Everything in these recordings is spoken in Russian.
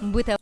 бытовая.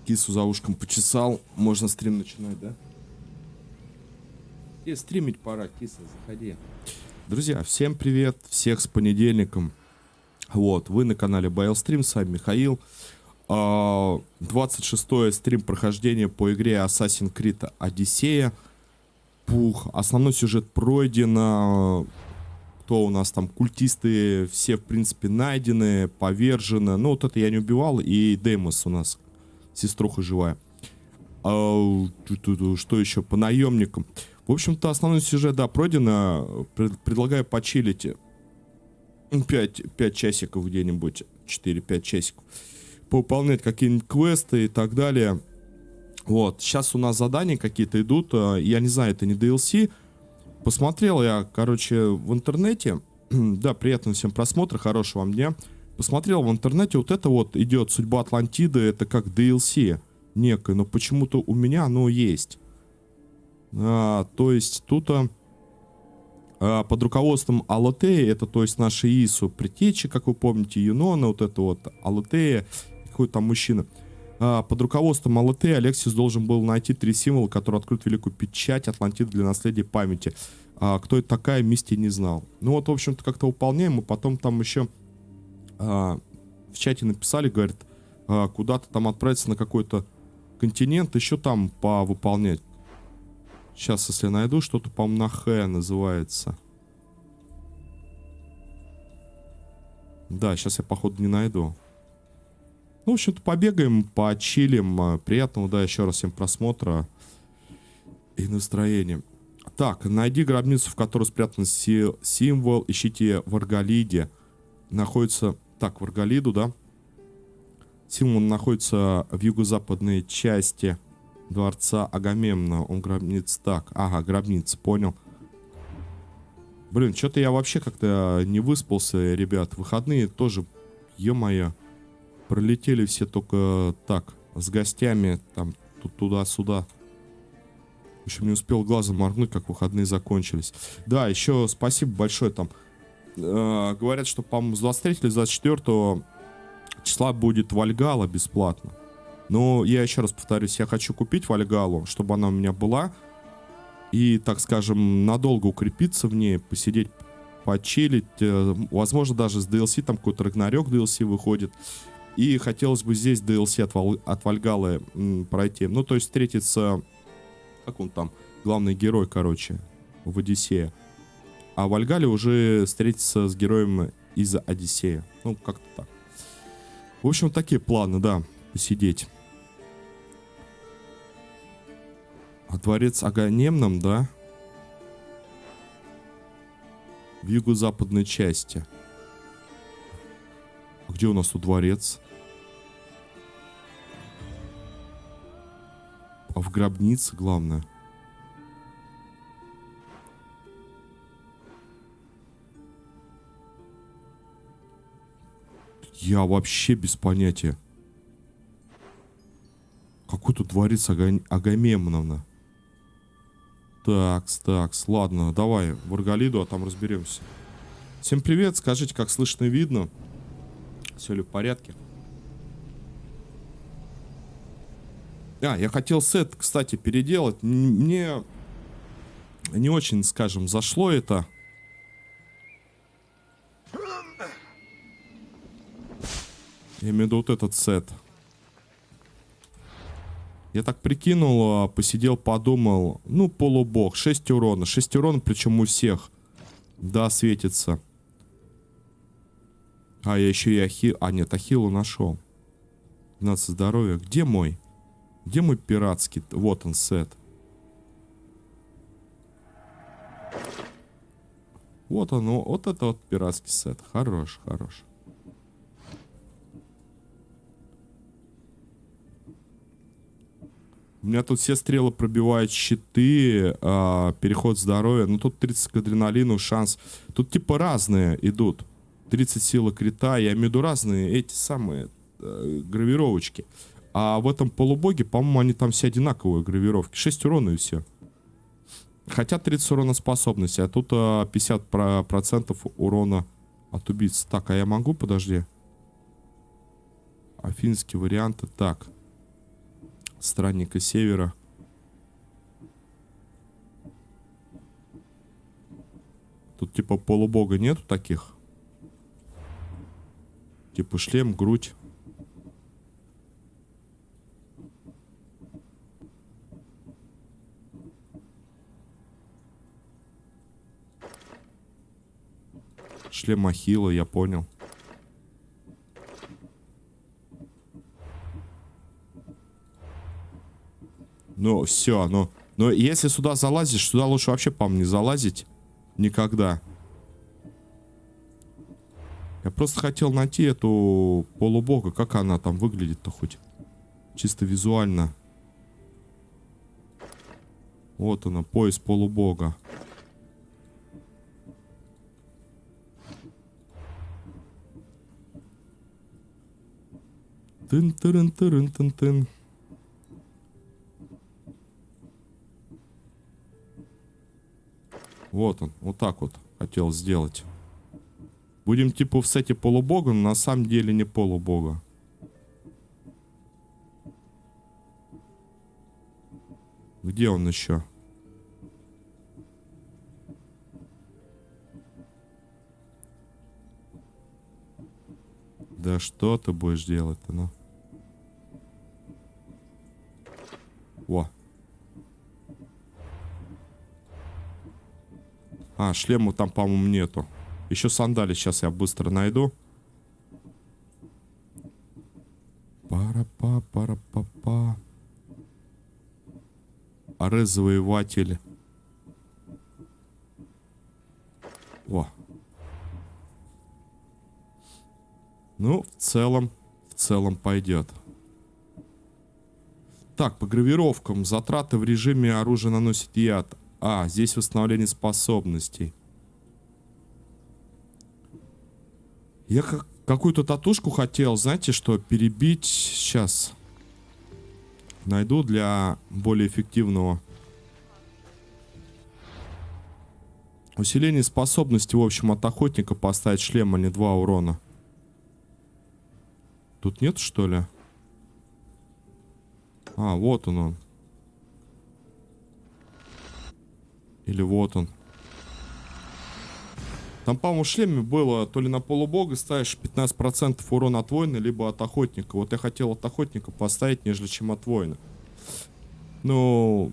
Кису за ушком почесал. Можно стрим начинать, да? И стримить пора, киса, заходи. Друзья, всем привет. Всех с понедельником. Вот, вы на канале BailStream, с вами Михаил. 26-й стрим прохождения по игре Assassin's Creed Odyssey. Пух, основной сюжет пройден. Кто у нас там? Культисты все, в принципе, найдены, повержены. Ну, вот это я не убивал. И Деймос у нас, сеструха живая. Что еще? По наемникам. В общем-то, основной сюжет, да, пройдено. Предлагаю почилить 5 часиков где-нибудь. 4-5 часиков. Повыполнять какие-нибудь квесты и так далее. Вот. Сейчас у нас задания какие-то идут. Я не знаю, это не DLC. Посмотрел я, короче, в интернете. Да, приятного всем просмотра, хорошего вам дня. Посмотрел в интернете, вот это вот идет «Судьба Атлантиды», это как DLC некое, но почему-то у меня оно есть. То есть тут под руководством Алатеи, это то есть наши Ису предтечи, как вы помните, Юнона, вот это вот Алатея, какой-то там мужчина. Под руководством Алатеи Алексис должен был найти 3 символа, которые откроют великую печать Атлантиды для наследия памяти. Кто это такая, Мисти не знал. Ну вот, в общем-то, как-то выполняем, и потом там еще в чате написали, говорят, куда-то там отправиться на какой-то континент, еще там повыполнять. Сейчас, если найду, что-то, по-моему, на Х называется. Да, сейчас я, походу, не найду. Ну, в общем-то, побегаем, почилим. Приятного, да, еще раз всем просмотра и настроения. Так, найди гробницу, в которой спрятан символ. Ищите в Арголиде. Находится... Так, в Арголиду, да? Символ находится в юго-западной части дворца Агамемнона. Он гробница. Так, ага, гробница, понял. Блин, что-то я вообще как-то не выспался, ребят. Выходные тоже, ё-моё, пролетели все только так, с гостями, там, туда-сюда. В общем, не успел глазом моргнуть, как выходные закончились. Да, еще спасибо большое там. Говорят, что, по-моему, с 23 или 24 числа будет Вальгалла бесплатно. Но я еще раз повторюсь, я хочу купить Вальгаллу, чтобы она у меня была. И, так скажем, надолго укрепиться в ней, посидеть, почилить. Возможно, даже с DLC, там какой-то Рагнарёк DLC выходит. И хотелось бы здесь DLC от Вальгаллы пройти. Ну, то есть встретиться... Как он там? Главный герой, короче, в Одиссее. А в Вальгалле уже встретиться с героем из Одиссея. Ну, как-то так. В общем, такие планы, да, посидеть. А дворец Агамемнон, да? В юго-западной части. А где у нас тут дворец? А в гробнице, главное. Я вообще без понятия. Какой тут дворец Агамемнона? Такс, ладно, давай в Арголиду, а там разберемся. Всем привет, скажите, как слышно и видно? Все ли в порядке? Я хотел сет, кстати, переделать. Мне не очень, скажем, зашло это. Я имею в виду вот этот сет. Я так прикинул, посидел, подумал. Ну, полубог, 6 урона. 6 урона, причем у всех. Да, светится. Я еще и ахилл. Нет, ахиллу нашел. 12 здоровья. Где мой? Где мой пиратский? Вот он, сет. Вот оно, вот это вот пиратский сет. Хорош, хорош. У меня тут все стрелы пробивают щиты, переход здоровья. Ну тут 30 к адреналину, шанс. Тут типа разные идут. 30 силы крита, я имею в виду разные эти самые гравировочки. А в этом полубоге, по-моему, они там все одинаковые гравировки. 6 урона и все. Хотя 30 урона способности, а тут 50% урона от убийц. Так, а я могу? Подожди. Афинские варианты. Так. Странника севера. Тут типа полубога нету таких? Типа шлем, грудь. Шлем Ахилла, я понял. Ну, все, но если сюда залазишь, сюда лучше вообще, по-моему, не залазить. Никогда. Я просто хотел найти эту полубога. Как она там выглядит-то хоть? Чисто визуально. Вот она, пояс полубога. Тын-тырын-тырын-тын-тын. Вот он, вот так вот хотел сделать. Будем типа в сете полубога, но на самом деле не полубога. Где он еще? Да что ты будешь делать-то, ну? Во. А, шлема там, по-моему, нету. Еще сандали сейчас я быстро найду. Пара-па-пара-па-па. Аре-завоеватель. О. Ну, в целом пойдет. Так, по гравировкам. Затраты в режиме оружия наносит яд. А, здесь восстановление способностей. Я какую-то татушку хотел, знаете что, перебить. Сейчас. Найду для более эффективного. Усиление способности, в общем, от охотника поставить шлем, а не 2 урона. Тут нет, что ли? А, вот он. Или вот он. Там, по-моему, в шлеме было то ли на полубога ставишь 15% урона от воина, либо от охотника. Вот я хотел от охотника поставить, нежели чем от воина. Ну,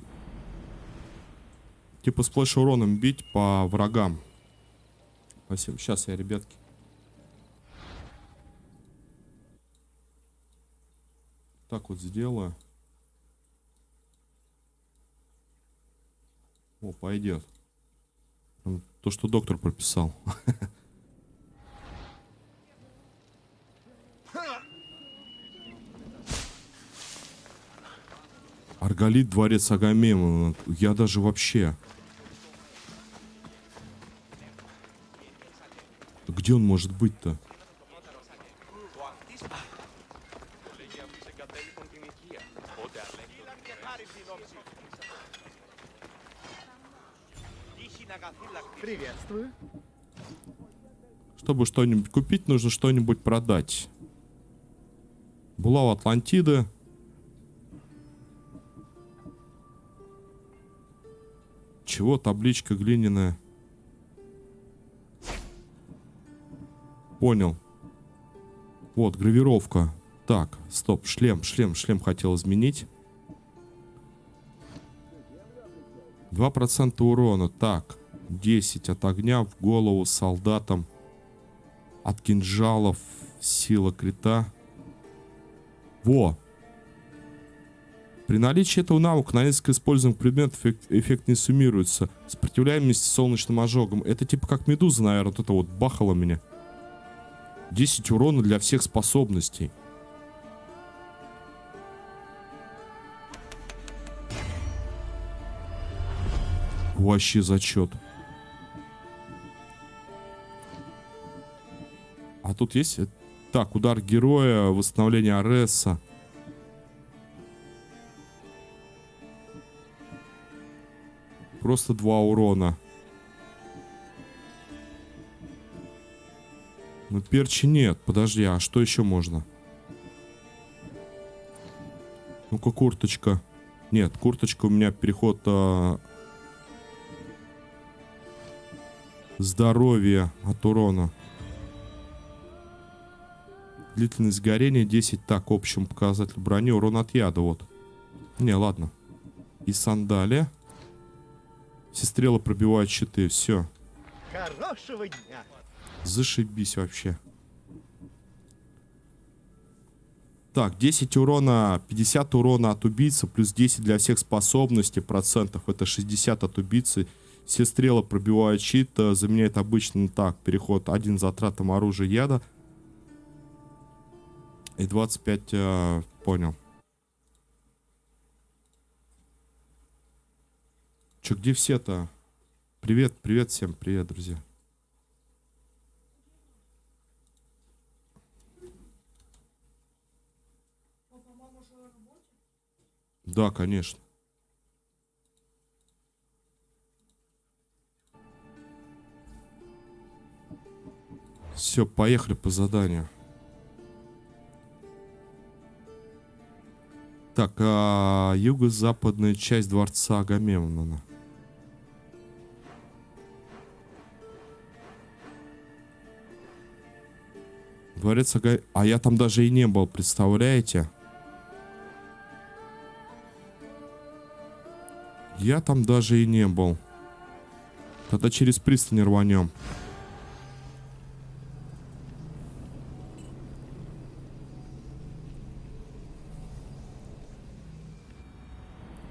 типа сплэш уроном бить по врагам. Спасибо. Сейчас я, ребятки. Так вот сделаю. О, пойдет. То, что доктор прописал. Арголит, дворец Агамемнона. Я даже вообще... Где он может быть-то? Приветствую. Чтобы что-нибудь купить, нужно что-нибудь продать. Булава Атлантиды. Чего? Табличка глиняная. Понял. Вот, гравировка. Так, стоп, шлем хотел изменить. 2% урона. Так, 10 от огня в голову солдатам. От кинжалов сила крита. Во! При наличии этого навыка на несколько используемых предметов эффект не суммируется. Сопротивляемость солнечным ожогам. Это типа как медуза, наверное, вот это вот бахало меня. 10 урона для всех способностей. Вообще зачет. А тут есть... Так, удар героя, восстановление Ареса. Просто 2 урона. Ну, перчи нет. Подожди, а что еще можно? Ну-ка, курточка. Нет, курточка у меня переход... здоровье от урона. Длительность горения 10. Так, общим показатель брони. Урон от яда, вот. Не, ладно. И сандалия. Все стрелы пробивают щиты. Все. Хорошего дня. Зашибись вообще. Так, 10 урона, 50 урона от убийцы, плюс 10 для всех способностей процентов. Это 60 от убийцы. Все стрелы пробивают щит, заменяет обычный так. Переход 1 затратом оружия яда. И 25, понял. Че, где все-то? Привет, привет всем, привет, друзья. Да, конечно. Все, поехали по заданию. Так, юго-западная часть дворца Агамемнона. Дворец Агамемнона. А я там даже и не был, представляете? Я там даже и не был. Тогда через пристань рванем.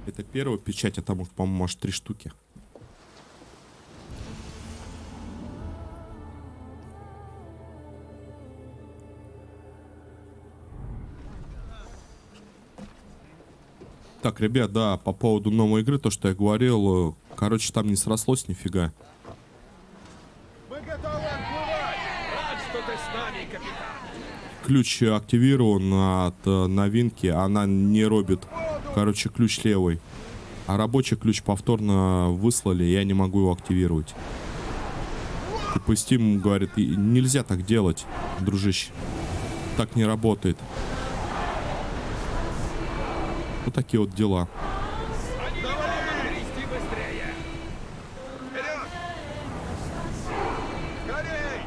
Это первая печать, а там, по-моему, аж 3 штуки. Так, ребят, да, по поводу новой игры, то, что я говорил, короче, там не срослось нифига. Мы готовы отплывать. Рад, что ты с нами, капитан. Ключ активирован от новинки, она не робит. Короче, ключ левый. А рабочий ключ повторно выслали, я не могу его активировать. Типа Steam говорит, нельзя так делать, дружище. Так не работает. Вот такие вот дела. Давай, грести быстрее. Вперед! Скорей!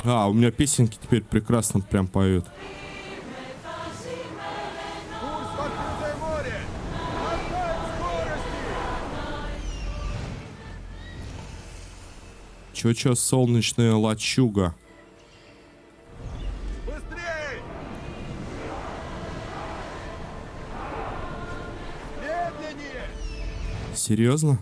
А, у меня песенки теперь прекрасно прям поют. Курс в открытое море! Отдай скорости! Чё, солнечная лачуга. Быстрее! Медленнее! Серьезно?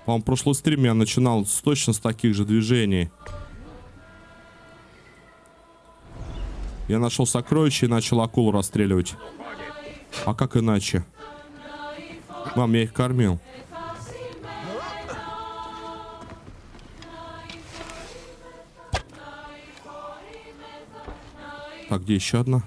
По-моему, прошлый стрим я начинал точно с таких же движений. Я нашел сокровище и начал акулу расстреливать. А как иначе? Мам, я их кормил. Так, где еще одна?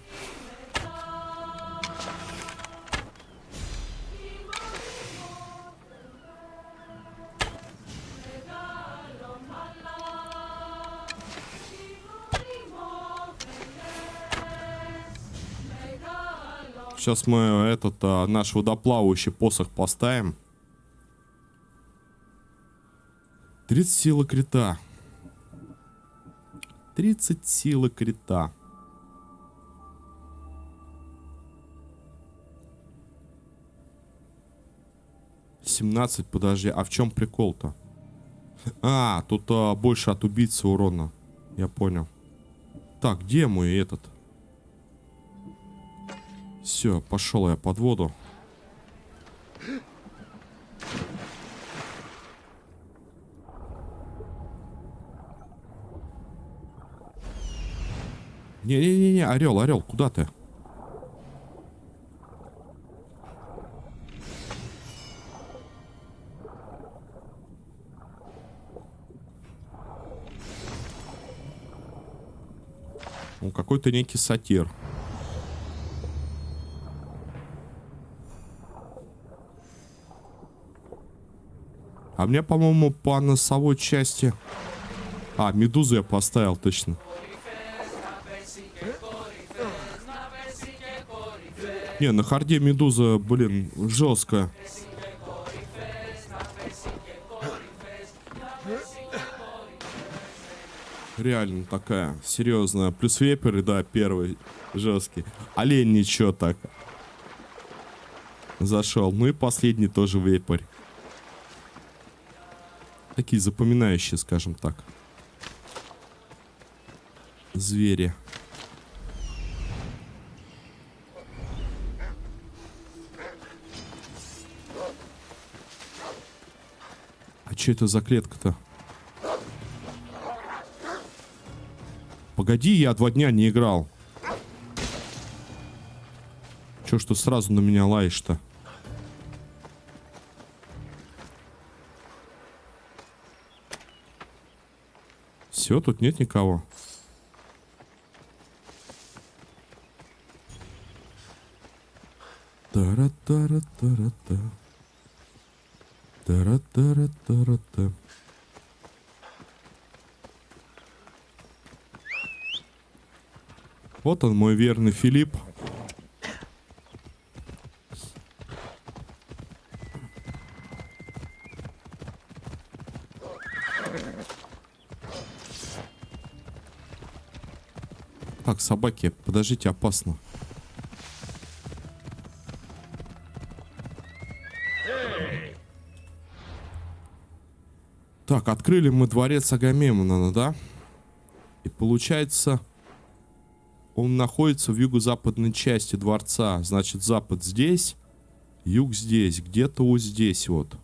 Сейчас мы этот наш водоплавающий посох поставим. 30 силы крита. 30 силы крита. Подожди, а в чем прикол-то? А, тут больше от убийцы урона. Я понял. Так, где мой этот? Все, пошел я под воду. Не-не-не, орел, орел, куда ты? Он какой-то некий сатир. А мне, по-моему, по носовой части... А, медузу я поставил, точно. Не, на харде медуза, блин, жесткая. Реально такая, серьезная. Плюс веперы, да, первый жесткий. Олень ничего так. Зашел. Ну и последний тоже вепрь. Такие запоминающие, скажем так. Звери. А что это за клетка-то? Погоди, я 2 дня не играл. Чё, что сразу на меня лаешь-то? Все, тут нет никого. Тара-тара-тара-та. Тара-тара-тара-та. Вот он, мой верный Филипп. Так, собаки, подождите, опасно. Так, открыли мы дворец Агамемнона, да? И получается, он находится в юго-западной части дворца. Значит, запад здесь, юг здесь, где-то вот здесь вот.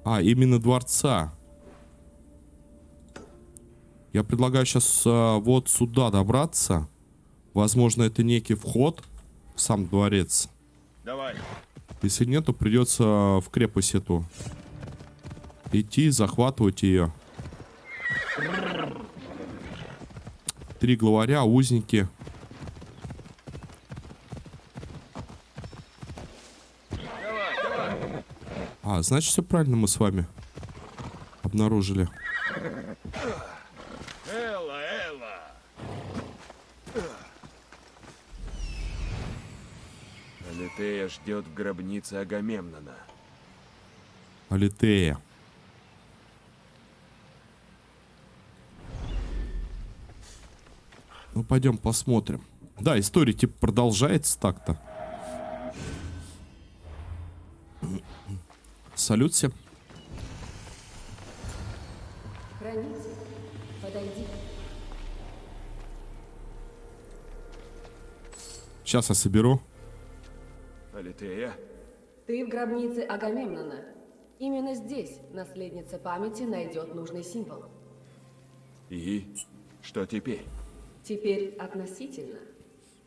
А, именно дворца. Я предлагаю сейчас вот сюда добраться. Возможно, это некий вход в сам дворец. Давай. Если нет, то придется в крепость эту идти, захватывать ее. 3 главаря, узники. А, значит, все правильно мы с вами обнаружили. Элла, Элла. Алитея ждет в гробнице Агамемнона. Алитея. Ну, пойдем посмотрим. Да, история типа продолжается так-то. Салют всем. Хранитель, подойди. Сейчас я соберу. Алитея? Ты в гробнице Агамемнона. Именно здесь наследница памяти найдет нужный символ. И что теперь? Теперь относительно.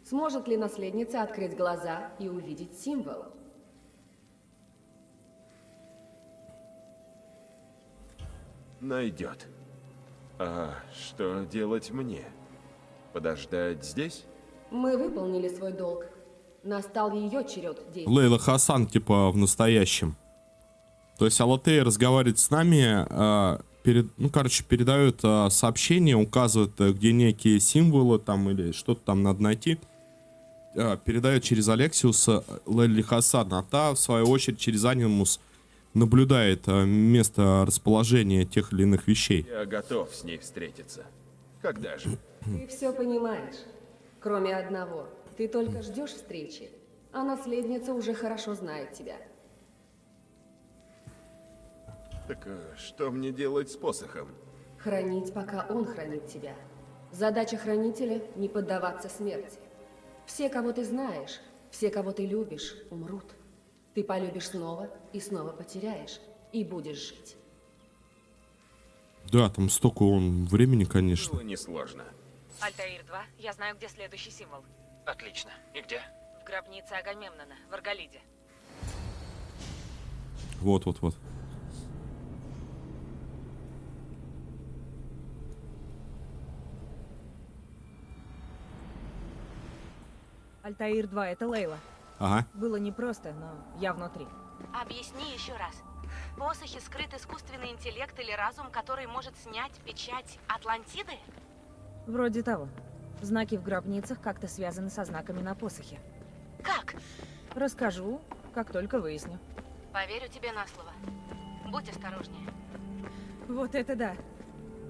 Сможет ли наследница открыть глаза и увидеть символ? Найдет. А что делать мне? Подождать здесь? Мы выполнили свой долг. Настал ее черед действовать. Лейла Хасан, типа, в настоящем. То есть Алатея разговаривает с нами, передает сообщение, указывает, где некие символы там или что-то там надо найти. Передает через Алексиуса Лейли Хасан, а та, в свою очередь, через Анимус наблюдает место расположения тех или иных вещей. Я готов с ней встретиться. Когда же? Ты все понимаешь. Кроме одного. Ты только ждешь встречи, а наследница уже хорошо знает тебя. Так что мне делать с посохом? Хранить, пока он хранит тебя. Задача хранителя — не поддаваться смерти. Все, кого ты знаешь, все, кого ты любишь, умрут. Ты полюбишь снова и снова потеряешь, и будешь жить. Да, там столько он времени, конечно. Было несложно. Альтаир 2, я знаю, где следующий символ. Отлично. И где? В гробнице Агамемнона, в Арголиде. Вот, вот, вот. Альтаир 2, это Лейла. Ага. Было непросто, но я внутри. Объясни еще раз. Посохи скрыт искусственный интеллект или разум, который может снять печать Атлантиды? Вроде того. Знаки в гробницах как-то связаны со знаками на посохе. Как? Расскажу, как только выясню. Поверю тебе на слово. Будь осторожнее. Вот это да.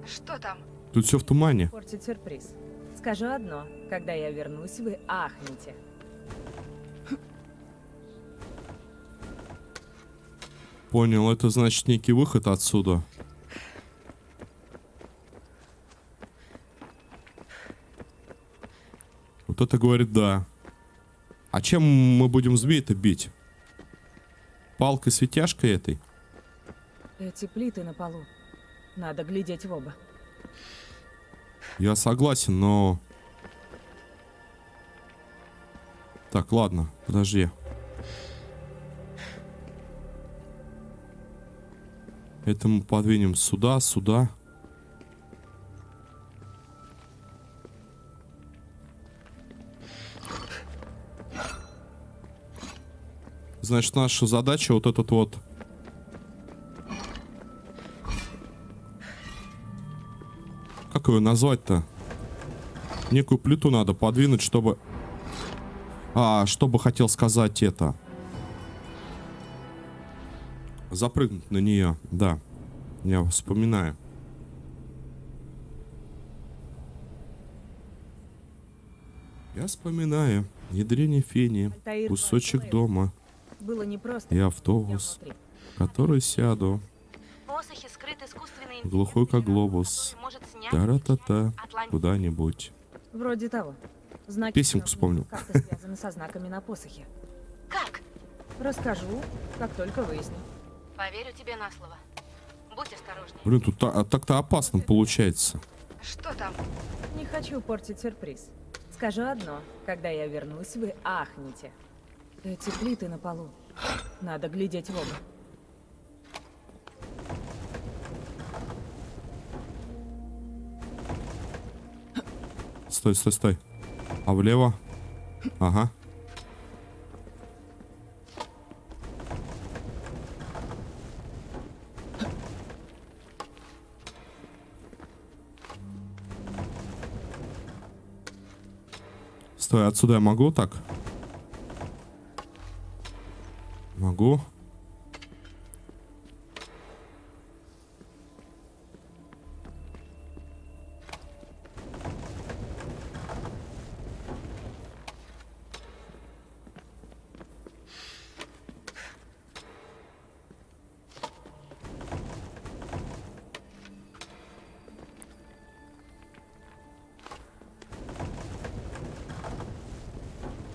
Что там? Тут все в тумане. Портит сюрприз. Скажу одно. Когда я вернусь, вы ахнете. Понял, это значит некий выход отсюда. Вот это говорит да. А чем мы будем змей-то бить? Палкой-светяшкой этой? Эти плиты на полу. Надо глядеть в оба. Я согласен, но... Так, ладно, подожди. Это мы подвинем сюда, сюда. Значит, наша задача вот этот вот... Как ее назвать-то? Некую плиту надо подвинуть, чтобы... что бы хотел сказать это? Запрыгнуть на нее, да. Я вспоминаю. Я вспоминаю. Ядрени фени. Альтаир Кусочек 2, дома. Было непросто. И Я автобус, внутри. в который сяду. Посохи скрыт искусственный интеллект. Глухой, как или разум, глобус. который может снять Та-ра-та-та. печать Атлантиды? Куда-нибудь. Вроде того. Знаки Песенку в вспомнил. гробницах как-то связаны со знаками на посохе. Как? Расскажу, как только выясню. Поверю тебе на слово. Будь осторожнее. Блин, тут так-то опасно получается. Что там? Не хочу портить сюрприз. Скажу одно. Когда я вернусь, вы ахнете. Эти плиты на полу. Надо глядеть в оба. Стой, стой, стой. А влево? Ага. Стой, отсюда я могу так? Могу.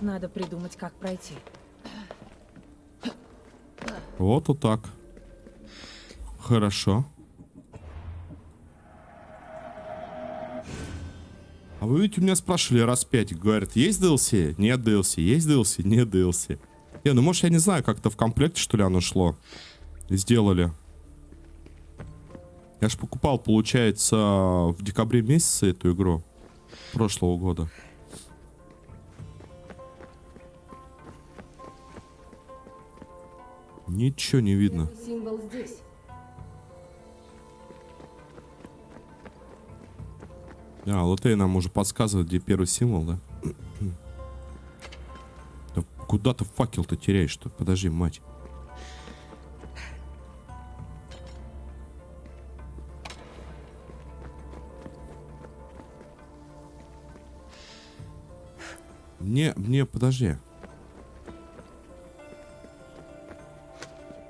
Надо придумать, как пройти. Вот так. Хорошо. А вы ведь у меня спрашивали раз 5. Говорят, есть DLC? Нет DLC. Есть DLC? Нет DLC. Ну может я не знаю, как-то в комплекте что ли оно шло. Сделали. Я ж покупал, получается, в декабре месяце эту игру. Прошлого года. Ничего не видно. Символ здесь. Лотей нам уже подсказывает, где первый символ, да? Да куда ты факел-то теряешь-то? Подожди, мать. Мне, подожди.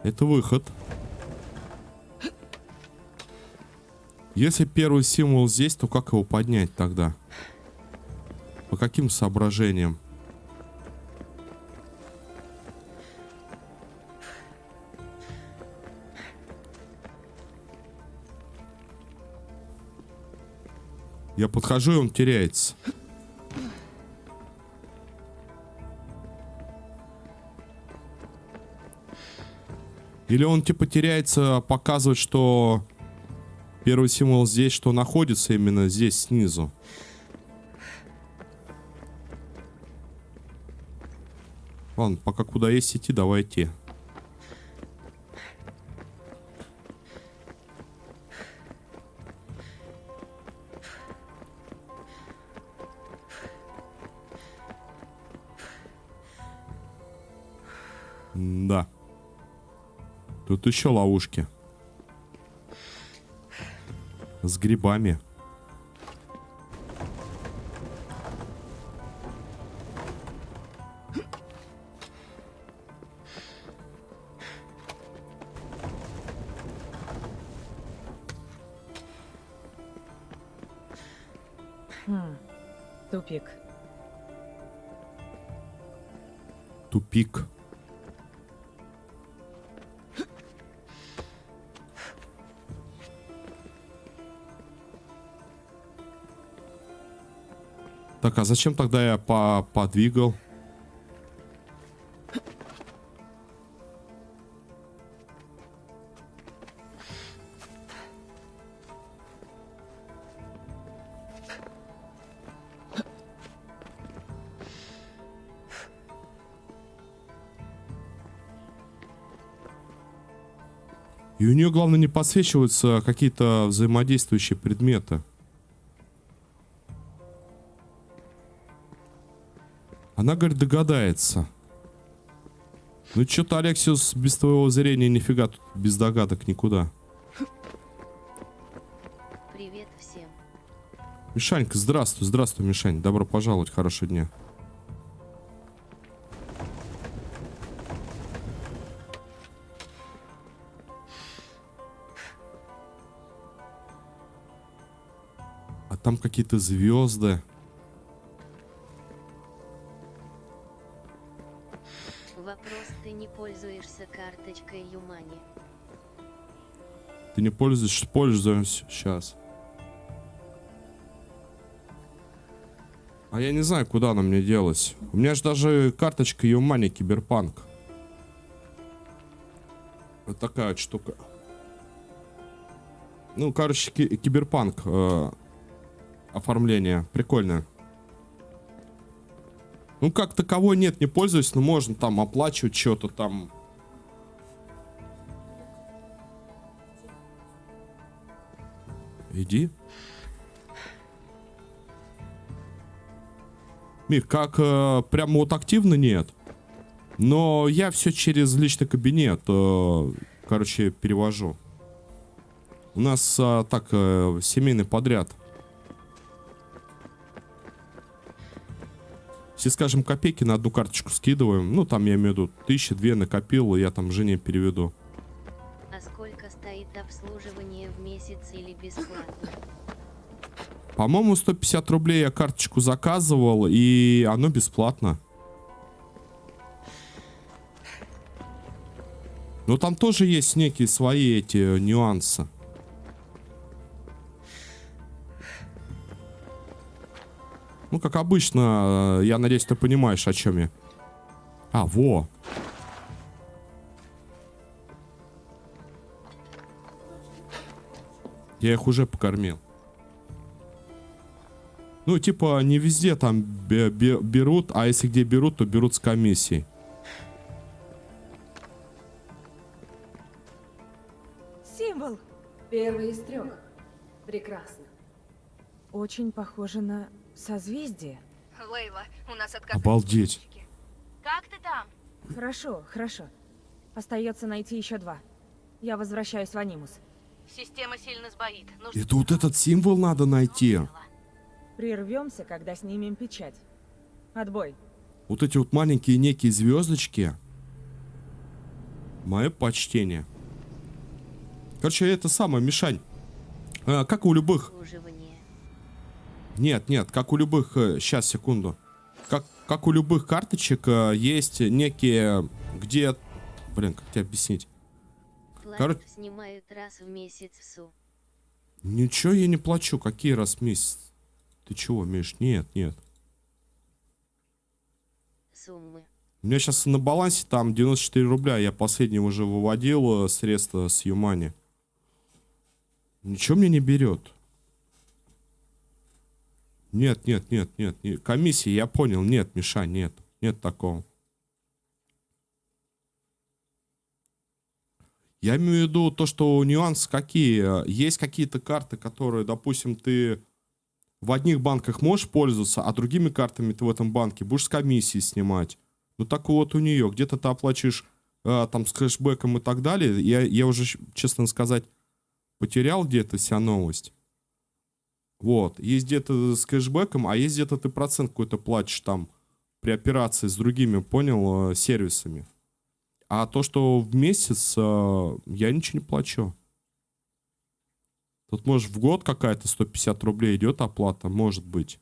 Это выход. Если первый символ здесь, то как его поднять тогда? По каким соображениям? Я подхожу, и он теряется. Или он типа теряется, показывает, что первый символ здесь, что находится именно здесь снизу. Ладно, пока куда есть идти, давай идти. Да. Тут еще ловушки. С грибами. Тупик. Тупик. Так, а зачем тогда я подвигал? И у нее, главное, не подсвечиваются какие-то взаимодействующие предметы. Она, говорит, догадается. Ну, что-то, Алексиус, без твоего зрения нифига тут без догадок никуда. Привет всем. Мишанька, здравствуй, здравствуй, Мишань. Добро пожаловать, хорошего дня. А там какие-то звезды. Вопрос, ты не пользуешься карточкой Юмани? Ты не пользуешься? Пользуюсь сейчас. А я не знаю, куда она мне делась. У меня же даже карточка Юмани Киберпанк. Вот такая вот штука. Ну, короче, Киберпанк. Оформление. Прикольное. Ну, как таковой нет, не пользуюсь, но можно там оплачивать что-то там. Иди. Мих, как прямо вот активно нет. Но я все через личный кабинет, короче, перевожу. У нас так, семейный подряд. Если, скажем, копейки на одну карточку скидываем, ну, там, я имею в виду, 1000-2 накопил, и я там жене переведу. А сколько стоит обслуживание в месяц или бесплатно? По-моему, 150 рублей я карточку заказывал, и оно бесплатно. Но там тоже есть некие свои эти нюансы. Ну, как обычно, я надеюсь, ты понимаешь, о чем я. А, во. Я их уже покормил. Ну, типа, не везде там берут, а если где берут, то берут с комиссией. Символ! Первый из 3. Прекрасно. Очень похоже на созвездие. Лейла, у нас отказали. Обалдеть. Как ты там? Хорошо, хорошо. Остается найти еще 2. Я возвращаюсь в Анимус. Система сильно сбоит. Нужно... Это вот этот символ надо найти. Прервемся, когда снимем печать. Отбой. Вот эти вот маленькие некие звездочки. Мое почтение. Короче, это самое, Мишань. Как у любых... Обслуживание. Нет, нет, как у любых... Сейчас, секунду. Как у любых карточек есть некие... Где... Блин, как тебе объяснить? Плату снимают раз в месяц в СУ. Ничего я не плачу. Какие раз в месяц? Ты чего, Миш? Нет, нет. Суммы. У меня сейчас на балансе там 94 рубля. Я последний уже выводил средства с Юмани. Ничего мне не берет. Нет, нет, нет, нет, нет. Комиссии, я понял. Нет, Миша, нет. Нет такого. Я имею в виду то, что нюансы какие. Есть какие-то карты, которые, допустим, ты в одних банках можешь пользоваться, а другими картами ты в этом банке будешь с комиссии снимать. Ну так вот у нее. Где-то ты оплачиваешь там с кэшбэком и так далее. Я уже, честно сказать, потерял где-то вся новость. Вот. Есть где-то с кэшбэком, а есть где-то ты процент какой-то платишь там при операции с другими, понял, сервисами. А то, что в месяц, я ничего не плачу. Тут, может, в год какая-то 150 рублей идет оплата, может быть.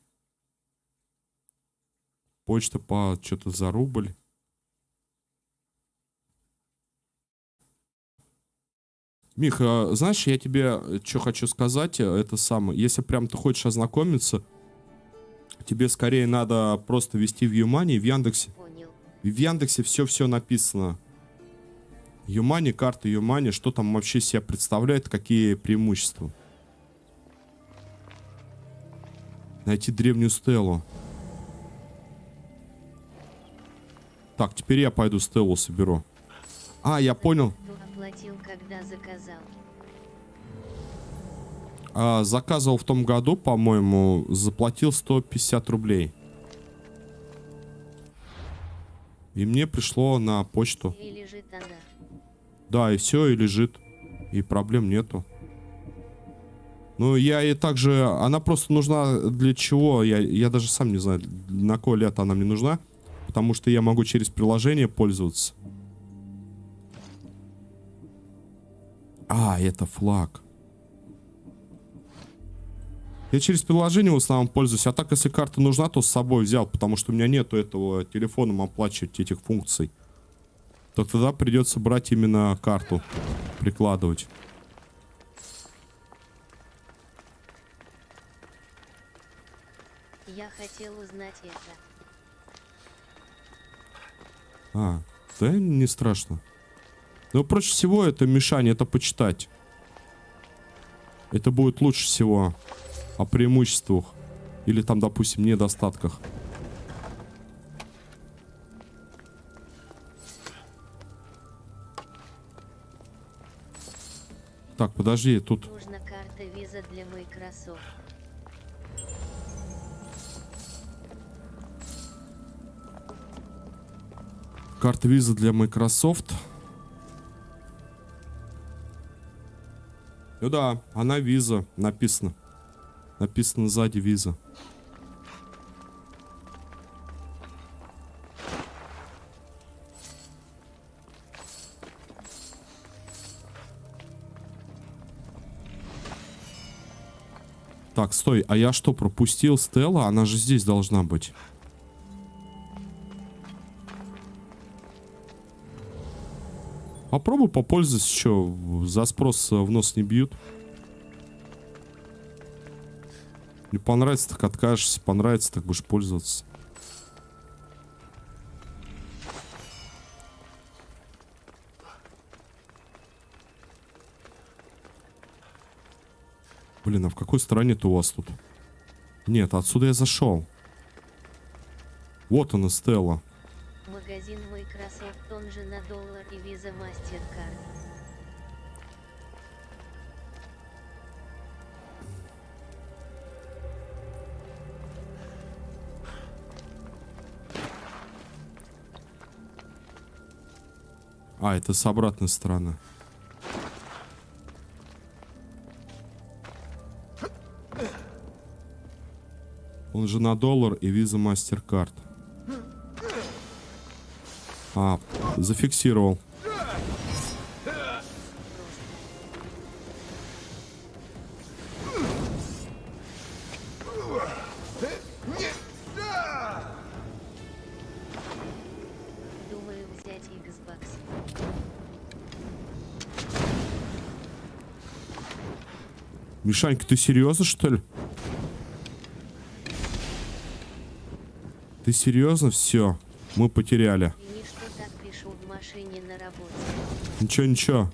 Почта по что-то за рубль. Миха, знаешь, я тебе что хочу сказать, это самое. Если прям ты хочешь ознакомиться, тебе скорее надо просто ввести в Юмани, в Яндексе. Понял. В Яндексе все написано. Юмани, карта Юмани, что там вообще себя представляет, какие преимущества. Найти древнюю стелу. Так, теперь я пойду стелу соберу. А, я понял. Кто оплатил, когда заказал? Заказывал в том году, по-моему, заплатил 150 рублей. И мне пришло на почту. И лежит она. Да, и все, и лежит. И проблем нету. Ну, я и также... Она просто нужна для чего? Я даже сам не знаю, на кое лето она мне нужна. Потому что я могу через приложение пользоваться. А, это флаг. Я через приложение в основном пользуюсь. А так, если карта нужна, то с собой взял. Потому что у меня нету этого телефоном оплачивать этих функций. То тогда придется брать именно карту. Прикладывать. Я хотел узнать это. Да не страшно. Но проще всего это, Мишань, это почитать. Это будет лучше всего. О преимуществах. Или там, допустим, недостатках. Так, подожди, тут... Нужна карта виза для Microsoft. Карта виза для Microsoft. Ну да, она виза, написано. Написано сзади виза. Так, стой, а я что, пропустил Стелла? Она же здесь должна быть. Попробуй попользуйся, что за спрос в нос не бьют. Не понравится, так откажешься. Понравится, так будешь пользоваться. Блин, а в какой стороне-то у вас тут? Нет, отсюда я зашел. Вот она, Стелла. Магазин Microsoft, он же на доллар и Visa MasterCard. А, это с обратной стороны. Он же на доллар и Visa MasterCard. А, зафиксировал. Мишанька, ты серьезно, что ли? Ты серьезно? Все, мы потеряли. Извини, что так пишу в машине на работе. Ничего, ничего.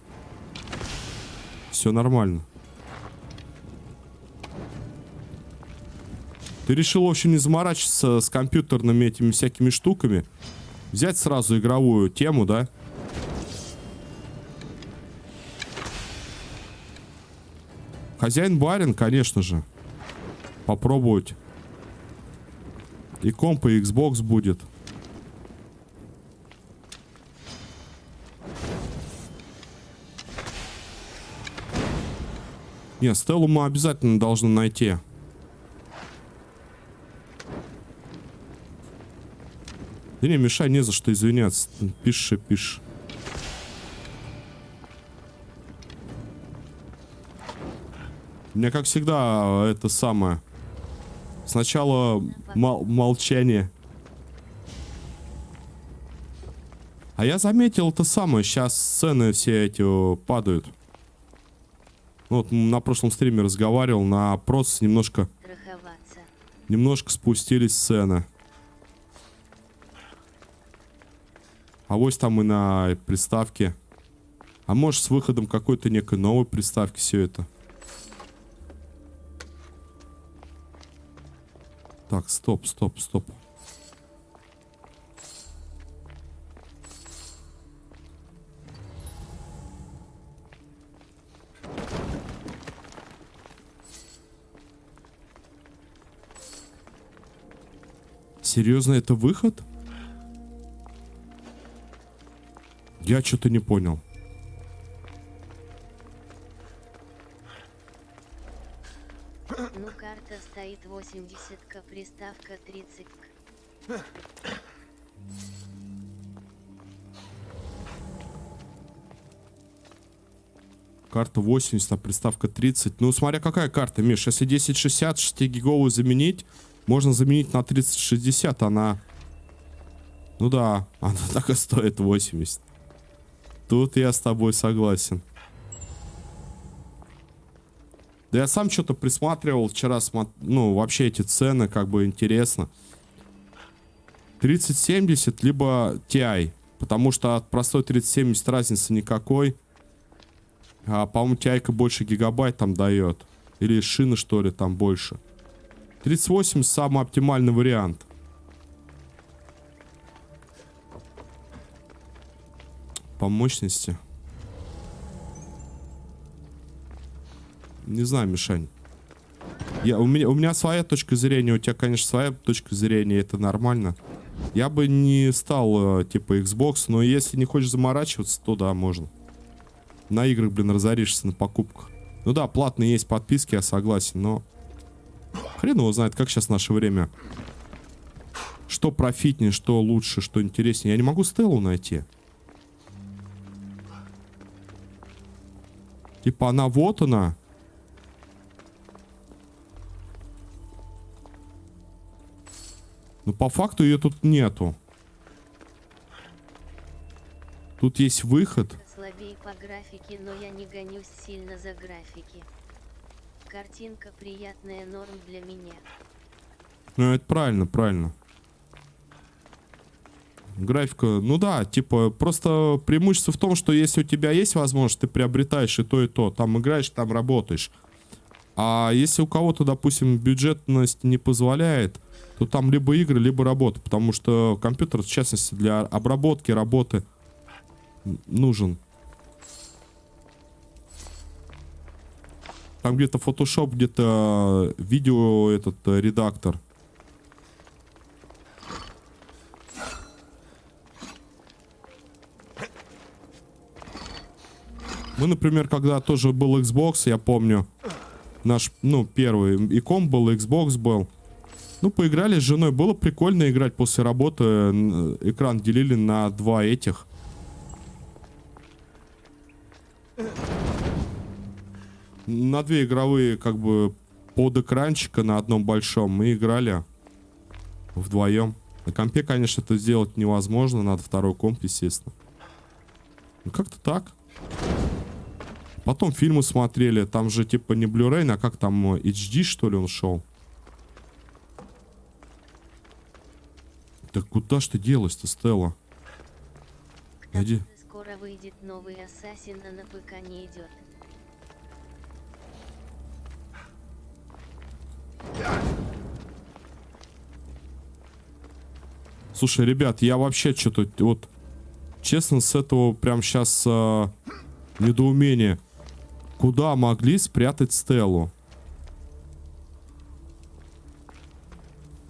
Все нормально. Ты решил, в общем, не заморачиваться с компьютерными этими всякими штуками? Взять сразу игровую тему, да? Хозяин-барин, конечно же. Попробовать. И комп, и Xbox будет. Нет, Стеллу мы обязательно должны найти. Да не, мешай, не за что извиняться. Пиши, пиши. У меня, как всегда, это самое. Сначала молчание. А я заметил это самое. Сейчас сцены все эти падают. Вот на прошлом стриме разговаривал. На процесс немножко спустились сцены. А вот там и на приставке. А может, с выходом какой-то некой новой приставки все это. Так, стоп. Серьезно, это выход? Я что-то не понял. Ну, карта стоит 80к, приставка 30к. Карта 80, а приставка 30. Ну, смотря какая карта, Миш. Если 1060 6-гиговую заменить, можно заменить на 3060. Она... Ну да, она так и стоит 80. Тут я с тобой согласен. Да я сам что-то присматривал вчера, ну, вообще эти цены, как бы интересно. 3070, либо TI. Потому что от простой 3070 разницы никакой. А, по-моему, TI-ка больше гигабайт там дает. Или шины, что ли, там больше. 3080 самый оптимальный вариант. По мощности. Не знаю, Мишань. У меня своя точка зрения, у тебя, конечно, своя точка зрения, это нормально. Я бы не стал, типа, Xbox, но если не хочешь заморачиваться, то да, можно. На играх, блин, разоришься на покупках. Ну да, платные есть подписки, я согласен, но... Хрен его знает, как сейчас наше время. Что профитнее, что лучше, что интереснее. Я не могу Стеллу найти. Типа она вот она. Но по факту ее тут нету. Тут есть выход. Слабее по графике, но я не гонюсь сильно за графики. Картинка приятная, норм для меня. Ну, это правильно, правильно. Графика, ну да, типа, просто преимущество в том, что если у тебя есть возможность, ты приобретаешь и то, и то. Там играешь, там работаешь. А если у кого-то, допустим, бюджетность не позволяет, то там либо игры, либо работа. Потому что компьютер, в частности, для обработки, работы нужен. Там где-то Photoshop, где-то видео этот редактор. Мы, например, когда тоже был Xbox, я помню, наш, ну, первый иком был, Xbox был. Ну, поиграли с женой, было прикольно играть после работы. Экран делили на два этих. На две игровые, как бы, под экранчика на одном большом. Мы играли вдвоем. На компе, конечно, это сделать невозможно. Надо второй комп, естественно. Ну, как-то так. Потом фильмы смотрели. Там же типа не Blu-ray, а как там HD, что ли, он шел? Так куда ж ты делась-то, Стелла? К тому Иди. же скоро выйдет новый Ассасин, а на ПК не идет. Слушай, ребят, я вообще что-то вот... Честно, с этого прям сейчас недоумение. Куда могли спрятать Стеллу?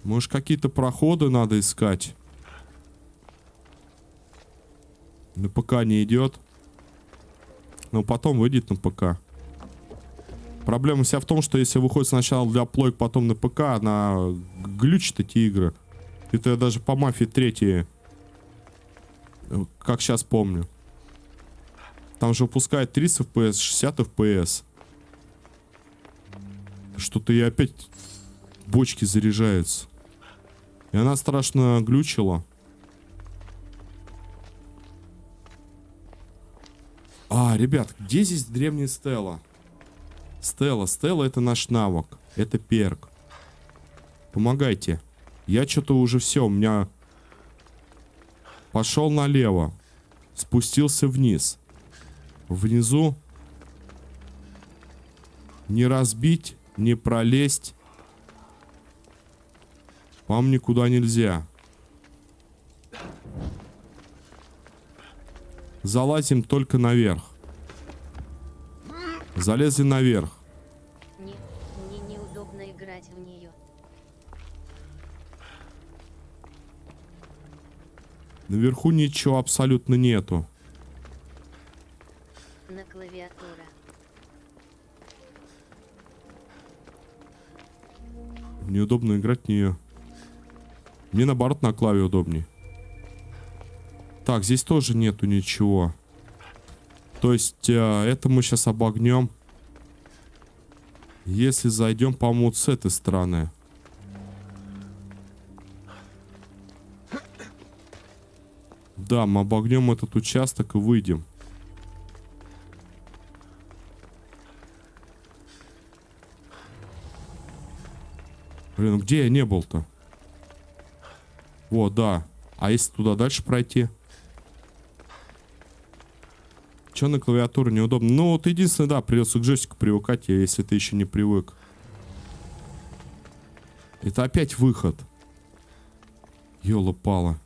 Может, какие-то проходы надо искать? На ПК не идет. Но потом выйдет на ПК. Проблема вся в том, что если выходит сначала для плойк, потом на ПК, она глючит эти игры. Это я даже по Мафии 3, как сейчас помню. Там же выпускает 30 FPS, 60 FPS. Что-то и опять бочки заряжаются. И она страшно глючила. А, ребят, где здесь древняя Стелла? Стелла это наш навык. Это перк. Помогайте. Я что-то уже все, у меня... Пошел налево. Спустился вниз. Внизу не разбить, не пролезть. Вам никуда нельзя. Залазим только наверх. Залезли наверх. Нет, мне неудобно играть в нее. Наверху ничего абсолютно нету. На клавиатура. Неудобно играть в нее. Мне наоборот на клаве удобнее. Так, здесь тоже нету ничего. То есть это мы сейчас обогнем. Если зайдем, по-моему, вот с этой стороны. Да, мы обогнем этот участок и выйдем. Блин, ну где я не был-то? Вот, да. А если туда дальше пройти? Че на клавиатуре неудобно? Ну, вот единственное, да, придется к джойстику привыкать, если ты еще не привык. Это опять выход. Ёла-пала.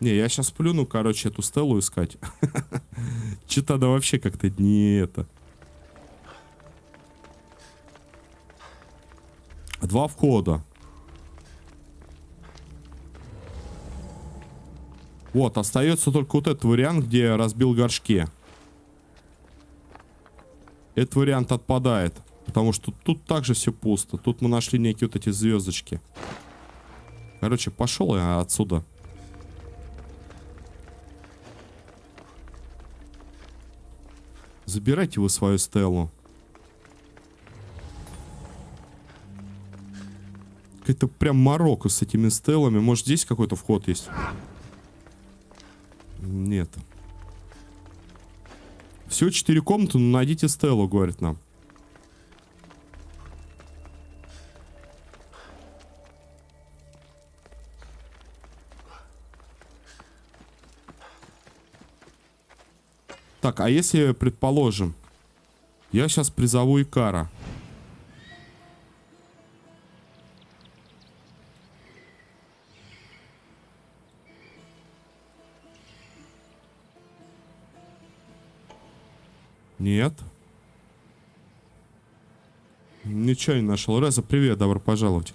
Не, я сейчас плюну, короче, эту Стеллу искать. Че-то она вообще как-то не это. 2 входа. Вот, остается только вот этот вариант, где я разбил горшки. Этот вариант отпадает. Потому что тут также все пусто. Тут мы нашли некие вот эти звездочки. Короче, пошел я отсюда. Забирайте вы свою Стеллу. Это прям Марокко с этими Стеллами. Может, здесь какой-то вход есть? Нет. Всего 4 комнаты, но найдите Стеллу, говорит нам. Так, а если, предположим, я сейчас призову Икара. Нет. Ничего не нашел. Реза, привет, добро пожаловать.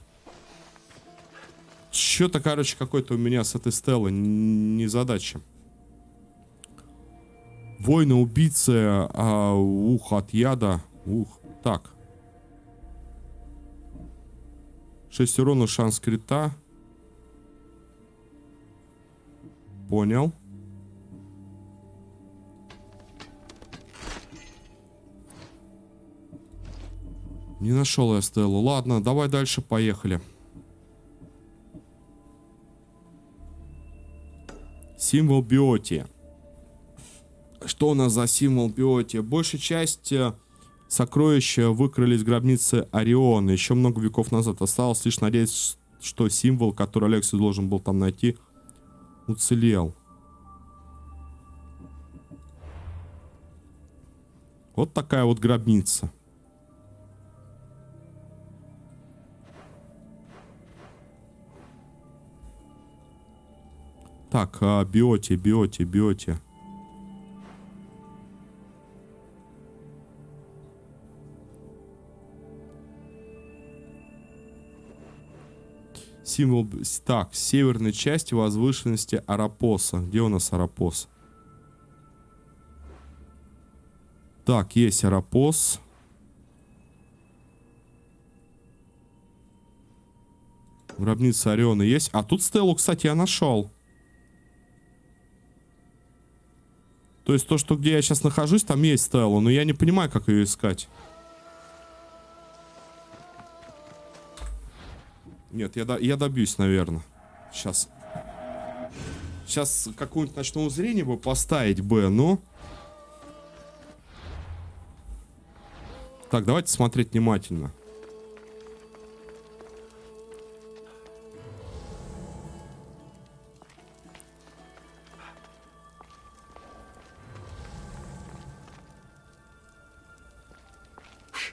Что-то, короче, какой-то у меня с этой Стеллой незадача. Воины, убийцы, от яда. Так. 6 урона, шанс крита. Понял. Не нашел я Стеллу. Ладно, давай дальше, поехали. Символ Биотия. Что у нас за символ Биотия? Большая часть сокровища выкрали из гробницы Ориона еще много веков назад. Осталось лишь надеяться, что символ, который Алексис должен был там найти, уцелел. Вот такая вот гробница. Так, Биотия. Символ... Так, северной части возвышенности Арапоса. Где у нас Арапос? Так, есть Арапос. Гробница Ориона есть. А тут стелу, кстати, я нашел. То есть то, что где я сейчас нахожусь, там есть стелла. Но я не понимаю, как ее искать. Нет, я добьюсь, наверное. Сейчас. Сейчас какое-нибудь ночное зрение бы поставить бы, но... Так, давайте смотреть внимательно.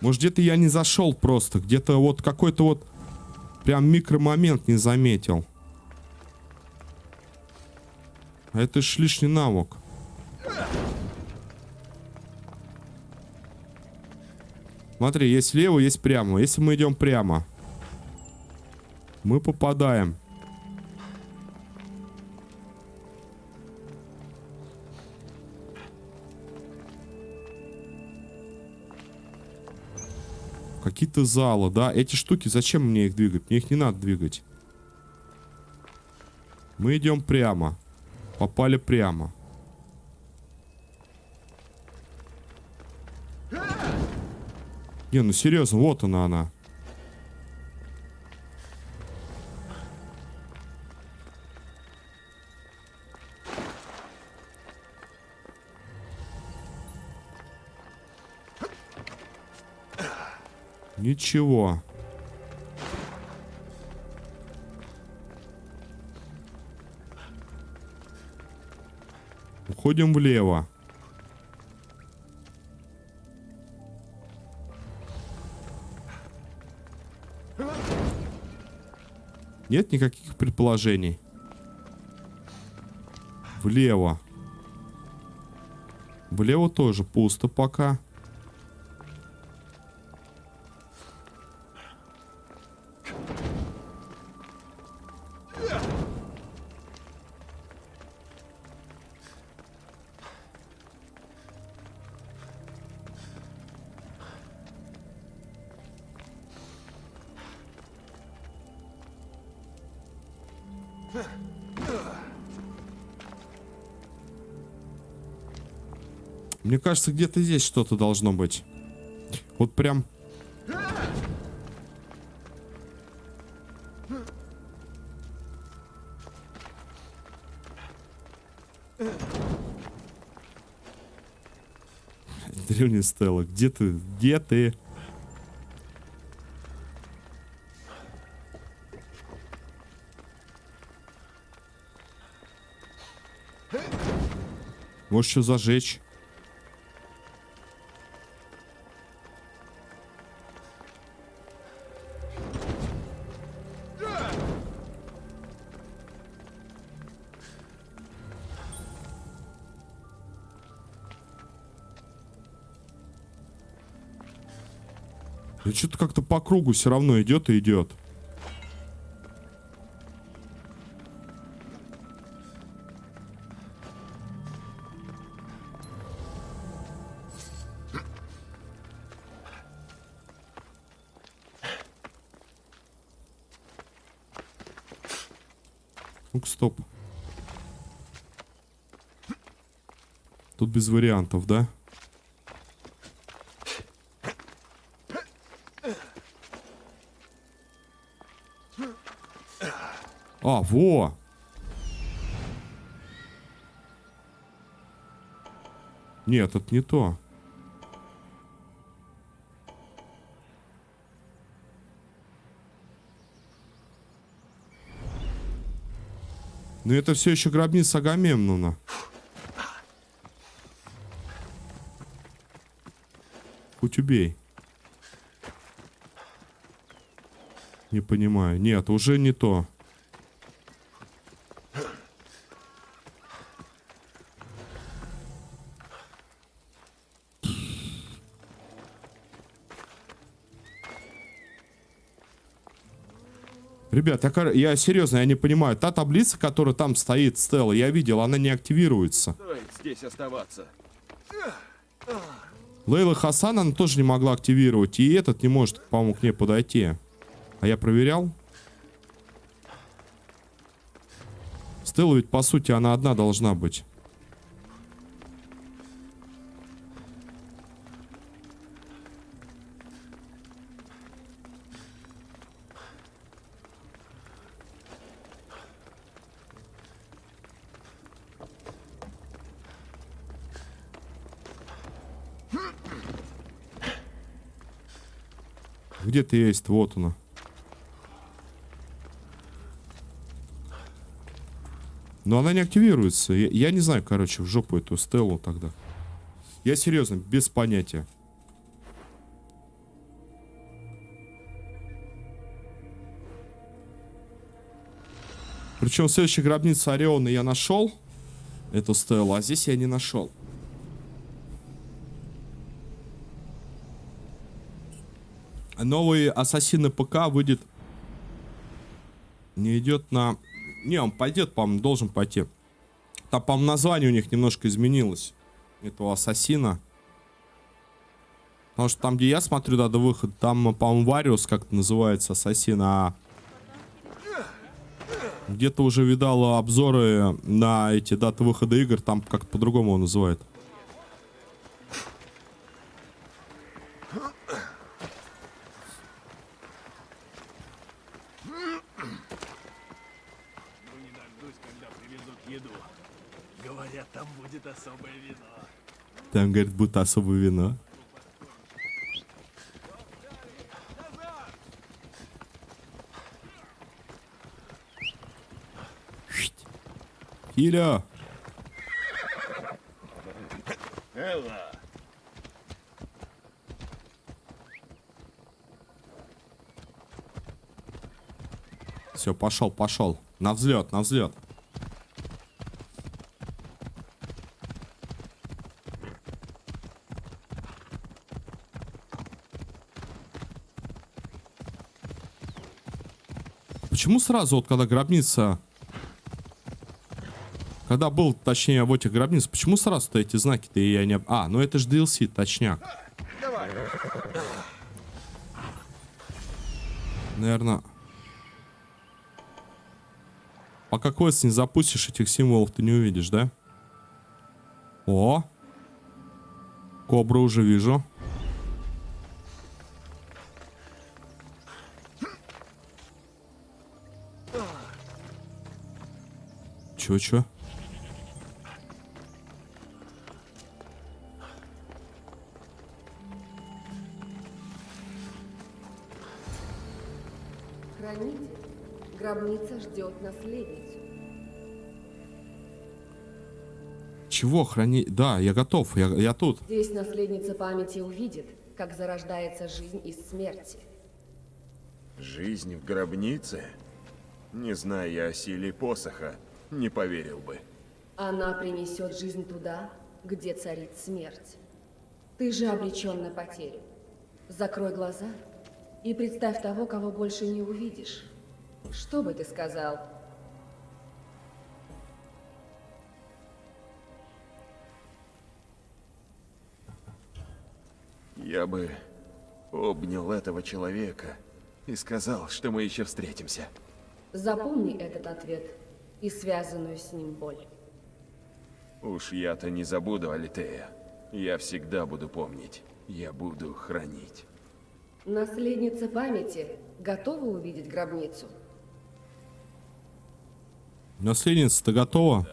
Может, где-то я не зашел просто. Где-то вот какой-то вот прям микромомент не заметил. А это ж лишний навык. Смотри, есть слева, есть прямо. Если мы идем прямо, мы попадаем. Какие-то залы, да? Эти штуки, зачем мне их двигать? Мне их не надо двигать. Мы идем прямо. Попали прямо. Не, ну серьезно, вот она. Ничего. Уходим влево. Нет никаких предположений. Влево. Влево тоже пусто пока. Мне кажется, где-то здесь что-то должно быть. Вот прям... Древняя стела. Где ты? Где ты? Может, что зажечь? Да что-то как-то по кругу все равно идет и идет. Ну-ка, стоп. Тут без вариантов, да? А, во! Нет, это не то. Но это все еще гробница Агамемнона. Хоть убей. Не понимаю. Нет, уже не то. Ребят, я серьезно, я не понимаю. Та таблица, которая там стоит, Стелла, я видел, она не активируется. Стоит здесь оставаться. Лейла Хасан, она тоже не могла активировать. И этот не может, по-моему, к ней подойти. А я проверял. Стелла ведь, по сути, она одна должна быть. Где-то есть, вот она. Но она не активируется. Я не знаю, короче, в жопу эту Стеллу тогда. Я серьезно, без понятия. Причем в следующей гробнице Ориона я нашел эту Стеллу, а здесь я не нашел. Новый Ассасин ПК выйдет. Не идет на... Не, он пойдет, по-моему, должен пойти. Там, по-моему, название у них немножко изменилось. Этого Ассасина. Потому что там, где я смотрю дату выхода, там, по-моему, Вариус как-то называется Ассасин, а... Где-то уже видал обзоры на эти даты выхода игр, там как-то по-другому он называет. Говорят, там будет особое вино. Там, говорит, будет особое вино. Хиля! Элла! Все, пошел, пошел. На взлет, на взлет. Почему сразу, вот когда гробница... Когда был, точнее, в этих гробницах, почему сразу-то эти знаки-то я не... А, ну это же DLC, точняк. Давай! Наверное... Пока квест не запустишь, этих символов ты не увидишь, да? О! Кобру уже вижу. Чё? Хранитель, гробница ждет наследницу. Чего хранить? Да, я готов, я тут. Здесь наследница памяти увидит, как зарождается жизнь из смерти. Жизнь в гробнице? Не зная о силе посоха, не поверил бы. Она принесет жизнь туда, где царит смерть. Ты же обречен на потерю. Закрой глаза и представь того, кого больше не увидишь. Что бы ты сказал? Я бы обнял этого человека и сказал, что мы еще встретимся. Запомни этот ответ и связанную с ним боль. Уж я-то не забуду Алитея. Я всегда буду помнить. Я буду хранить. Наследница памяти готова увидеть гробницу? Наследница, ты готова?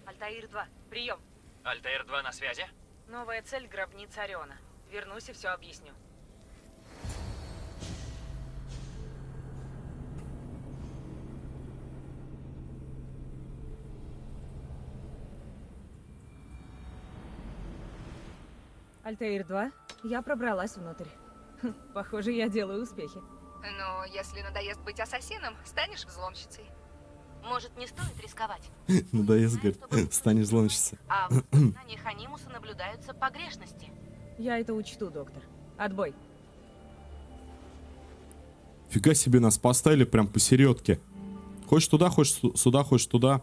Альтаир 2, прием. Альтаир 2 на связи. Новая цель — гробница Ориона. Вернусь и все объясню. Альтаир 2, я пробралась внутрь. Похоже, я делаю успехи. Но если надоест быть ассасином, станешь взломщицей. Может, не стоит рисковать? Надоест, говорит, станешь взломщицей. А в воспоминаниях Анимуса наблюдаются погрешности. Я это учту, доктор. Отбой. Фига себе, нас поставили прям посередке. Хочешь туда, хочешь сюда, хочешь туда.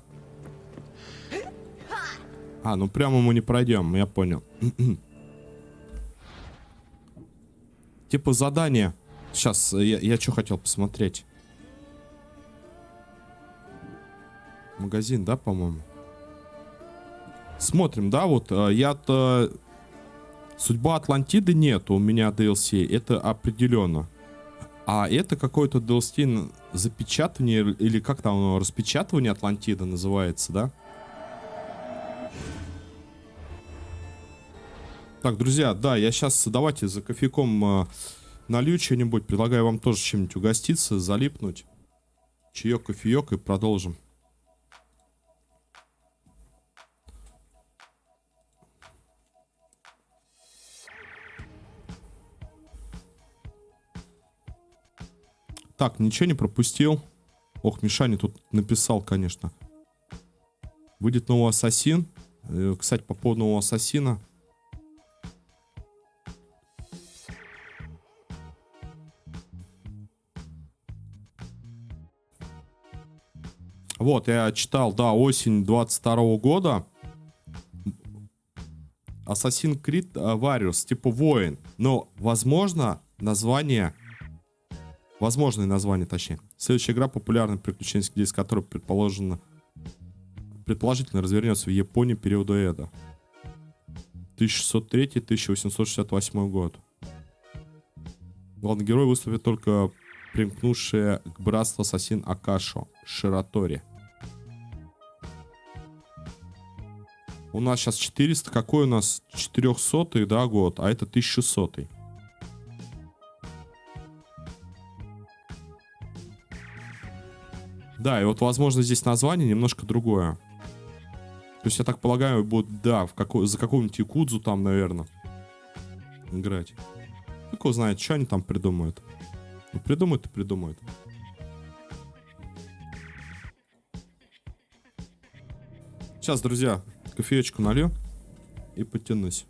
А, ну прямо мы не пройдем, я понял. Типа задание. Сейчас, я что хотел посмотреть. Магазин, да, по-моему? Смотрим, да, вот я-то... Судьба Атлантиды нет у меня DLC, это определенно. А это какой-то DLC запечатывание, или как там оно, распечатывание Атлантиды называется, да? Так, друзья, да, я сейчас, давайте за кофейком налью что-нибудь. Предлагаю вам тоже чем-нибудь угоститься, залипнуть. Чаек, кофеек и продолжим. Так, ничего не пропустил. Ох, Мишаня тут написал, конечно. Выйдет новый ассасин. Кстати, по поводу нового ассасина. Вот, я читал, да, осень 22 года. Assassin's Creed Warriors, типа воин. Но, возможно, название... Возможное название, точнее. Следующая игра — популярный приключенческий диск, который предположительно развернется в Японии периода Эда. 1603-1868 год. Главный герой выступит только примкнувшие к братству ассасин Акашо Ширатори. У нас сейчас 400. Какой у нас? 400-й, да, год, а это 1100-й. Да, и вот, возможно, здесь название немножко другое. То есть, я так полагаю, будет, да, за какую-нибудь якудзу там, наверное, играть. Кто знает, что они там придумают. Ну, придумают и придумают. Сейчас, друзья, кофеечку налью и подтянусь.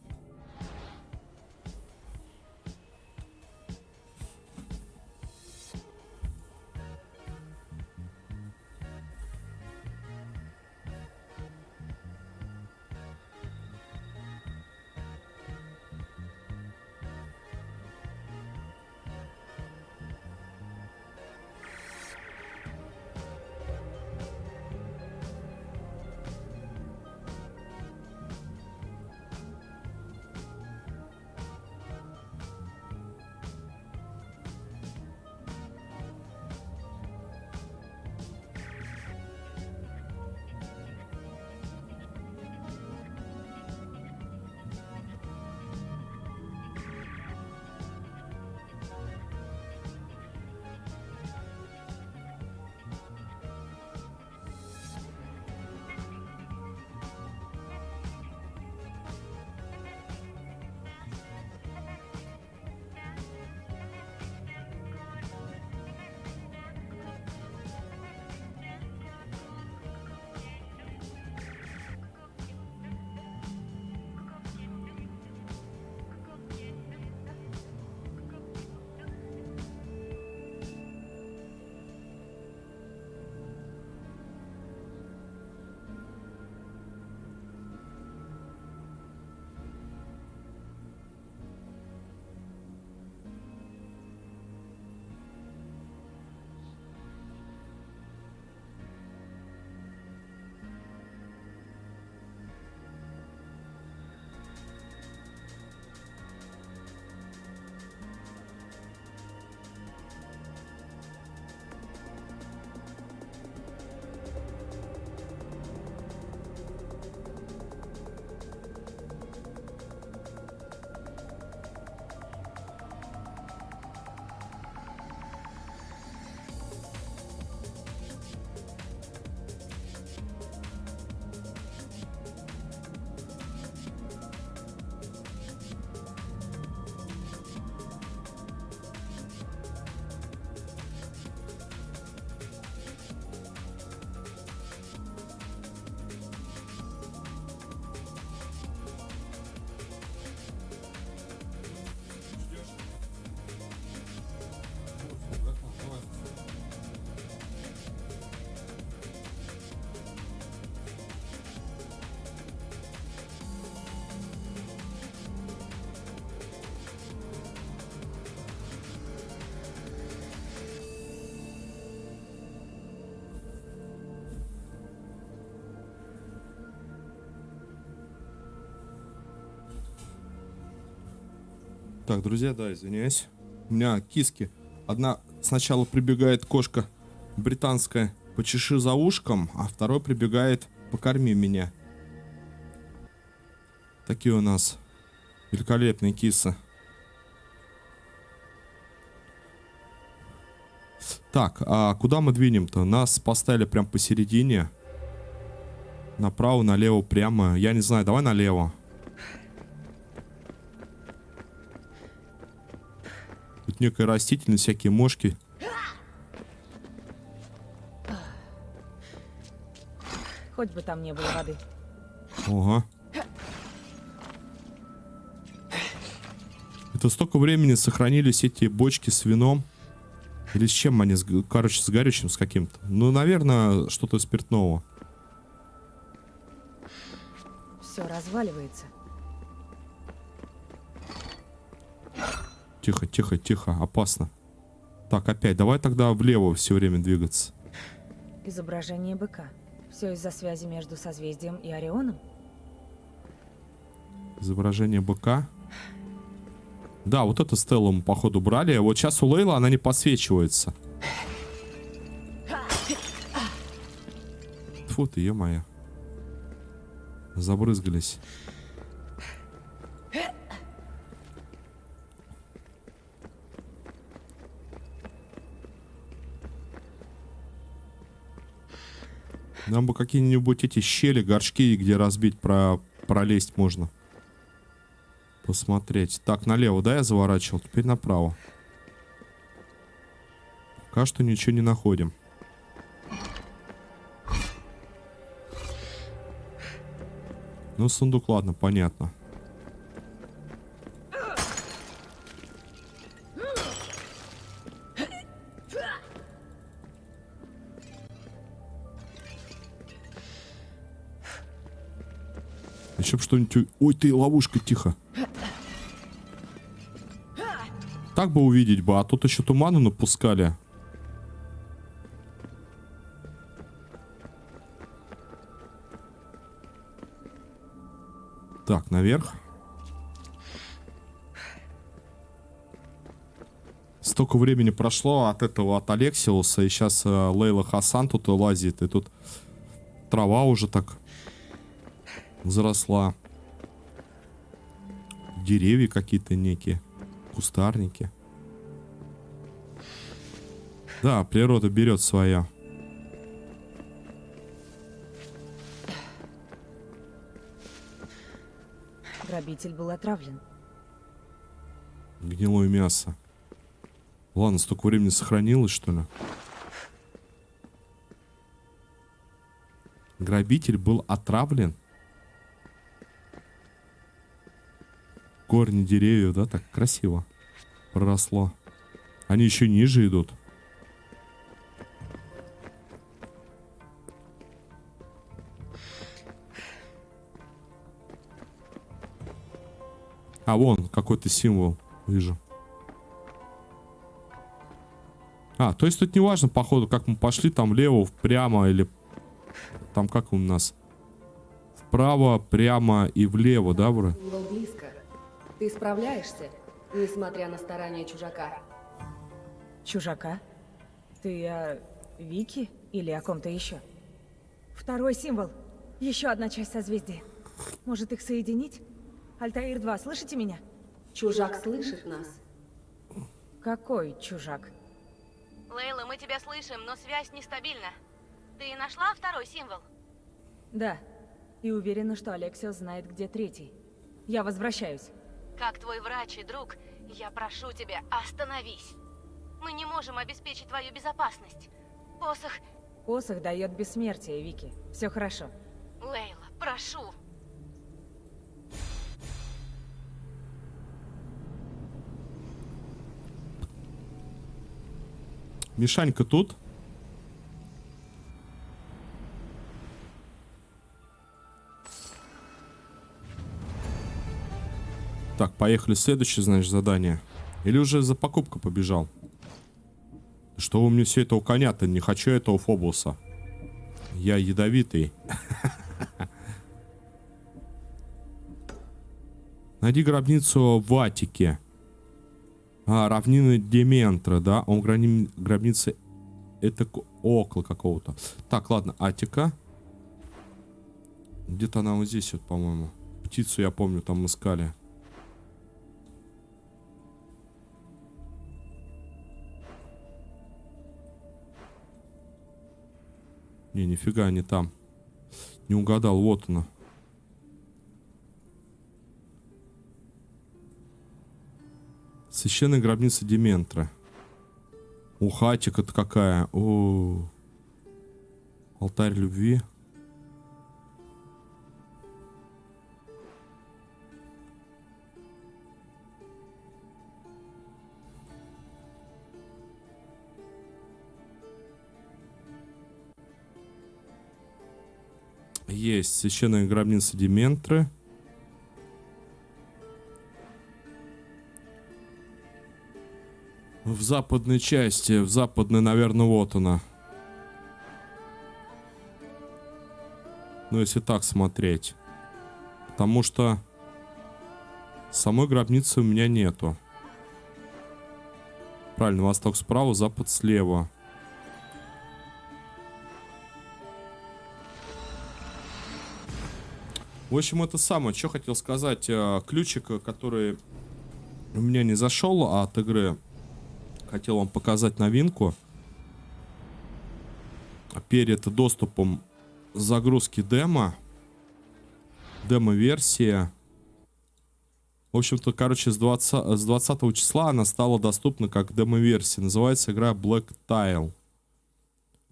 Так, друзья, да, извиняюсь. У меня киски. Одна сначала прибегает кошка британская, почеши за ушком, а второй прибегает, покорми меня. Такие у нас великолепные кисы. Так, а куда мы двинем-то? Нас поставили прям посередине. Направо, налево, прямо. Я не знаю, давай налево. Тут некая растительность, всякие мошки. Хоть бы там не было воды. Ага. Это столько времени сохранились эти бочки с вином. Или с чем они? Короче, с горючим с каким-то. Ну, наверное, что-то спиртного. Все разваливается. Тихо, тихо, тихо. Опасно. Так, опять. Давай тогда влево все время двигаться. Изображение быка. Все из-за связи между созвездием и Орионом? Изображение быка. Да, вот эту стелу мы, походу, брали. Вот сейчас у Лейлы она не подсвечивается. Тьфу ты, е-моя. Забрызгались. Нам бы какие-нибудь эти щели, горшки, где разбить, пролезть можно. Посмотреть. Так, налево, да, я заворачивал? Теперь направо. Пока что ничего не находим. Ну, сундук, ладно, понятно. Еще б что-нибудь... Ой, ты, ловушка, тихо. Так бы увидеть бы, а тут еще туману напускали. Так, наверх. Столько времени прошло от этого, от Алексиуса, и сейчас Лейла Хасан тут лазит, и тут трава уже так заросла. Деревья какие-то некие. Кустарники. Да, природа берет свое. Грабитель был отравлен. Гнилое мясо. Ладно, столько времени сохранилось, что ли? Грабитель был отравлен. Корни деревьев, да, так красиво проросло. Они еще ниже идут. А вон какой-то символ вижу. А, то есть тут не важно, походу, как мы пошли, там влево, прямо или там как у нас вправо, прямо и влево, да, бро? Был близко. Ты справляешься, несмотря на старания чужака. Чужака? Ты о Вики или о ком-то еще? Второй символ. Еще одна часть созвездия. Может их соединить? Альтаир 2, слышите меня? Чужак слышит нас. Какой чужак? Лейла, мы тебя слышим, но связь нестабильна. Ты нашла второй символ? Да. И уверена, что Алексиос знает, где третий. Я возвращаюсь. Как твой врач и друг, я прошу тебя, остановись. Мы не можем обеспечить твою безопасность. Посох... Посох дает бессмертие, Вики. Все хорошо. Лейла, прошу. Мишанька тут? Так, поехали. Следующее, значит, задание. Или уже за покупку побежал? Что вы мне все этого коня-то? Не хочу этого Фобуса. Я ядовитый. Найди гробницу в Атике. А, равнины Дементра, да? Он гробница это около какого-то. Так, ладно, Атика. Где-то она вот здесь вот, по-моему. Птицу, я помню, там искали. Не, нифига не там. Не угадал, вот она. Священная гробница Дементра. Хатика-то какая. О, алтарь любви. Есть священная гробница Дементры. В западной части, в западной, наверное, вот она. Ну, если так смотреть. Потому что самой гробницы у меня нету. Правильно, восток справа, запад слева. В общем, это самое, что хотел сказать. Ключик, который у меня не зашел от игры. Хотел вам показать новинку. Перед доступом загрузки демо. Демо-версия. В общем-то, короче, с 20 числа она стала доступна как демо-версия. Называется игра Black Tile.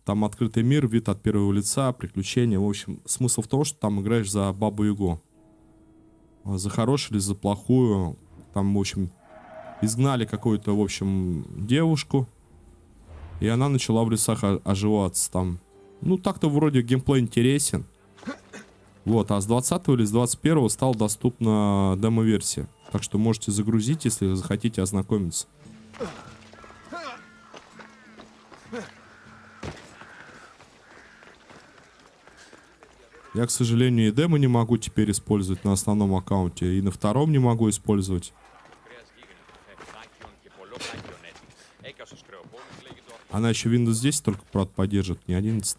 Там открытый мир, вид от первого лица, приключения. В общем, смысл в том, что там играешь за Бабу-Ягу. За хорошую или за плохую. Там, в общем, изгнали какую-то, в общем, девушку. И она начала в лесах оживаться там. Ну, так-то вроде геймплей интересен. Вот, а с 20 или с 21 стала доступна демо-версия. Так что можете загрузить, если захотите ознакомиться. Я, к сожалению, и демо не могу теперь использовать на основном аккаунте, и на втором не могу использовать. Она еще Windows 10 только, правда, поддержит, не 11.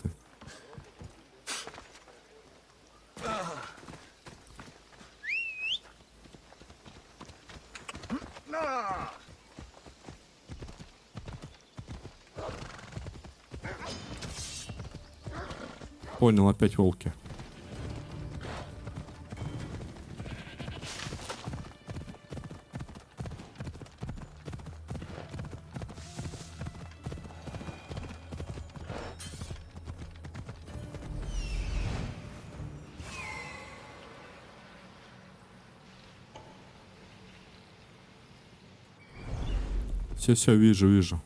Понял, опять волки. Все, вижу.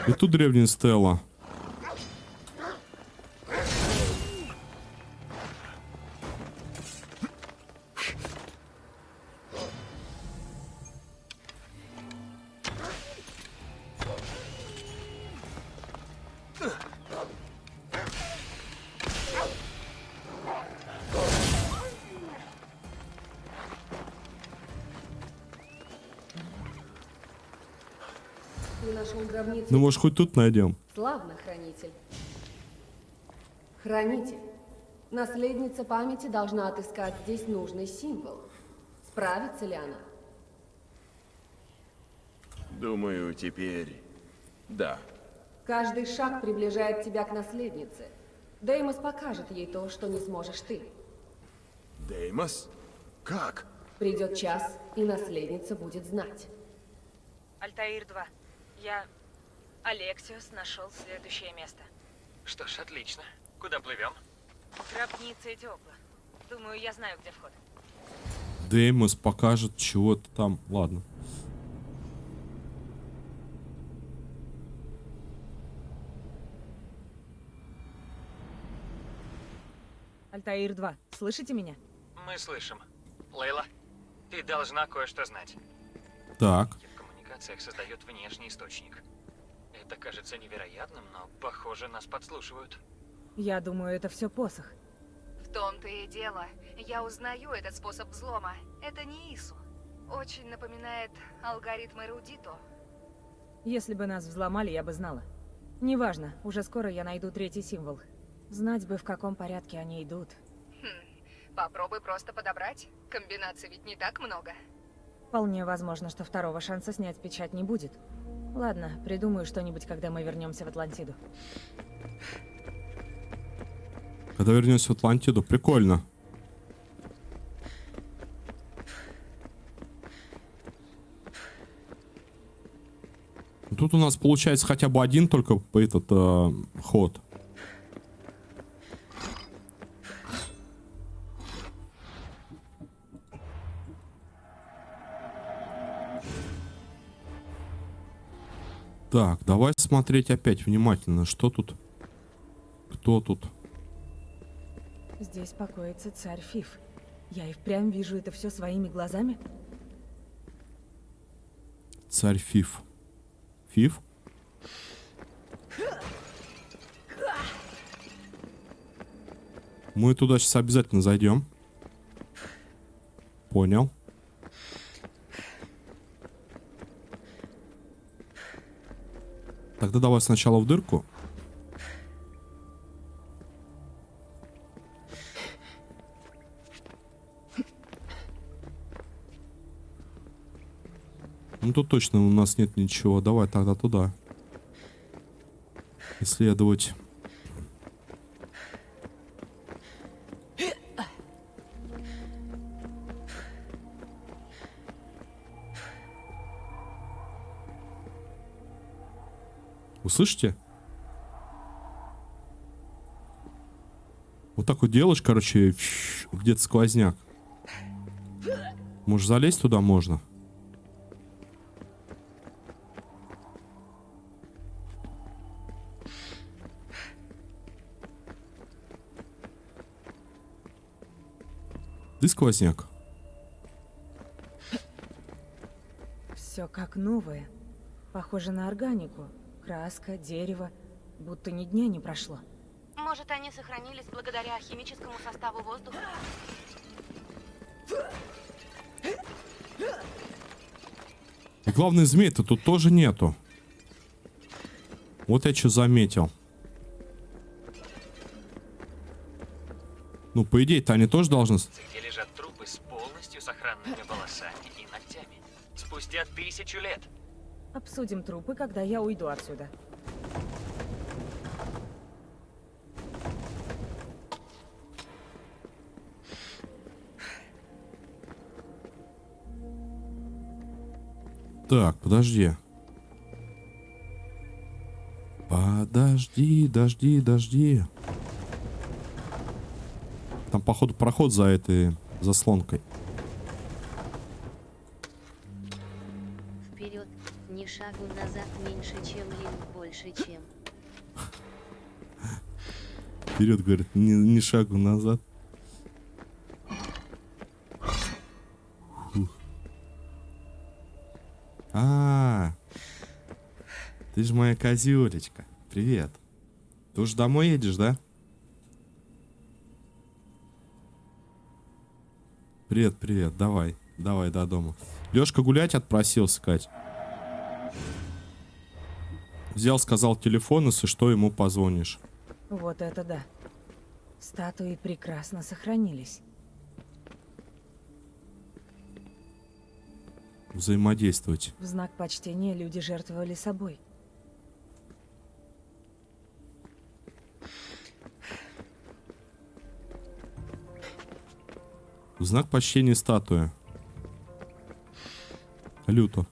И тут древняя стела. Ты нашел гробницу. Ну, может, хоть тут найдем. Славно, хранитель. Хранитель. Наследница памяти должна отыскать здесь нужный символ. Справится ли она? Думаю, теперь... Да. Каждый шаг приближает тебя к наследнице. Деймос покажет ей то, что не сможешь ты. Деймос? Как? Придет час, и наследница будет знать. Альтаир 2. Я... Алексиус нашел следующее место. Что ж, отлично. Куда плывем? Гробница Этиопла. Думаю, я знаю, где вход. Деймос покажет чего-то там. Ладно. Альтаир 2. Слышите меня? Мы слышим. Лейла, ты должна кое-что знать. Так. в коммуникациях создает внешний источник. Это кажется невероятным, но, похоже, нас подслушивают. Я думаю, это все посох. В том-то и дело. Я узнаю этот способ взлома. Это не Ису. Очень напоминает алгоритм эрудито. Если бы нас взломали, я бы знала. Неважно, уже скоро я найду третий символ. Знать бы, в каком порядке они идут. Попробуй просто подобрать. Комбинаций ведь не так много. Вполне возможно, что второго шанса снять печать не будет. Ладно, придумаю что-нибудь, когда мы вернемся в Атлантиду. Когда вернемся в Атлантиду, прикольно. Тут у нас получается хотя бы один только этот ход. Так, давай смотреть опять внимательно, что тут, кто тут. Здесь покоится царь Фиф. Я и впрямь вижу это все своими глазами. Царь Фиф. Фиф? Мы туда сейчас обязательно зайдем. Понял. Тогда давай сначала в дырку. Ну тут точно у нас нет ничего. Давай тогда туда. Исследовать. Вы слышите? Вот так вот делаешь, короче, где-то сквозняк. Может, залезть туда можно? Ты сквозняк. Все как новое. Похоже на органику. Краска, дерево. Будто ни дня не прошло. Может, они сохранились благодаря химическому составу воздуха? И главное, змей-то тут тоже нету. Вот я что заметил. Ну, по идее-то они тоже должны... Где лежат трупы с полностью сохранными волосами и ногтями. Спустя 1000 лет. Обсудим трупы, когда я уйду отсюда. Так, подожди. Подожди. Там, походу, проход за этой заслонкой. Вперед, ни шагу назад меньше, чем линк больше, чем. Вперед, говорит, ни шагу назад. Фух. Ты же моя козюлечка. Привет. Ты уже домой едешь, да? Привет, давай до дома. Лёшка гулять отпросился, Кать. Взял, сказал телефон, если что, ему позвонишь. Вот это да. Статуи прекрасно сохранились. Взаимодействовать. В знак почтения люди жертвовали собой. В знак почтения статуи. Люто.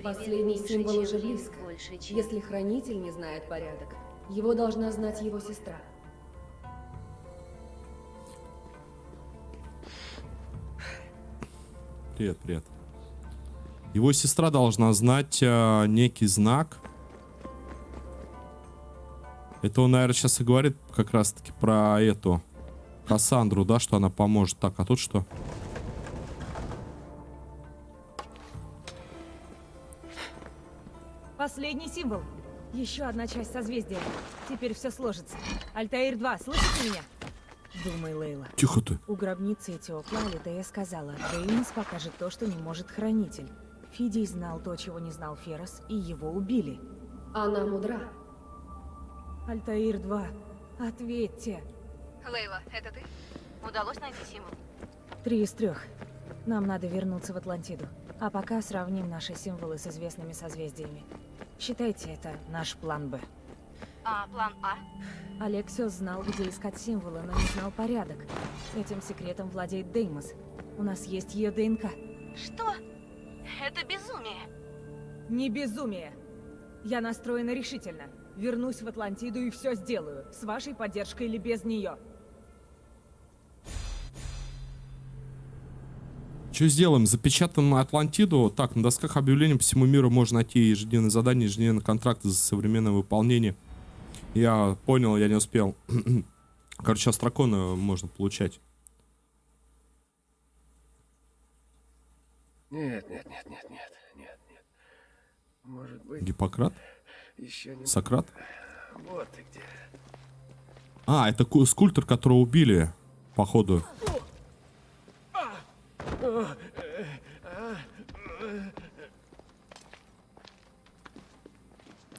Последний символ уже чем близко. линк больше, чем. Если хранитель не знает порядок, его должна знать его сестра. Привет. Его сестра должна знать некий знак. Это он, наверное, сейчас и говорит как раз-таки про эту Кассандру, да, что она поможет. Так, а тут что? Последний символ. Еще одна часть созвездия. Теперь все сложится. Альтаир 2, слышите меня? Думай, Лейла. Тихо ты. У гробницы Этиопла Алитея сказала, Деймос покажет то, что не может Хранитель. Фидий знал то, чего не знал Ферос, и его убили. Она мудра. Альтаир 2, ответьте. Лейла, это ты? Удалось найти символ? 3 из 3. Нам надо вернуться в Атлантиду. А пока сравним наши символы с известными созвездиями. Считайте, это наш план Б. А план А? Алексиос знал, где искать символы, но не знал порядок. Этим секретом владеет Деймос. У нас есть ее ДНК. Что? Это безумие. Не безумие. Я настроена решительно. Вернусь в Атлантиду и все сделаю. С вашей поддержкой или без нее. Что сделаем? Запечатаем Атлантиду. Так, на досках объявлений по всему миру можно найти ежедневные задания, ежедневные контракты за современное выполнение. Я понял, я не успел. Короче, сейчас дракона можно получать. Нет. Может быть, Гиппократ? еще не... Сократ? Вот ты где. А, это скульптор, которого убили, походу.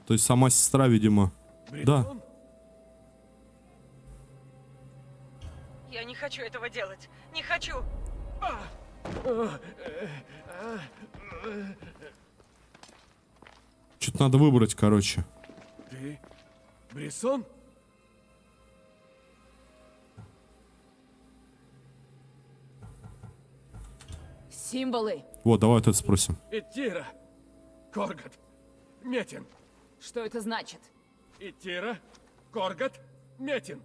То есть сама сестра, видимо. Да. Я не хочу этого делать. Не хочу. Что-то надо выбрать, короче. Ты? Брисон? Символы. Вот, давай вот это спросим. Итира. Коргот. Метин. Что это значит? Итира. Коргот. Метин.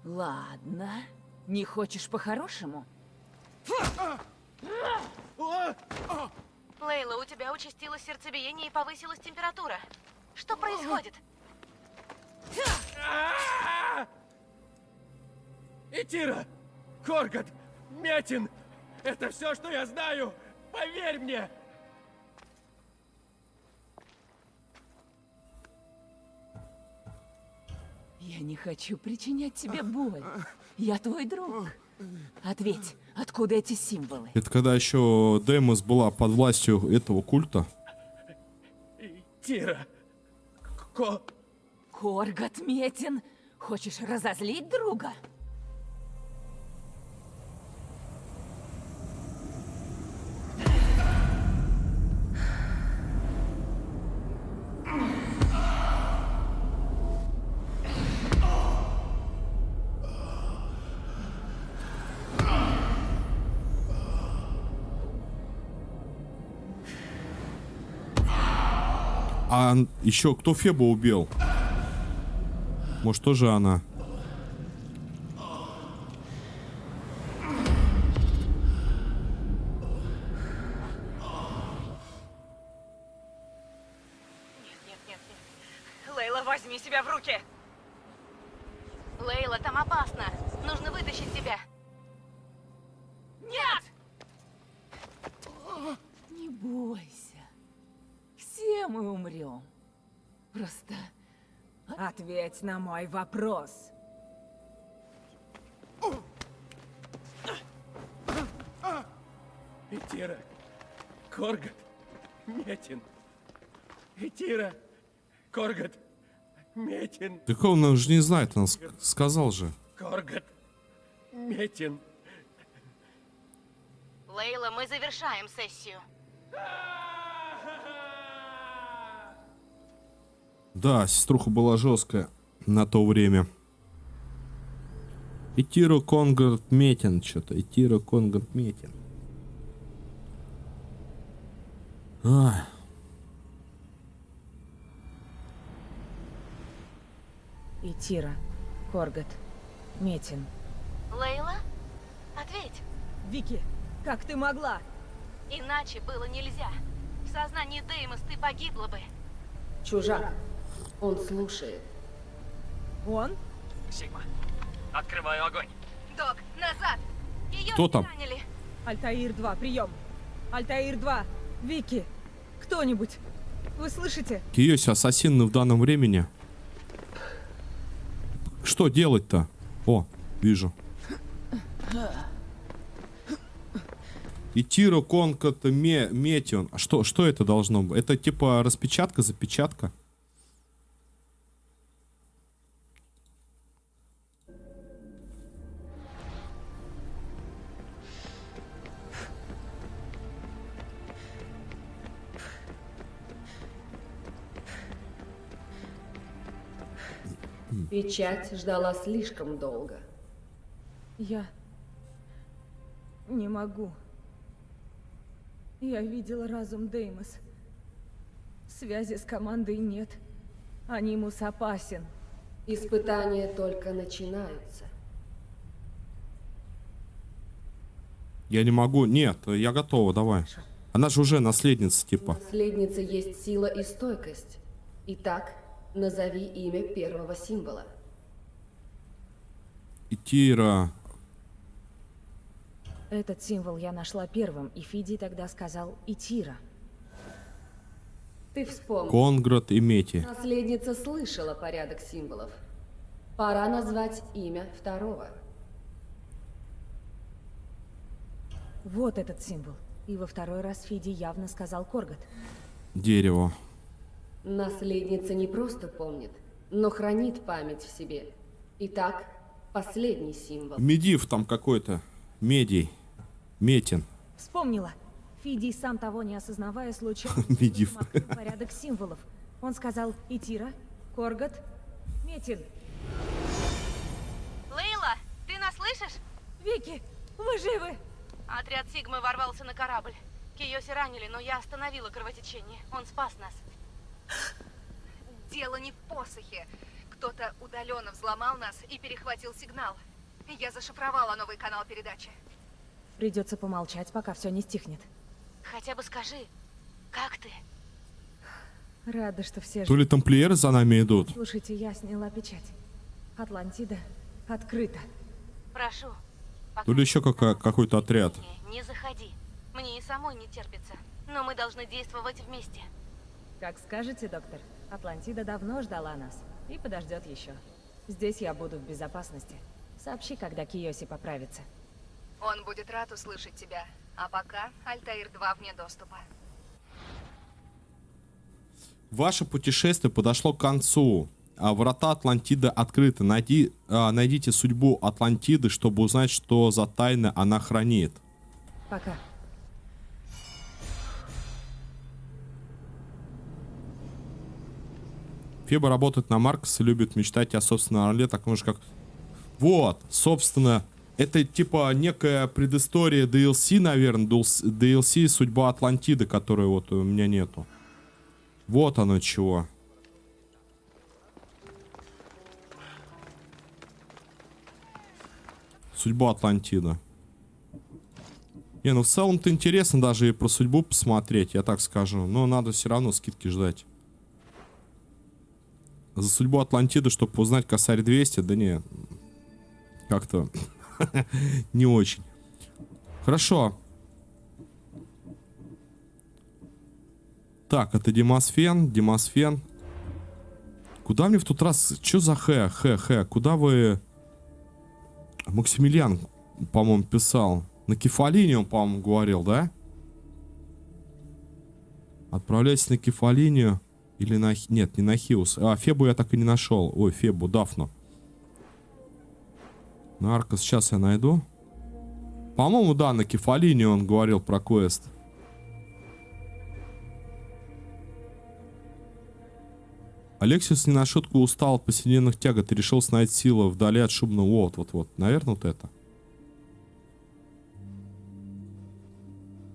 Ладно. Не хочешь по-хорошему? Лейла, у тебя участилось сердцебиение и повысилась температура. Что происходит? Итира. Коргот. Метин. Это все, что я знаю. Поверь мне. Я не хочу причинять тебе боль. Я твой друг. Ответь, откуда эти символы? Это когда еще Деймос была под властью этого культа. Итира. Коргот Метин. Хочешь разозлить друга? А еще кто Фебу убил? Может, тоже она? Нет. Лейла, возьми себя в руки. Лейла, там опасно. Нужно вытащить тебя. Нет! Не бойся. Все мы умрем. Просто Ответь на мой вопрос. Итира. Коргот. Метин. Итира. Коргот. Метин. Так он же не знает, он сказал же. Коргот. Метин. Лейла, мы завершаем сессию. Да, сеструха была жесткая на то время. Итиро Конгард Метин, что-то. Итиро Конгард Метин. Итира, Коргот, Метин. Лейла, ответь. Вики, как ты могла? Иначе было нельзя. В сознании Деймос ты погибла бы. Чужак. Он слушает. Он? Сигма. Открываю огонь. Док, назад! Ее Кто там? ранили. Альтаир 2, прием. Альтаир 2, Вики, кто-нибудь. Вы слышите? Киоси ассасины в данном времени. Что делать-то? О, вижу. Итиро конкат метион. Что это должно быть? Это типа распечатка, запечатка? Печать ждала слишком долго. Я не могу. Я видела разум Деймос. Связи с командой нет. Анимус опасен. Испытания только начинаются. Я не могу. Нет, я готова, давай. Она же уже наследница, типа. Наследница есть сила и стойкость. Итак, назови имя первого символа. Итира. Этот символ я нашла первым, и Фиди тогда сказал Итира. Ты вспомни. Конград и Мети. Наследница слышала порядок символов. Пора назвать имя второго. Вот этот символ. И во второй раз Фиди явно сказал Коргот. Дерево. Наследница не просто помнит, но хранит память в себе. Итак, последний символ. Медив там какой-то. Медий. Метин. Вспомнила. Фиди, сам того не осознавая, случайно Медив. открыл порядок символов. Он сказал Итира, Коргот, Метин. Лейла, ты нас слышишь? Вики, вы живы? Отряд Сигмы ворвался на корабль. Киоси ранили, но я остановила кровотечение. Он спас нас. Дело не в посохе. Кто-то удаленно взломал нас и перехватил сигнал. Я зашифровала новый канал передачи. Придется помолчать, пока все не стихнет. Хотя бы скажи, как ты? Рада, что все То ли тамплиеры за нами идут. Слушайте, я сняла печать. Атлантида открыта. Прошу. То ли еще какой-то отряд. Не заходи. Мне и самой не терпится. Но мы должны действовать вместе. Как скажете, доктор. Атлантида давно ждала нас и подождет еще. Здесь я буду в безопасности. Сообщи, когда Киоси поправится. Он будет рад услышать тебя. А пока Альтаир-2 вне доступа. Ваше путешествие подошло к концу. Врата Атлантиды открыты. Найдите судьбу Атлантиды, чтобы узнать, что за тайны она хранит. Пока. Феба работает на Маркса, любит мечтать о собственном орле, таком же как... Вот, собственно, это типа некая предыстория DLC, наверное, DLC «Судьба Атлантиды», которой вот у меня нету. Вот оно чего. Судьба Атлантида. Не, ну в целом-то интересно даже и про судьбу посмотреть, я так скажу. Но надо все равно скидки ждать. За судьбу Атлантиды, чтобы узнать косарь 200, да не. Как-то не очень. Хорошо. Так, это Демосфен. Демосфен. Куда мне в тот раз... Чё за Х? Куда вы... Максимилиан, по-моему, писал. На Кефалине он, по-моему, говорил, да? Отправляйся на Кефалинию. Или на... Нет, не на Хиус. Фебу я так и не нашел. Ой, Фебу, Дафну. Нарко, сейчас я найду. По-моему, да, на Кефалине он говорил про квест. Алексис не на шутку устал от повседневных тягот и решил снять силы вдали от шумного. Вот. Наверное, вот это.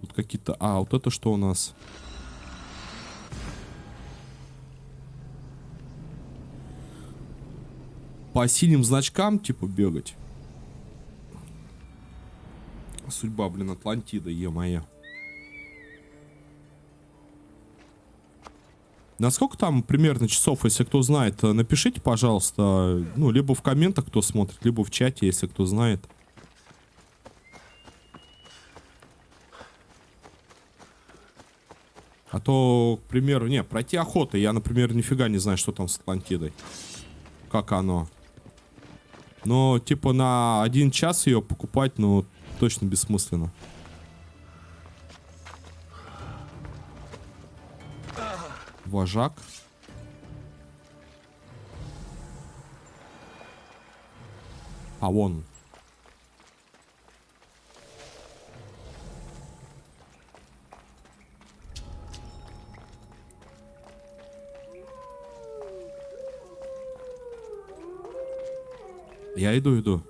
Тут какие-то... вот это что у нас? По синим значкам, типа, бегать. Судьба, блин, Атлантида, е-моя. Насколько там примерно часов, если кто знает, напишите, пожалуйста. Ну, либо в комментах, кто смотрит, либо в чате, если кто знает. то, к примеру, не, пройти охоты. Я, например, нифига не знаю, что там с Атлантидой. Как оно. Но, типа, на 1 час ее покупать, ну, точно бессмысленно. Вожак. А вон. Я иду.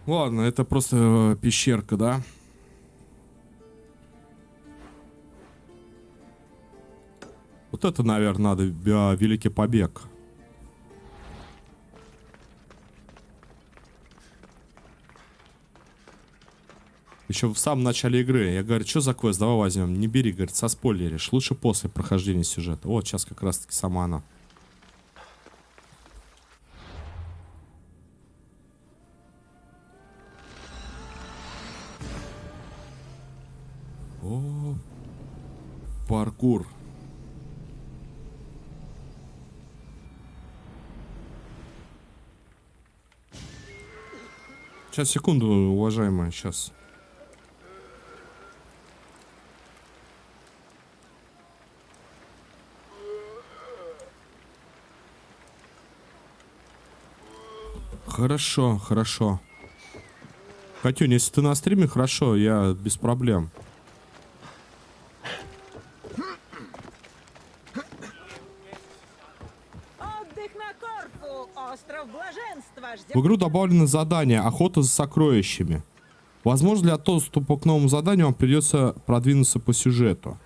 Ладно, это просто пещерка, да? Вот это, наверное, надо великий побег. Еще в самом начале игры. Я говорю, что за квест, давай возьмем. Не бери, говорит, со спойлеришь. Лучше после прохождения сюжета. Вот, сейчас как раз таки сама она. О, паркур. Сейчас, секунду, уважаемая, сейчас. Хорошо, хорошо. Катюнь, если ты на стриме, хорошо, я без проблем. Отдых на Корфу, остров блаженства. В игру добавлено задание «Охота за сокровищами». Возможно, для доступа к новому заданию вам придется продвинуться по сюжету.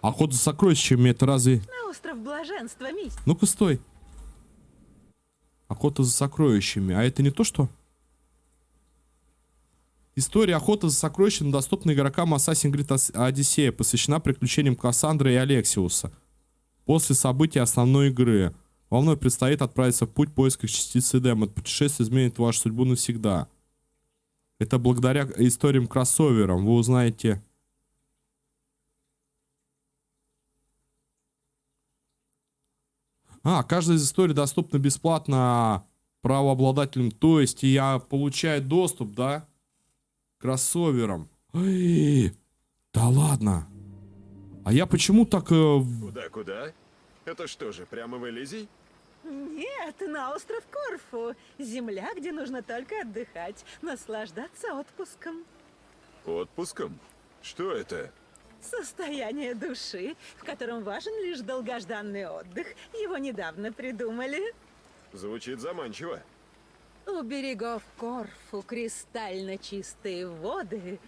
Охота за сокровищами — это разве... На остров блаженства, мисс. Ну-ка, стой. Охота за сокровищами. А это не то, что... История охоты за сокровищами доступна игрокам Assassin's Creed Odyssey, посвящена приключениям Кассандры и Алексиуса. После событий основной игры вам вновь предстоит отправиться в путь в поисках частицы Эдем. Это путешествие изменит вашу судьбу навсегда. Это благодаря историям-кроссоверам вы узнаете... Каждая из историй доступна бесплатно правообладателям. То есть я получаю доступ, да, к кроссоверам. Эй, да ладно. А я почему так... Куда? Это что же, прямо в Элизий? Нет, на остров Корфу. Земля, где нужно только отдыхать, наслаждаться отпуском. Отпуском? Что это? Состояние души, в котором важен лишь долгожданный отдых. Его недавно придумали. Звучит заманчиво. У берегов Корфу кристально чистые воды.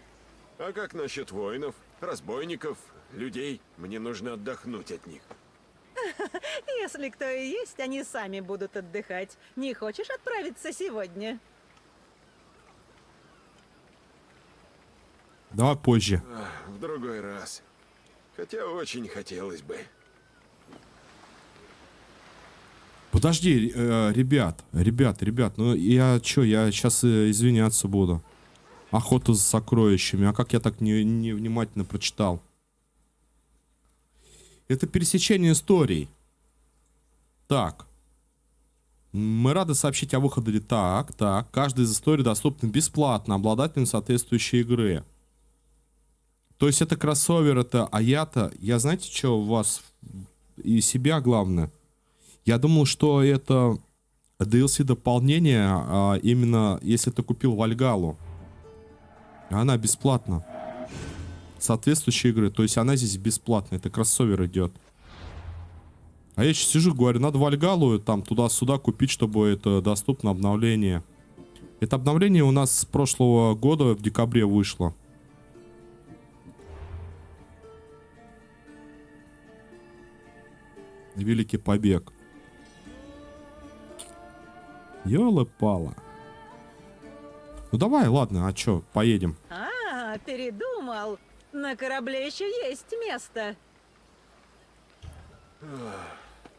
А как насчет воинов, разбойников, людей? Мне нужно отдохнуть от них. Если кто и есть, они сами будут отдыхать. Не хочешь отправиться сегодня? Давай позже. В другой раз. Хотя очень хотелось бы. Подожди, ребят, ну я сейчас извиняться буду. Охота за сокровищами. А как я так невнимательно прочитал? Это пересечение историй. Так. Мы рады сообщить о выходе. Так. Каждая из историй доступна бесплатно обладателям соответствующей игры. То есть это кроссовер, это... А я знаете, что у вас и себя главное? Я думал, что это DLC дополнение, а именно если ты купил Вальгалу. Она бесплатна. Соответствующие игры. То есть она здесь бесплатная. Это кроссовер идет. А я еще сижу, говорю, надо Вальгалу там туда-сюда купить, чтобы это доступно обновление. Это обновление у нас с прошлого года в декабре вышло. Великий побег. Ёлы-пала. Ну давай, ладно, а чё, поедем. А, передумал. На корабле еще есть место.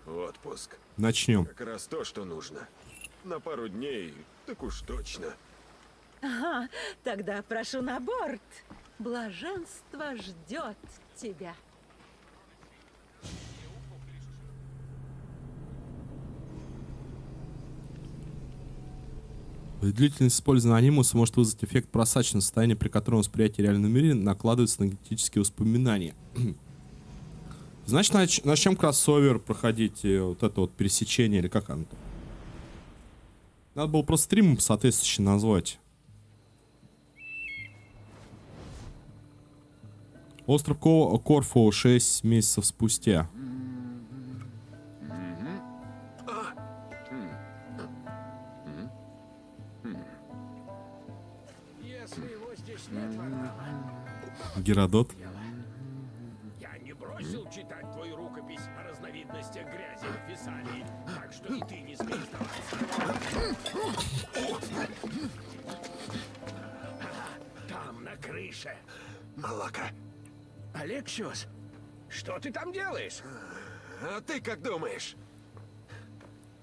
Отпуск. Начнем. Как раз то, что нужно. На пару дней, так уж точно. Ага, тогда прошу на борт. Блаженство ждет тебя. Длительность использования анимуса может вызвать эффект просаченного состояния, при котором восприятие реального мира накладывается на генетические воспоминания. Значит, начнем кроссовер проходить, вот это вот пересечение, или как оно там? Надо было просто стримом соответствующе назвать. Остров Корфу 6 месяцев спустя. Геродот. Я не бросил читать твою рукопись о разновидностях грязи в Фессалии, так что и ты не смей сдаваться. Там, на крыше. Малака. Алексиос, что ты там делаешь? А ты как думаешь?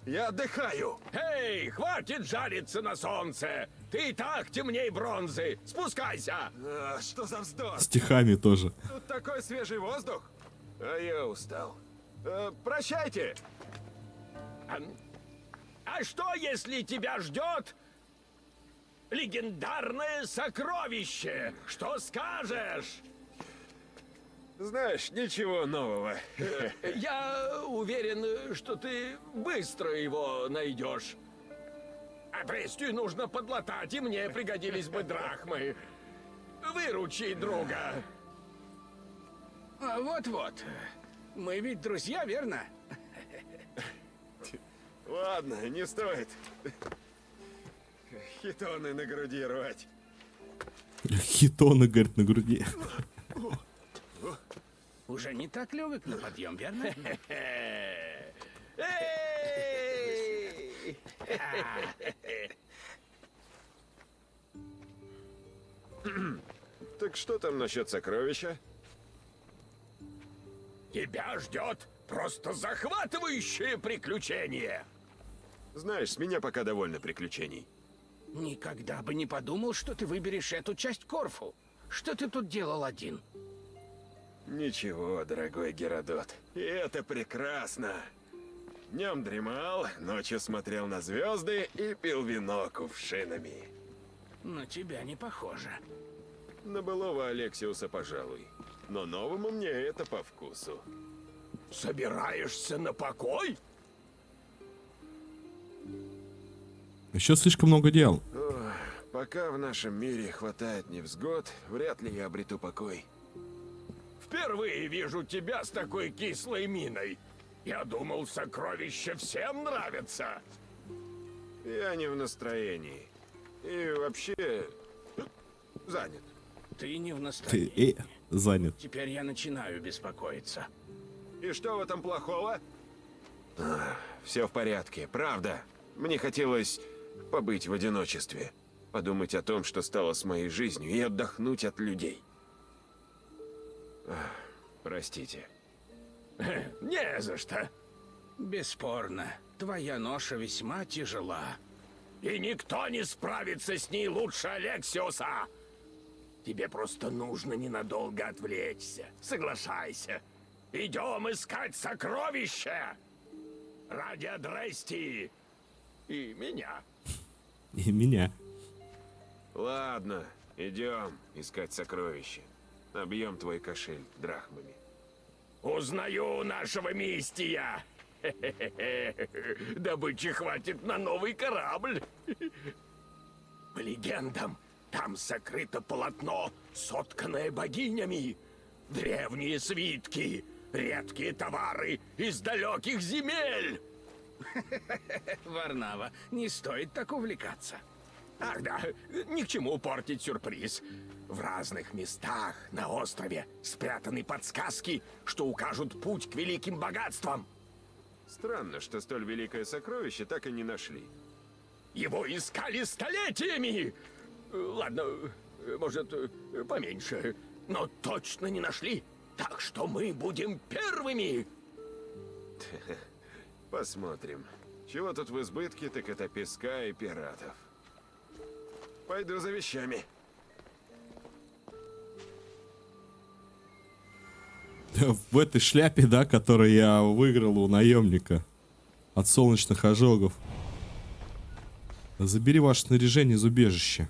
Я отдыхаю. Эй, хватит жариться на солнце! Ты и так темней бронзы! Спускайся! Что за вздор? Стихами тоже. Тут такой свежий воздух. А я устал. Прощайте. А что, если тебя ждет легендарное сокровище? Что скажешь? Знаешь, ничего нового. Я уверен, что ты быстро его найдешь. А Престию нужно подлатать, и мне пригодились бы драхмы. Выручи друга. Вот-вот. Мы ведь друзья, верно? Ладно, не стоит. Хитоны на груди рвать. Хитоны, говорит, на груди. Уже не так легок на подъем, верно? Так что там насчет сокровища? Тебя ждет просто захватывающее приключение. Знаешь, с меня пока довольно приключений. Никогда бы не подумал, что ты выберешь эту часть Корфу. Что ты тут делал один? Ничего, дорогой Геродот. И это прекрасно. Днем дремал, ночью смотрел на звезды и пил вино кувшинами. На тебя не похоже. На былого Алексиуса, пожалуй. Но новому мне это по вкусу. Собираешься на покой? Еще слишком много дел. Ох, пока в нашем мире хватает невзгод, вряд ли я обрету покой. Впервые вижу тебя с такой кислой миной. Я думал, сокровища всем нравятся. Я не в настроении. И вообще занят. Ты не в Ты настроении. занят. Теперь я начинаю беспокоиться. И что в этом плохого? Все в порядке, правда. Мне хотелось побыть в одиночестве. Подумать о том, что стало с моей жизнью, и отдохнуть от людей. Простите. Не за что. Бесспорно, твоя ноша весьма тяжела. И никто не справится с ней лучше Алексиуса. Тебе просто нужно ненадолго отвлечься. Соглашайся. Идем искать сокровища. Ради Адрестии. И меня. И меня. Ладно, идем искать сокровища. Набьем твой кошель драхмами. Узнаю нашего Мистия. Добычи хватит на новый корабль. По легендам, там сокрыто полотно, сотканное богинями. Древние свитки. редкие товары из далеких земель. Варнава, не стоит так увлекаться. Ах да, ни к чему портить сюрприз. В разных местах на острове спрятаны подсказки, что укажут путь к великим богатствам. Странно, что столь великое сокровище так и не нашли. Его искали столетиями. Ладно, может, поменьше, но точно не нашли. Так что мы будем первыми. Посмотрим. Чего тут в избытке, так это песка и пиратов. Пойду за вещами. В этой шляпе, да, которую я выиграл у наемника от солнечных ожогов. Забери ваше снаряжение из убежища.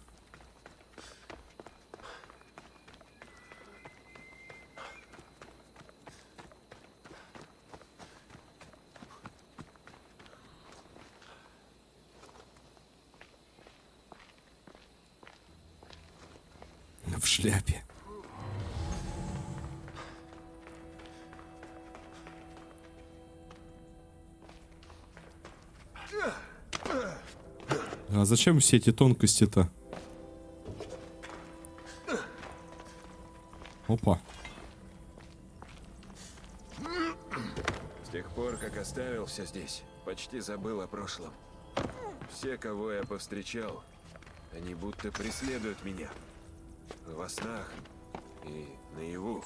В шляпе. А зачем все эти тонкости-то? Опа. С тех пор, как оставил все здесь, почти забыл о прошлом. Все, кого я повстречал, они будто преследуют меня. Во снах и наяву.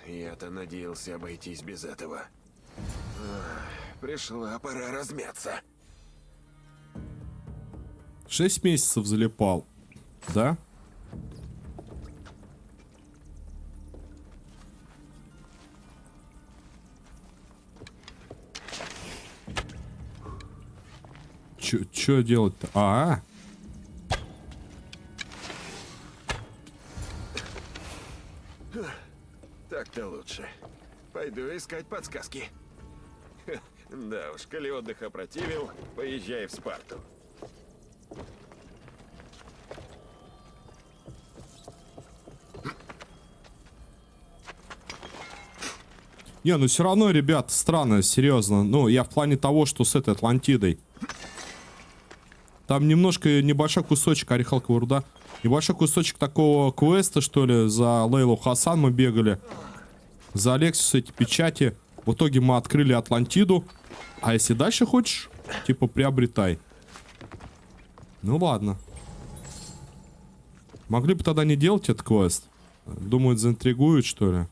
Я-то надеялся обойтись без этого. Пришла пора размяться. 6 месяцев залипал. Да? Чё делать-то? Так-то лучше. Пойду искать подсказки. Да уж, коли отдых опротивил, поезжай в Спарту. Не, ну все равно, ребят, странно, серьезно. Ну, я в плане того, что с этой Атлантидой. Там немножко, небольшой кусочек, орехалковая руда. Небольшой кусочек такого квеста, что ли, за Лейлу Хасан мы бегали. За Алексису эти печати. В итоге мы открыли Атлантиду. А если дальше хочешь, типа, приобретай. Ну ладно. Могли бы тогда не делать этот квест. Думают, заинтригуют, что ли.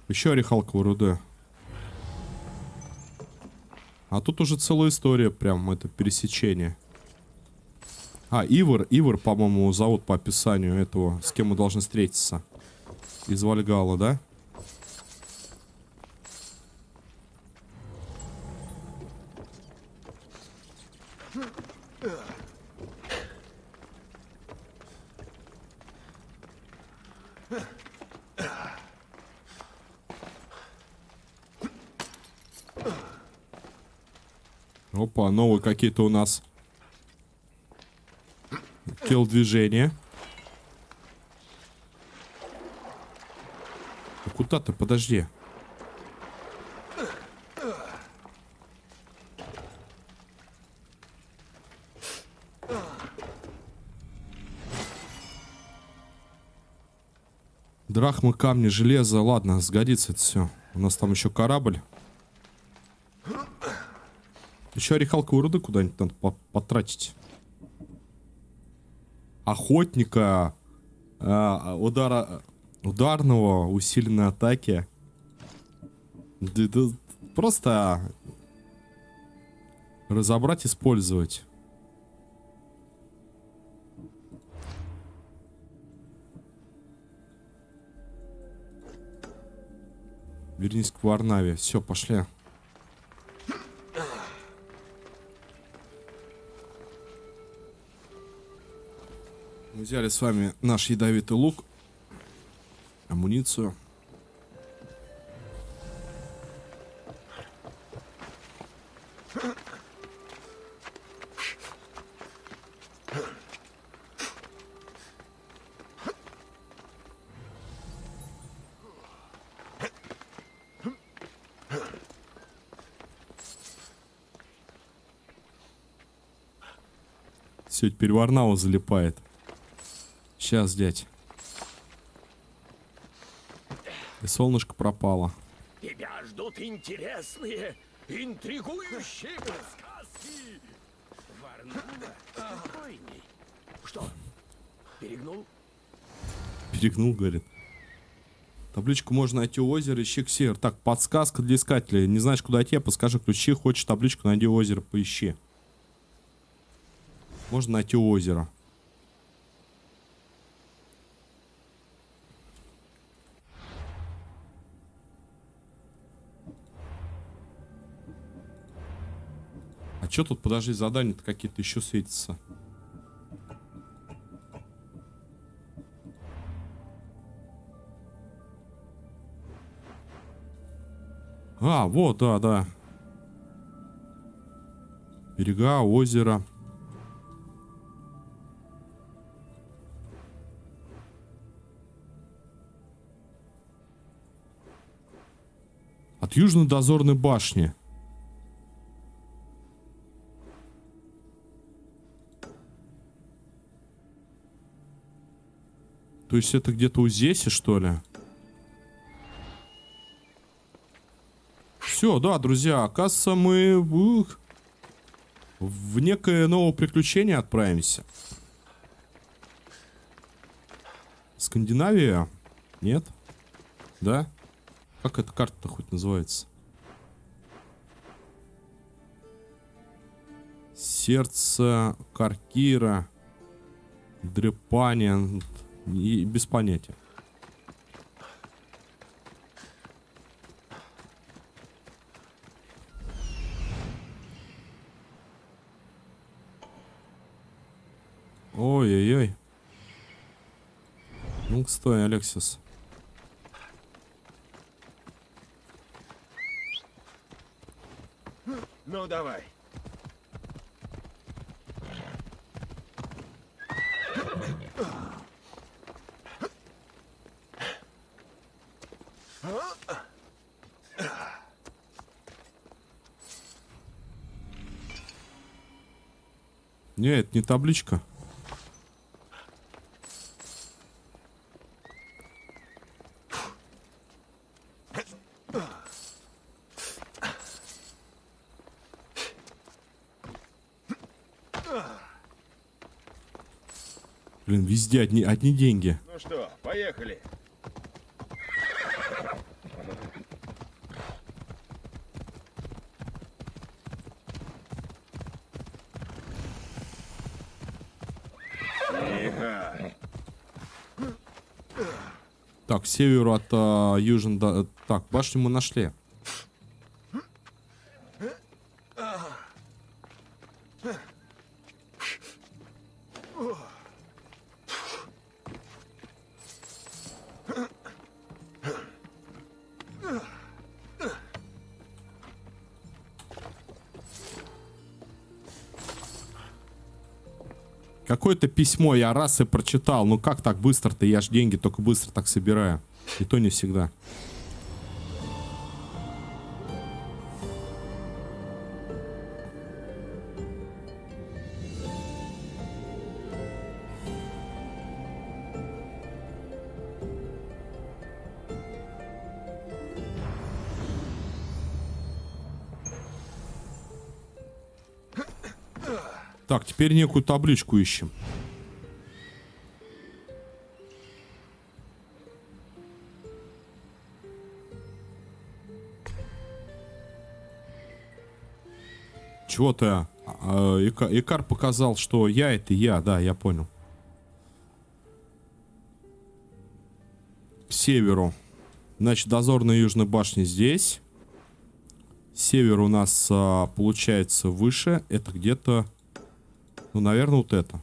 Еще орехалковой руды. А тут уже целая история, прям это пересечение. Ивар, по-моему, зовут по описанию этого, с кем мы должны встретиться. Из Вальгалла, да? Опа, новые какие-то у нас телодвижения. Куда ты? Подожди. Драхмы, камни, железо. Ладно, сгодится это все. У нас там еще корабль. Еще орехалковую руду куда-нибудь надо потратить. Охотника. Ударного, усиленной атаки. Просто разобрать, использовать. Вернись к Варнаве. Все, пошли. Мы взяли с вами наш ядовитый лук, амуницию. Все, теперь Варнау залипает. Сейчас, дядь. И солнышко пропало. Тебя ждут интересные, интригующие сказки. Варнава, спокойней. Что, перегнул? Перегнул, говорит. Табличку можно найти у озера, ищи север. Так, подсказка для искателя. Не знаешь, куда идти, подскажи ключи. Хочешь табличку, найди озеро, поищи. Можно найти у озера. А чё тут, подожди, задания-то какие-то еще светятся? А, вот, да, да. Берега, озеро. От южной дозорной башни. То есть это где-то у Зеси, что ли? Все, да, друзья, оказывается, мы в некое новое приключение отправимся. Скандинавия? Нет? Да? Как эта карта-то хоть называется? Сердце Каркира, Дрепания. И без понятия. Ой-ой-ой. Ну, стой, Алексис. Ну, давай. Не, это не табличка. Блин, везде одни деньги. Ну что, поехали. Тихо. Так, к северу от южной... Так, башню мы нашли. Какое-то письмо я раз и прочитал. Ну как так быстро-то? Я ж деньги только быстро так собираю. И то не всегда. Так, теперь некую табличку ищем. Чего-то Икар показал, что я это я, да, я понял. К северу. Значит, дозорная южная башня здесь. Север у нас получается выше. Это где-то... Ну, наверное, вот это.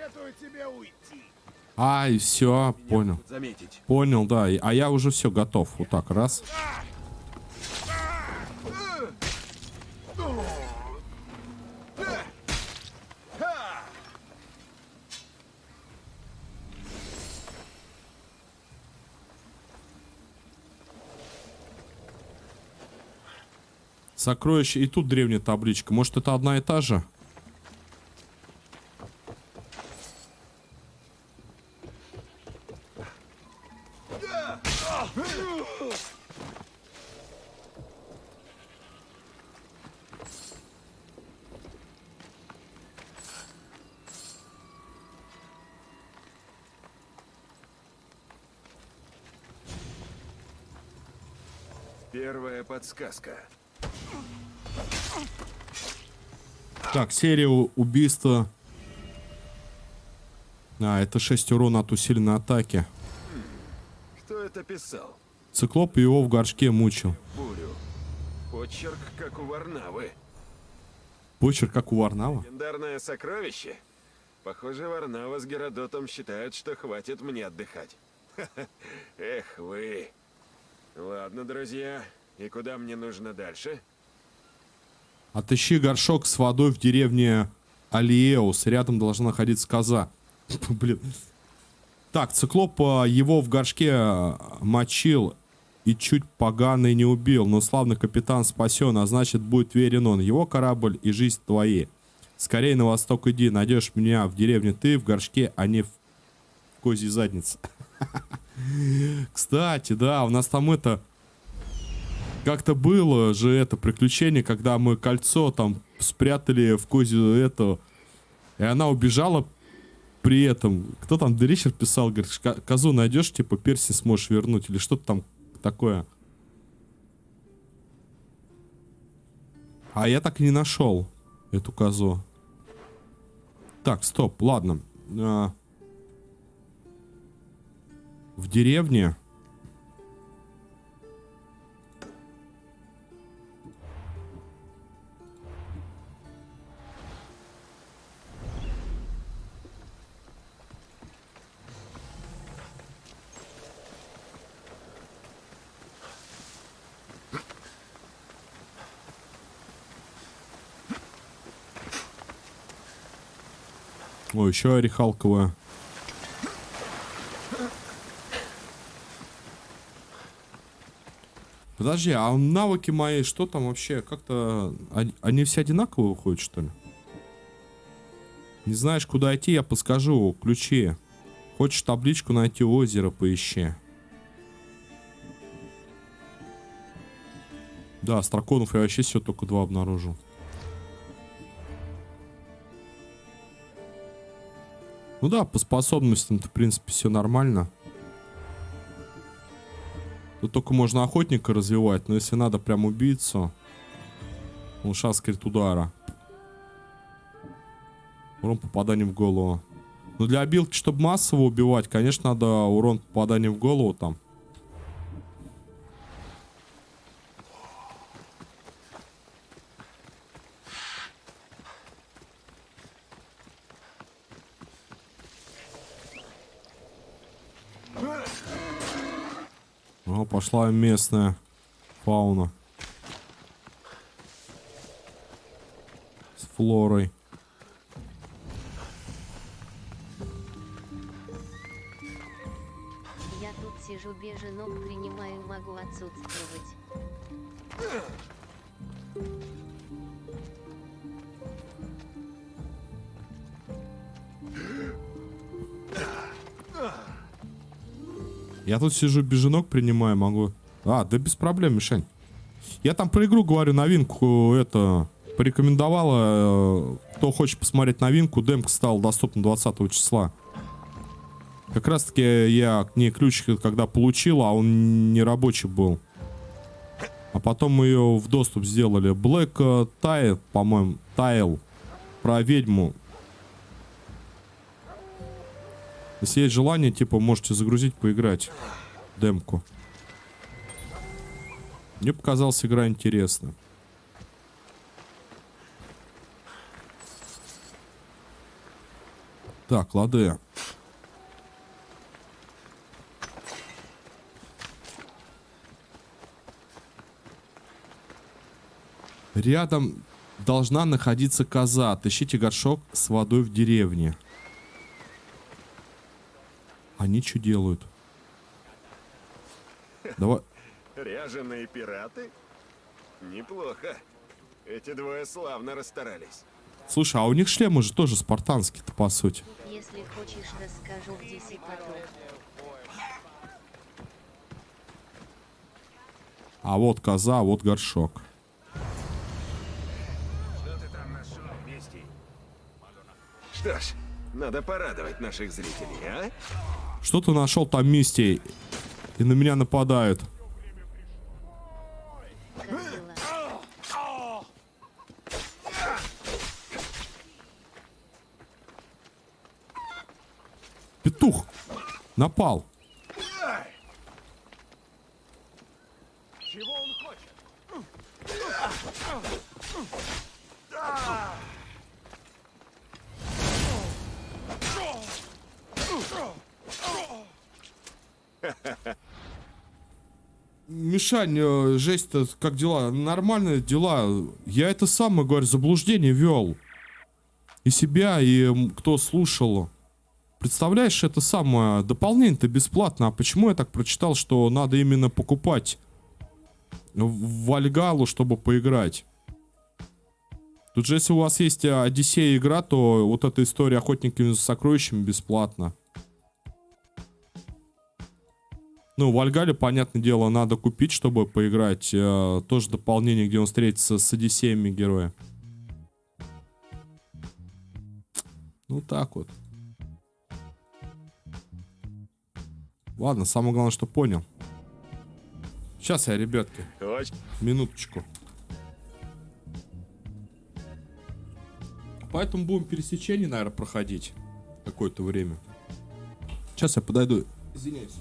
Советую тебе уйти. Ай, все, понял. Могут заметить. Понял, да. А я уже все готов. Вот так, раз. Сокровище. И тут древняя табличка. Может, это одна и та же? Первая подсказка. Так, серия убийства. А, это 6 урона от усиленной атаки. Кто это писал? Циклоп его в горшке мучил. Бурю. Почерк, как у Варнавы. Почерк, как у Варнава. Легендарное сокровище. Похоже, Варнава с Геродотом считают, что хватит мне отдыхать. Эх вы. Ладно, друзья. И куда мне нужно дальше? Отыщи горшок с водой в деревне Алиеус. Рядом должна находиться коза. Блин. Так, циклоп его в горшке мочил и чуть поганый не убил. Но славный капитан спасен, а значит будет верен он. Его корабль и жизнь твои. Скорее на восток иди. Найдешь меня в деревне ты в горшке, а не в козьей заднице. Кстати, да, у нас там это... Как-то было же это приключение, когда мы кольцо там спрятали в козью эту, и она убежала при этом. Кто там, Ричард писал, говорит, козу найдешь, типа перси сможешь вернуть, или что-то там такое. А я так и не нашел эту козу. Так, стоп, ладно. В деревне... Ой, еще орехалковая. Подожди, а навыки мои, что там вообще? Как-то... Они все одинаковые выходят, что ли? Не знаешь, куда идти, я подскажу. Ключи. Хочешь табличку найти, озеро поищи. Да, с драконов я вообще все только 2 обнаружил. Ну да, по способностям-то, в принципе, все нормально. Тут только можно охотника развивать, но если надо прям убийцу... Он шанс, крит удара. Урон попадания в голову. Но для обилки, чтобы массово убивать, конечно, надо урон попадания в голову там. О, пошла местная фауна. С флорой. Я тут сижу без ног, принимаю, могу отсутствовать. Я тут сижу без ног, принимаю, могу. А, да без проблем, Мишань. Я там про игру говорю, новинку это порекомендовала. Кто хочет посмотреть новинку, демка стала доступна 20 числа. Как раз таки я к ней ключик когда получил, а он не рабочий был. А потом мы ее в доступ сделали. Black Tile, по-моему, Tile. Про ведьму. Если есть желание, типа, можете загрузить, поиграть. Демку. Мне показалась игра интересная. Так, лады. Рядом должна находиться коза. Отыщите горшок с водой в деревне. Они что делают? Давай. Ряженые пираты? Неплохо. Эти двое славно расстарались. Слушай, а у них шлемы же тоже спартанские-то, по сути. Если хочешь, расскажу, где сипатон. А вот коза, а вот горшок. Что ж, надо порадовать наших зрителей, а? Что ты нашел там, Мисти? И на меня нападают. Петух напал. Чего он хочет? Мишань, жесть-то, как дела? Нормальные дела. Я это самое, говорю, заблуждение вел. И себя, и кто слушал. Представляешь, это самое, дополнение-то бесплатно. А почему я так прочитал, что надо именно покупать в Вальгалу, чтобы поиграть? Тут же, если у вас есть Одиссея игра, то вот эта история охотниками за сокровищами бесплатно. Ну, в Вальгале, понятное дело, надо купить, чтобы поиграть. Тоже дополнение, где он встретится с Одиссеями героя. Ну, так вот. Ладно, самое главное, что понял. Сейчас я, ребятки. Минуточку. Поэтому будем пересечение, наверное, проходить какое-то время. Сейчас я подойду. Извиняюсь.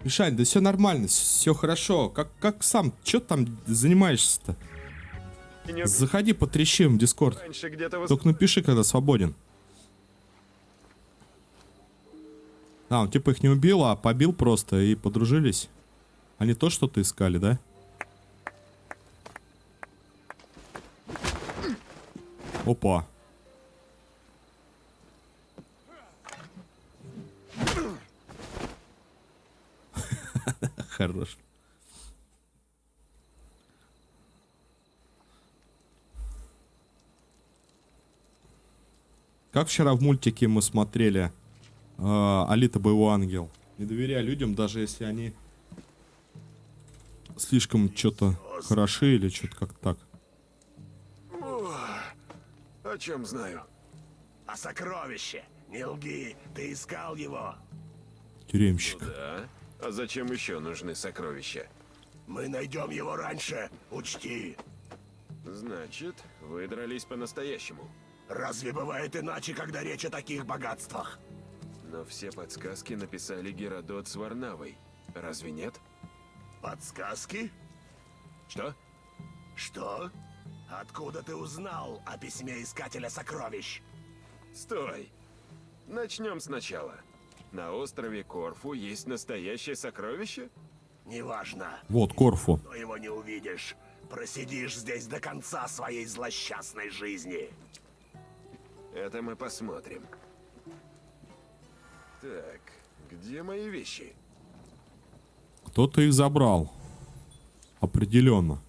Мишань, да все нормально, все хорошо. Как сам, что там занимаешься-то? Заходи, потрещим в Дискорд. Только напиши, когда свободен. А, он типа их не убил, а побил просто и подружились. Они то что-то искали, да? Опа. Хорош. Как вчера в мультике мы смотрели Алита Боевой Ангел. Не доверяй людям, даже если они слишком что-то хороши или что-то как так. О чем знаю? О сокровище. Не лги, ты искал его. Тюремщик. Ну да. А зачем еще нужны сокровища? Мы найдем его раньше, учти. Значит, вы дрались по-настоящему. Разве бывает иначе, когда речь о таких богатствах? Но все подсказки написали Геродот с Варнавой. Разве нет? Подсказки? Что? Что? Откуда ты узнал о письме Искателя Сокровищ? Стой! Начнем сначала. На острове Корфу есть настоящее сокровище? Неважно. Вот, Корфу. Но его не увидишь. Просидишь здесь до конца своей злосчастной жизни. Это мы посмотрим. Так, где мои вещи? Кто-то их забрал. Определенно.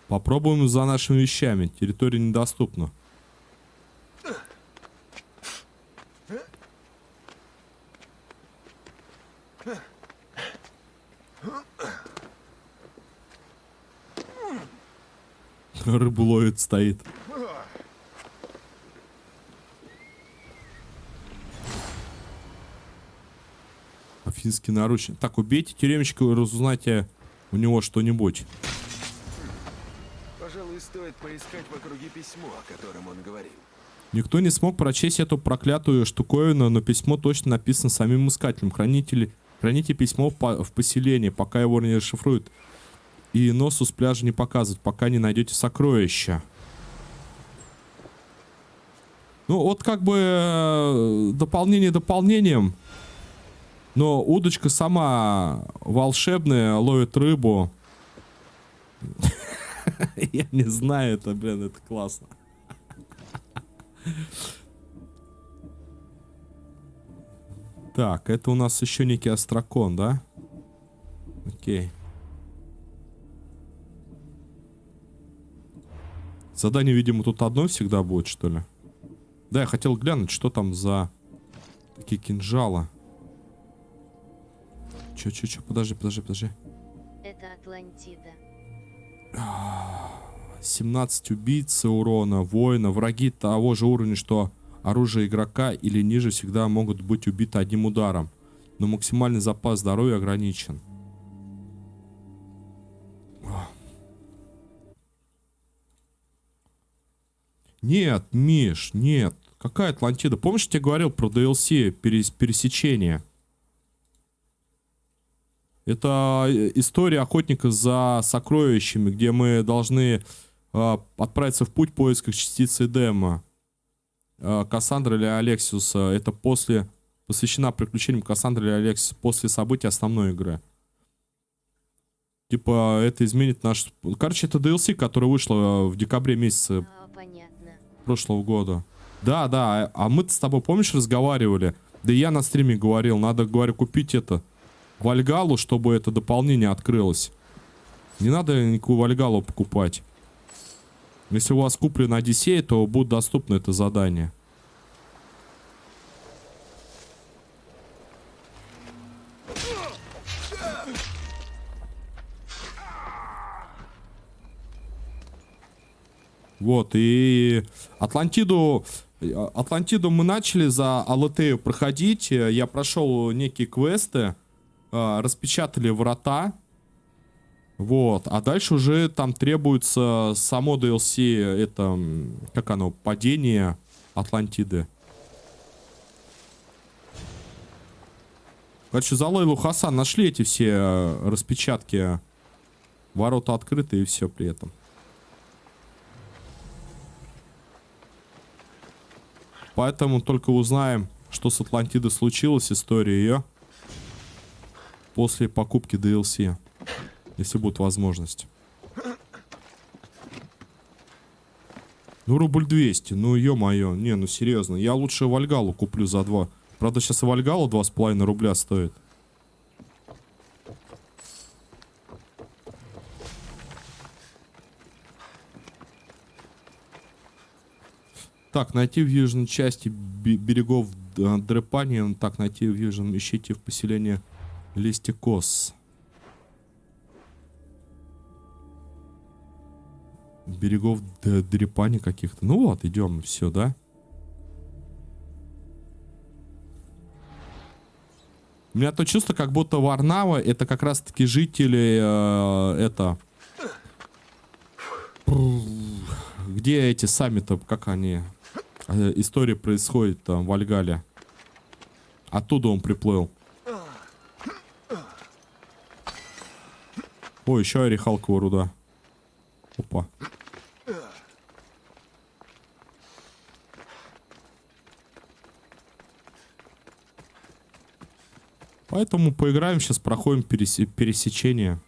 Попробуем за нашими вещами. Территория недоступна. Рыбу ловит, стоит. Афинский наручник. Так, убейте тюремщика и разузнайте у него что-нибудь. Пожалуй, стоит поискать в округе письмо, о котором он говорил. Никто не смог прочесть эту проклятую штуковину, но письмо точно написано самим искателем. Храните письмо в поселении, пока его не расшифруют. И носу с пляжа не показывать, пока не найдете сокровища. Ну, вот как бы дополнение дополнением. Но удочка сама волшебная, ловит рыбу. Я не знаю, это, блин, это классно. Так, это у нас еще некий острокон, да? Окей. Задание, видимо, тут одно всегда будет, что ли? Да, я хотел глянуть, что там за такие кинжалы. Че, подожди. Это Атлантида. 17 убийц урона, воина, враги того же уровня, что оружие игрока или ниже, всегда могут быть убиты одним ударом. Но максимальный запас здоровья ограничен. Нет, Миш, нет. Какая Атлантида? Помнишь, я тебе говорил про DLC пересечение? Это история охотника за сокровищами, где мы должны отправиться в путь в поисках частицы Эдема. Кассандра или Алексиуса. Это посвящена приключениям Кассандры или Алексиуса после событий основной игры. Типа, это изменит наш... Короче, это DLC, которое вышло в декабре месяце прошлого года. Да, а мы-то с тобой, помнишь, разговаривали? Да и я на стриме говорил, надо, говорю, купить это Вальгалу, чтобы это дополнение открылось. Не надо никакую Вальгалу покупать. Если у вас куплено Одиссея, то будет доступно это задание. Вот, и Атлантиду мы начали за Алатею проходить. Я прошел некие квесты, распечатали врата. Вот, а дальше уже там требуется само DLC, это, как оно, падение Атлантиды. Короче, за Лейлу Хасан нашли эти все распечатки. Ворота открыты и все при этом. Поэтому только узнаем, что с Атлантидой случилось, история ее, после покупки DLC, если будет возможность. Ну, рубль 200, ну, ё-моё, не, ну, серьезно, я лучше Вальгалу куплю за 2. Правда, сейчас и Вальгала 2,5 рубля стоит. Так, найти в южной части берегов Дрепани. Так, найти в южном, ищите в поселение Листикос. Берегов Дрепани каких-то. Ну вот, идем, все, да? У меня то чувство, как будто Варнава это как раз-таки жители где эти сами-то, как они... История происходит там в Альгале. Оттуда он приплыл. О, еще орехалковая руда. Опа. Поэтому поиграем, сейчас проходим пересечение.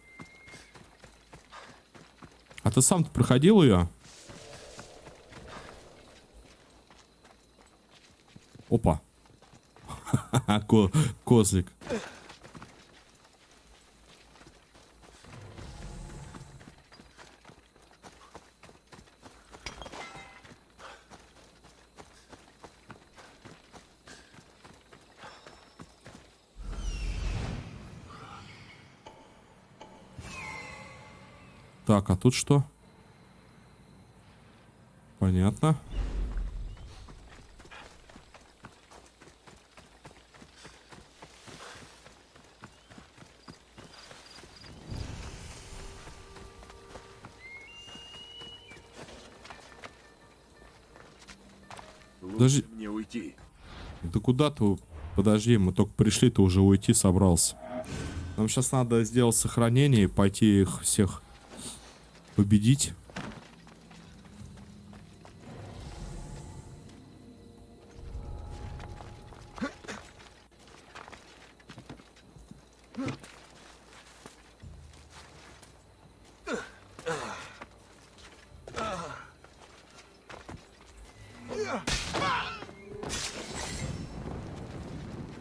А ты сам-то проходил ее? Опа. Козлик. Так, а тут что? Понятно. Подожди. Мне уйти. Да куда ты? Подожди, мы только пришли, ты уже уйти собрался. Нам сейчас надо сделать сохранение и пойти их всех победить.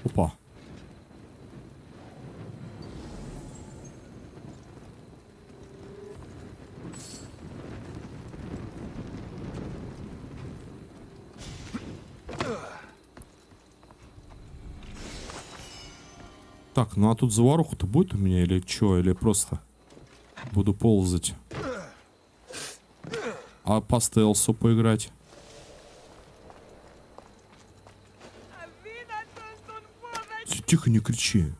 Опа. Так, ну а тут заваруху-то будет у меня или что? Или просто буду ползать? А по стелсу поиграть? Тихо, не кричи.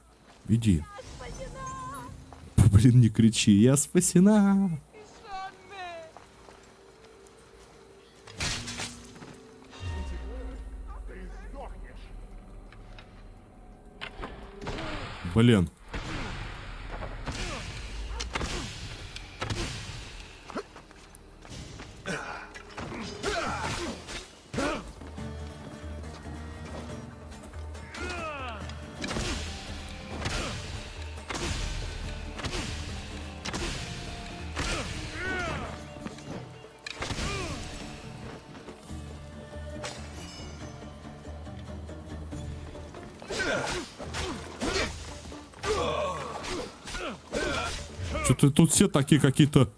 Иди. Блин, не кричи. Я спасена. Блин. Что-то тут все такие какие-то...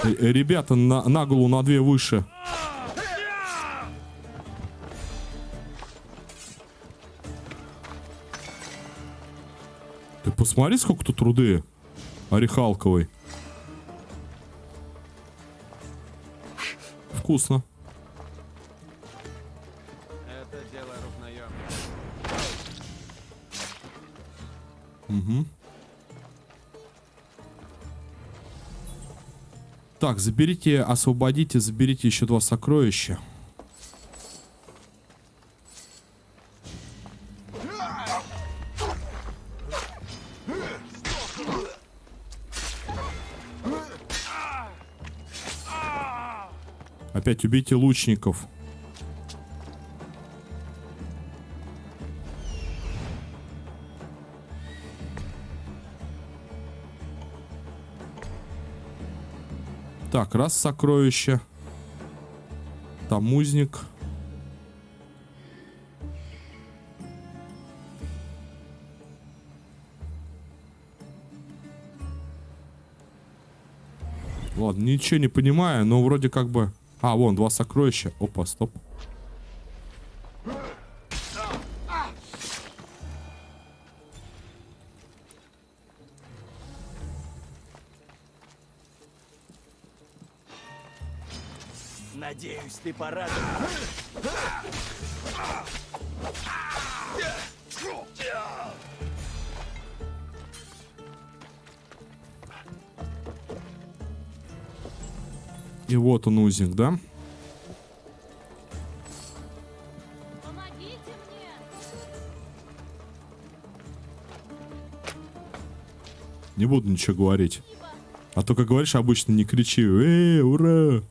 Ребята на голову на 2 выше. Ты посмотри, сколько тут руды орехалковой. Вкусно. Это дело рук наемных. Угу. Так, заберите, освободите, заберите еще 2 сокровища. Опять убейте лучников. Так, раз сокровище. Там узник. Ладно, ничего не понимаю, но вроде как бы... А, вон, 2 сокровища. Опа, стоп. Надеюсь, ты порадуешь. И вот он узник, да? Помогите мне! Не буду ничего говорить. А то, как говоришь, обычно не кричи. Ура!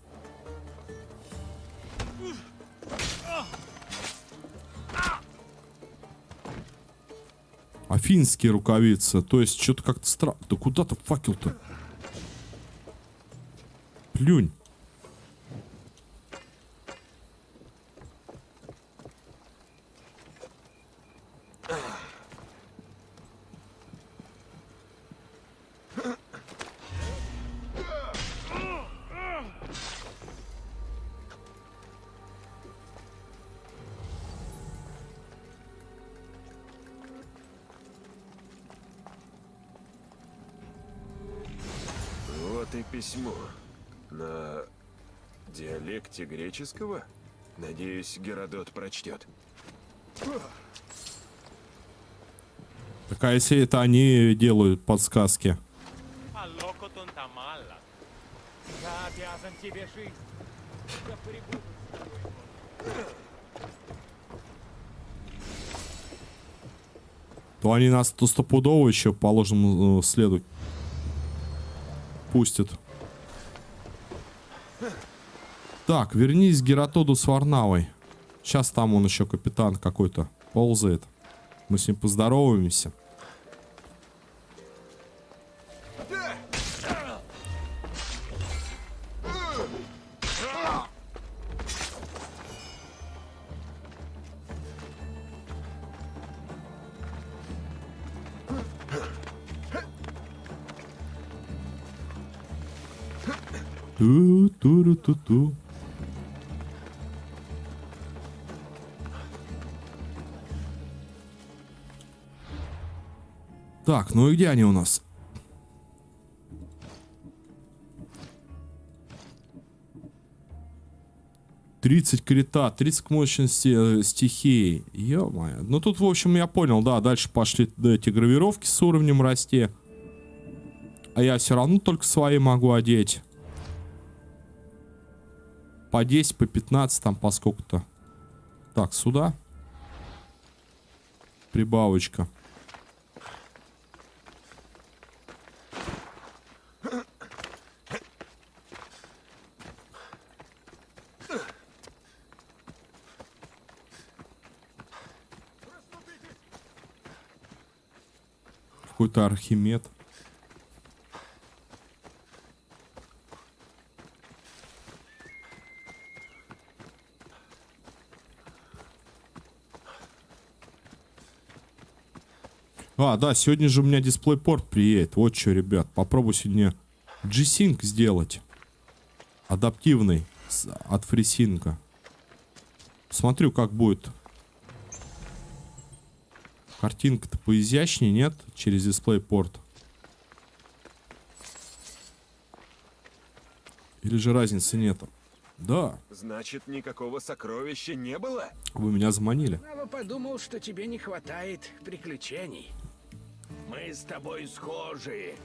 Афинские рукавицы. То есть, что-то как-то странно. Да куда-то факел-то? Плюнь. Вот и письмо. На диалекте греческого? Надеюсь, Геродот прочтет. Так а если это они делают подсказки? Я обязан тебе жизнь. Я прибуду с тобой. То они нас то стопудово еще по ложному следу пустят. Так, вернись к Геродоту с Варнавой. Сейчас там он еще капитан какой-то ползает. Мы с ним поздороваемся. Ту-ту-ру-ту-ту. Так, ну и где они у нас? «30 крита, 30 к мощности стихии». Ё-моё. Ну тут, в общем, я понял, да, дальше пошли эти гравировки с уровнем расти. А я все равно только свои могу одеть. По 10, по 15, там по сколько-то. Так, сюда. Прибавочка. Какой-то Архимед. А, да, сегодня же у меня DisplayPort приедет. Вот что, ребят, попробую сегодня G-Sync сделать. Адаптивный от FreeSync. Смотрю, как будет. Картинка-то поизящнее, нет? Через DisplayPort. Или же разницы нету? Да. Значит, никакого сокровища не было? Вы меня заманили. Снова подумал, что тебе не хватает приключений. Мы с тобой схожи.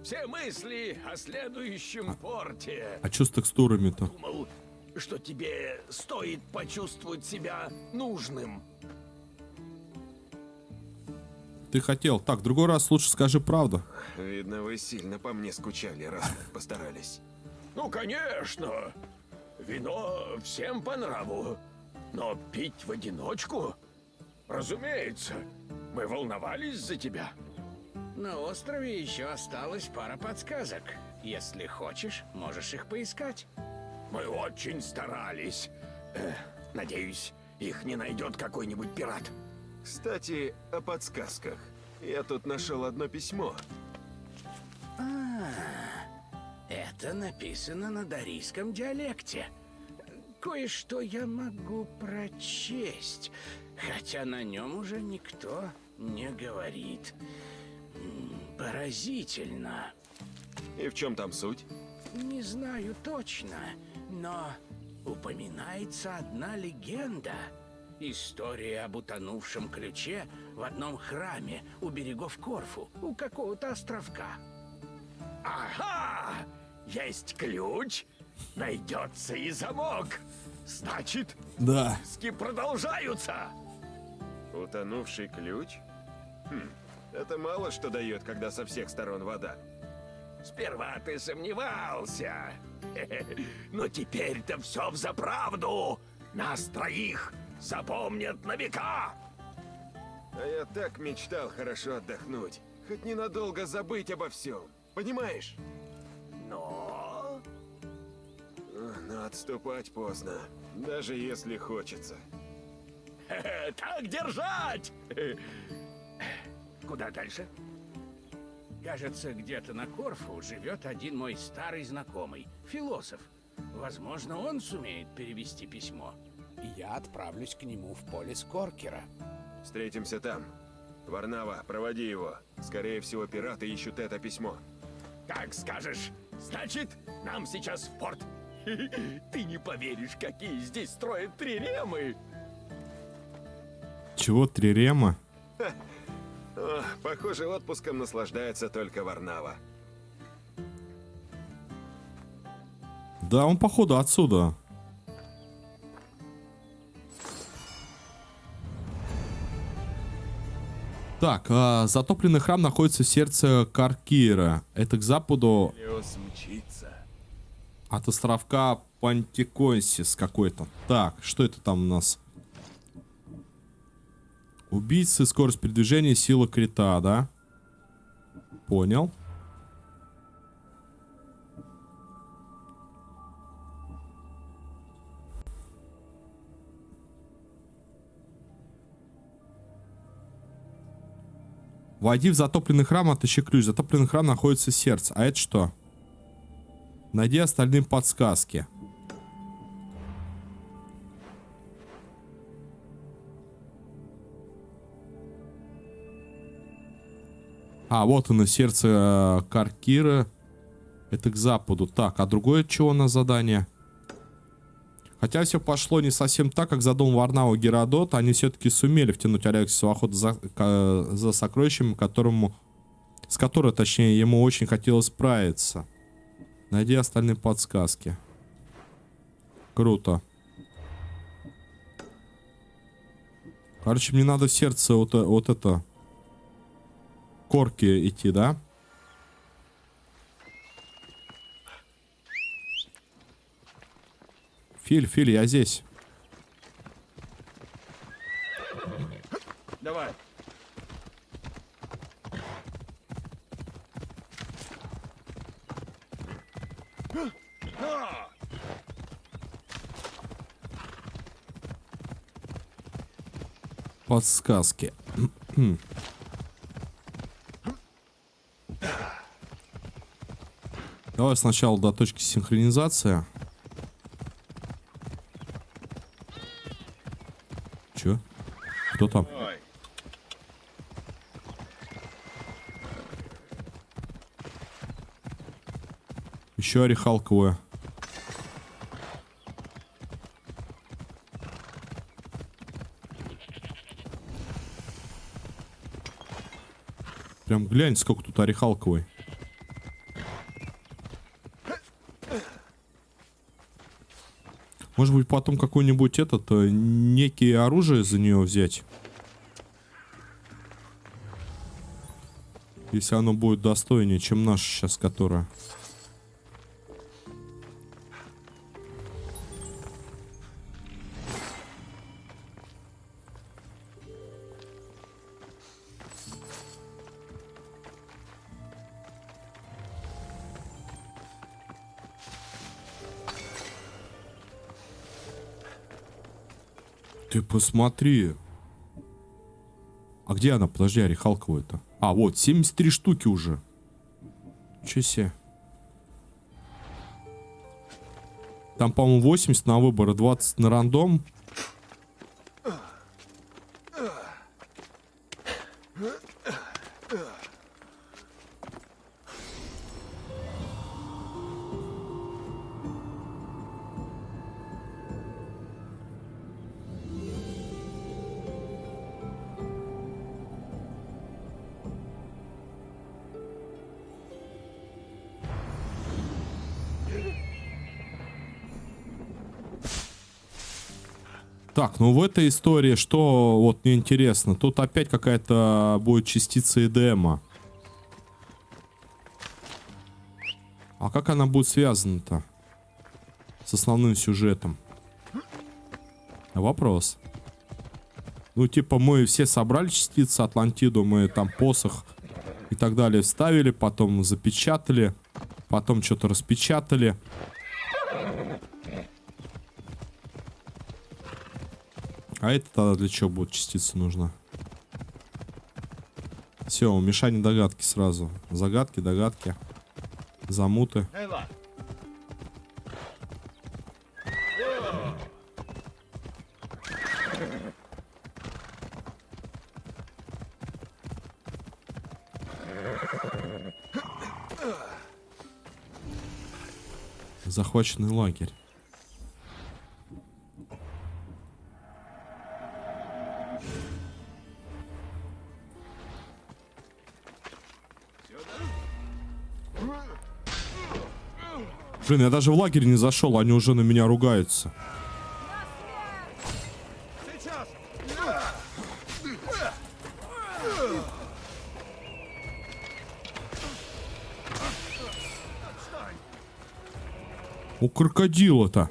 Все мысли о следующем порте. А что с текстурами-то? Думал, что тебе стоит почувствовать себя нужным. Ты хотел. Так, в другой раз лучше скажи правду. Видно, вы сильно по мне скучали, раз так постарались. Ну, конечно. Вино всем по нраву. Но пить в одиночку? Разумеется. Мы волновались за тебя. На острове еще осталась пара подсказок. Если хочешь, можешь их поискать. Мы очень старались. Надеюсь, их не найдет какой-нибудь пират. Кстати, о подсказках. Я тут нашел одно письмо. Это написано на дарийском диалекте. Кое-что я могу прочесть, хотя на нем уже никто не говорит. Поразительно. И в чем там суть? Не знаю точно, но упоминается одна легенда. История об утонувшем ключе в одном храме у берегов Корфу, у какого-то островка. Ага! Есть ключ найдется и замок. Значит, Да. поиски продолжаются. Утонувший ключ? Это мало что дает, когда со всех сторон вода. Сперва ты сомневался. Но теперь-то все взаправду. Нас троих запомнят на века. А я так мечтал хорошо отдохнуть. Хоть ненадолго забыть обо всем. Понимаешь? Но... Но отступать поздно. Даже если хочется. Так держать! Куда дальше? Кажется, где-то на Корфу живет один мой старый знакомый, философ. Возможно, он сумеет перевести письмо. И я отправлюсь к нему в полис Коркера. Встретимся там. Варнава, проводи его. Скорее всего, пираты ищут это письмо. Как скажешь. Значит, нам сейчас в порт. Ты не поверишь, какие здесь строят триремы. Чего, трирема? О, похоже, отпуском наслаждается только Варнава. Да, он походу отсюда. Так, затопленный храм находится в сердце Каркира. Это к западу Леос мчится. от островка Пантиконсис какой-то. Так, что это там у нас? Убийцы, скорость передвижения, сила крита, да? Понял. Войди в затопленный храм, отыщи ключ. Затопленный храм находится в сердце. А это что? Найди остальные подсказки. А, вот оно, сердце Каркира. Это к западу. Так, а другое чего у нас задание? Хотя все пошло не совсем так, как задумал Варнава Геродот, они все-таки сумели втянуть Алексиса в охоту за сокровищем, с которой, точнее, ему очень хотелось справиться. Найди остальные подсказки. Круто. Короче, мне надо в сердце вот это... Корки идти, да? Филь, я здесь. Давай. Подсказки. Давай сначала до точки синхронизации. Чё? Кто там? Ой. Еще орехалковая. Прям глянь, сколько тут орехалковой. Может быть, потом какое-нибудь некие оружие за нее взять. Если оно будет достойнее, чем наше сейчас, которое. Ты посмотри. А где она? Подожди, орехалковая-то. А, вот, 73 штуки уже. Чё себе. Там, по-моему, 80 на выбор и 20 на рандом. Так, ну в этой истории, что вот мне интересно, тут опять какая-то будет частица Эдема. А как она будет связана-то с основным сюжетом? Вопрос. Ну, типа, мы все собрали частицы Атлантиду, мы там посох и так далее вставили, потом запечатали, потом что-то распечатали. А это тогда для чего будет частица нужна? Все, умешание догадки сразу. Загадки, догадки, замуты. Захваченный лагерь. Блин, я даже в лагерь не зашел, они уже на меня ругаются. У крокодила-то.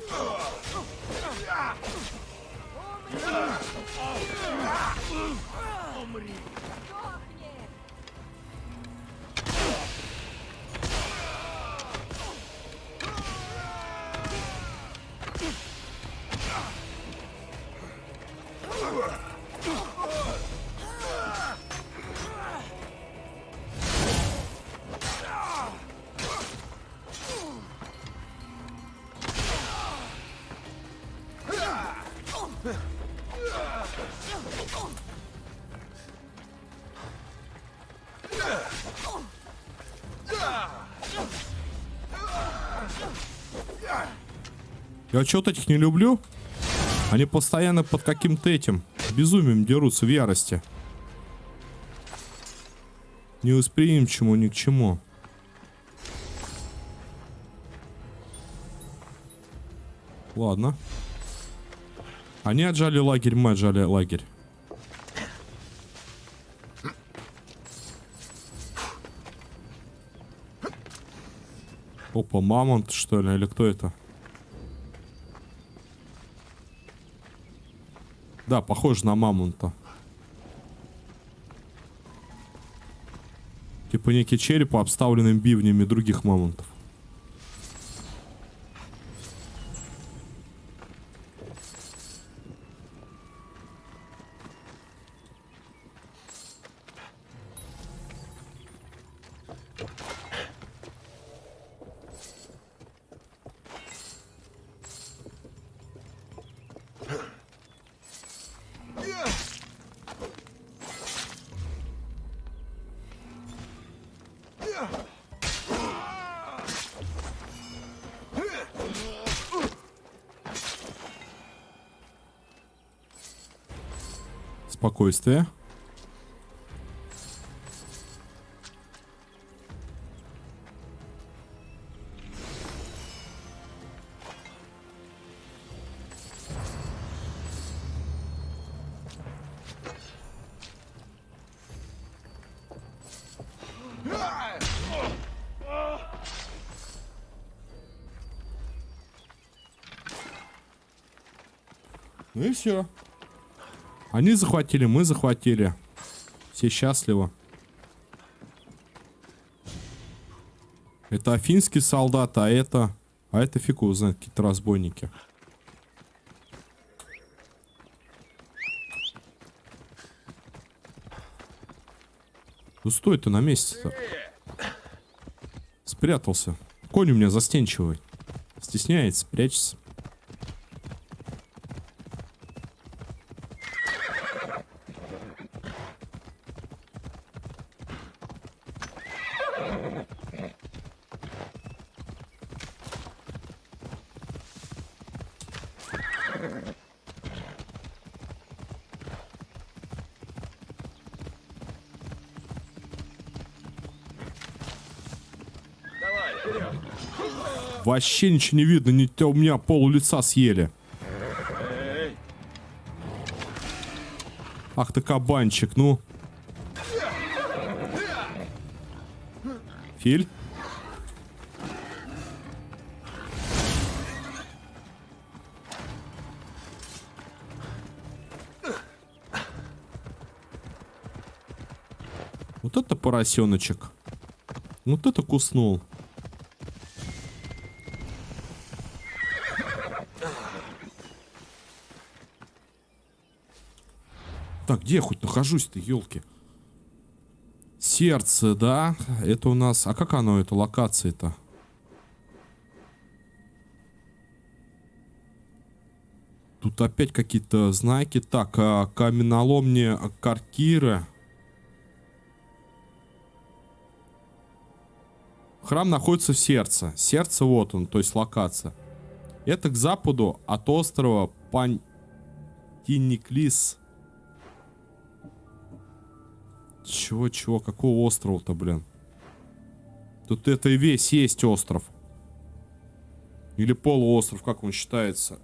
Я что-то этих не люблю. Они постоянно под каким-то этим безумием дерутся в ярости. Не восприимчивому ни к чему. Ладно. Они отжали лагерь, мы отжали лагерь. Опа, мамонт, что ли, или кто это? Да, похоже на мамонта. Типа некий череп, обставленный бивнями других мамонтов. Спокойствие. Ну и все. Они захватили, мы захватили. Все счастливы. Это афинский солдат, а это фиг его знает, какие-то разбойники. Ну стой ты на месте-то. Спрятался. Конь у меня застенчивый. Стесняется, прячется. Вообще ничего не видно, у меня пол лица съели. Ах ты кабанчик, ну. Филь? Вот это поросеночек. Вот это куснул. Так, где я хоть нахожусь-то, елки? Сердце, да? Это у нас... А как оно, это локация-то? Тут опять какие-то знаки. Так, каменоломни Каркира. Храм находится в сердце. Сердце вот он, то есть локация. Это к западу от острова Пантиниклис. Чего? Какого острова-то, блин? Тут это и весь есть остров. Или полуостров, как он считается.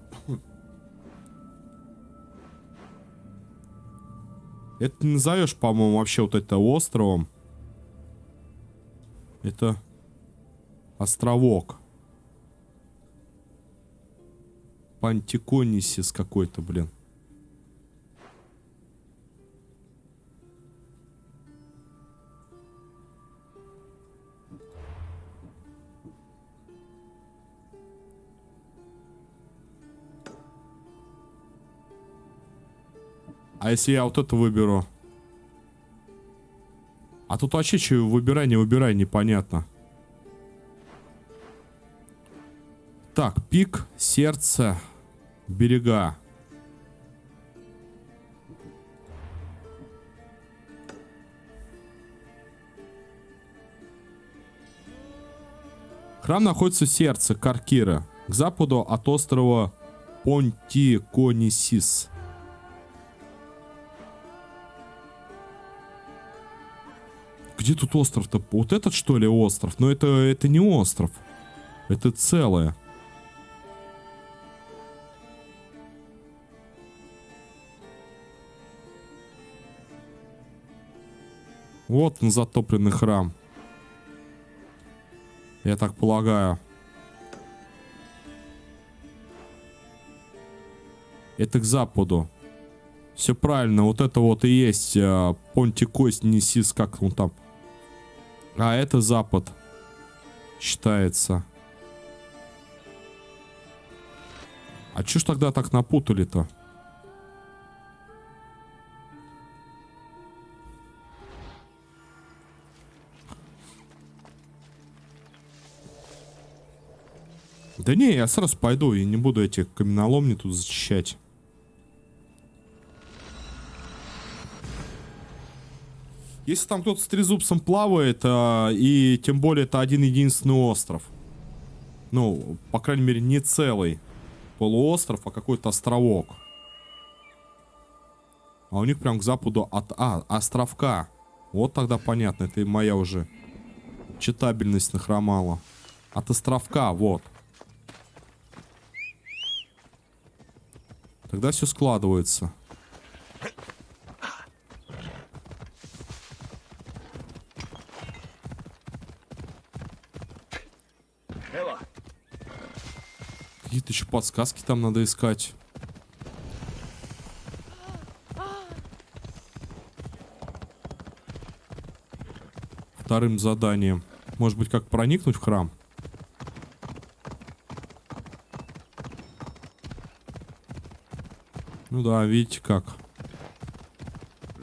Это не назовешь, по-моему, вообще вот это островом. Это островок. Пантиконисис какой-то, блин. А если я вот это выберу? А тут вообще что выбирай, не выбирай, непонятно. Так, пик, сердце, берега. Храм находится в сердце Каркира, к западу от острова Понтиконисис. Где тут остров-то? Вот этот, что ли, остров? Но это не остров. Это целое. Вот он, затопленный храм. Я так полагаю. Это к западу. Все правильно. Вот это вот и есть Понтиконисис, как он там. А это запад считается. А чё ж тогда так напутали-то? Да не, я сразу пойду и не буду эти каменоломни тут зачищать. Если там кто-то с трезубцем плавает, и тем более это один-единственный остров. Ну, по крайней мере, не целый полуостров, а какой-то островок. А у них прям к западу от... островка. Вот тогда понятно, это и моя уже читабельность нахромала. От островка, вот. Тогда все складывается. Какие-то еще подсказки там надо искать. Вторым заданием. Может быть, как проникнуть в храм? Ну да, видите как.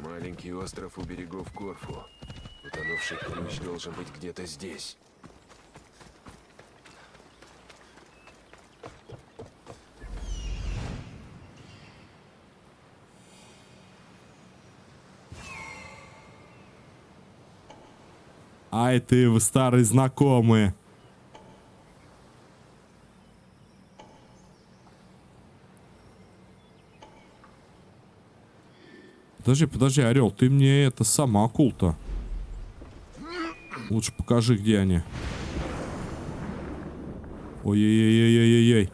Маленький остров у берегов Корфу. Утонувший ключ должен быть где-то здесь. Ай ты, вы старые знакомые. Подожди, Орел, ты мне это сама акул-то. Лучше покажи, где они. Ой-ой-ой-ой-ой-ой.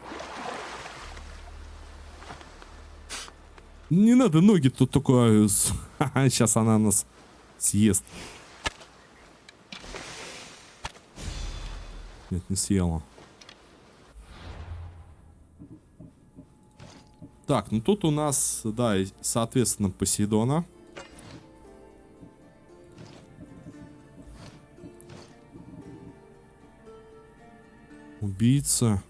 Не надо ноги, тут только... Сейчас она нас съест. Нет, не съела. Так, ну тут у нас, да, соответственно, Посейдона. Убийца.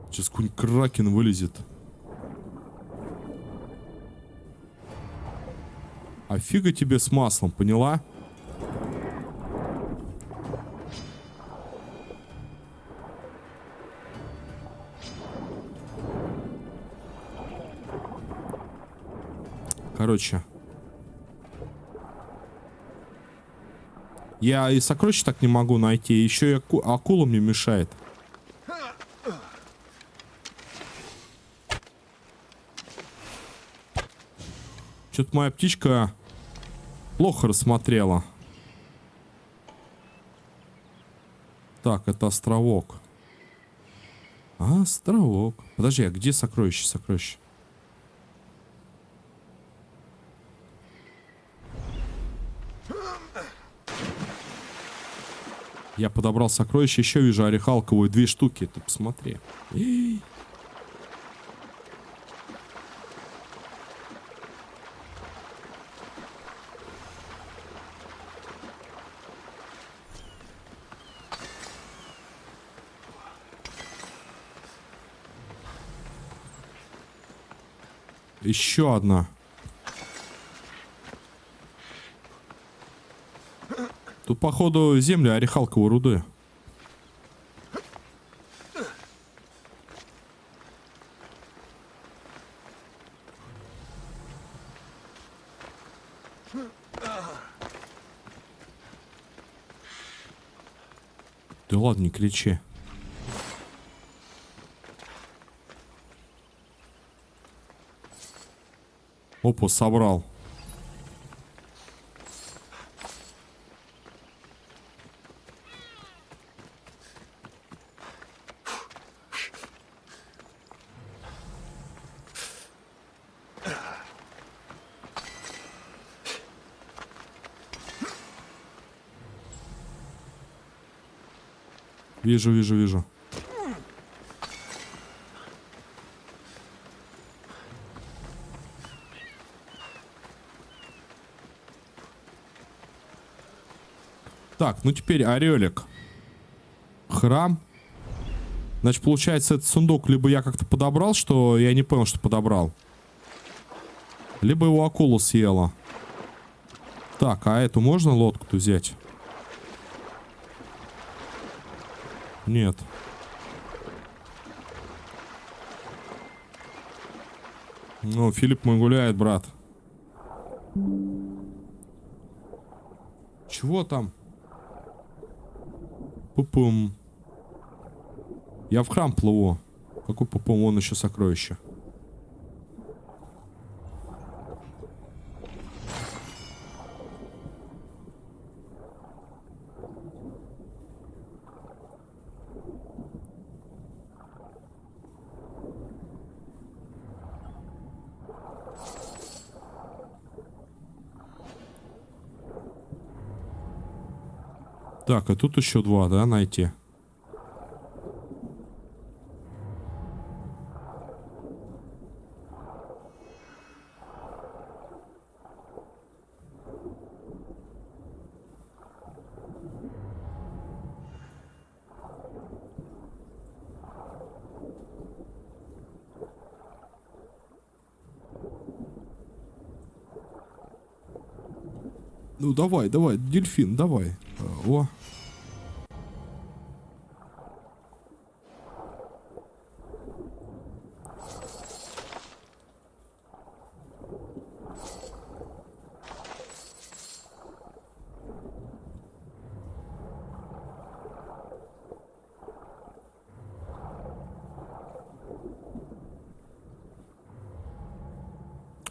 Сейчас какой-нибудь кракен вылезет. А фига тебе с маслом, поняла? Короче. Я и сокровища так не могу найти. Еще и акула мне мешает. Что-то моя птичка плохо рассмотрела. Так, это островок. Островок. Подожди, а где сокровище? Сокровище. Я подобрал сокровище, еще вижу орехалковые 2 штуки. Ты посмотри. Еще одна. Тут, походу, земля орехалковой руды. Да ладно, не кричи. Опа, собрал. Вижу, вижу, вижу. Так, ну теперь орелик. Храм. Значит, получается, этот сундук либо я как-то подобрал, что я не понял, что подобрал. Либо его акула съела. Так, а эту можно лодку-то взять? Нет. Ну, Филипп мой гуляет, брат. Чего там? Пупум. Я в храм плыву. Какой пупум? Вон еще сокровище. Так, а тут еще 2, да, найти? Ну давай, давай, дельфин, давай. О.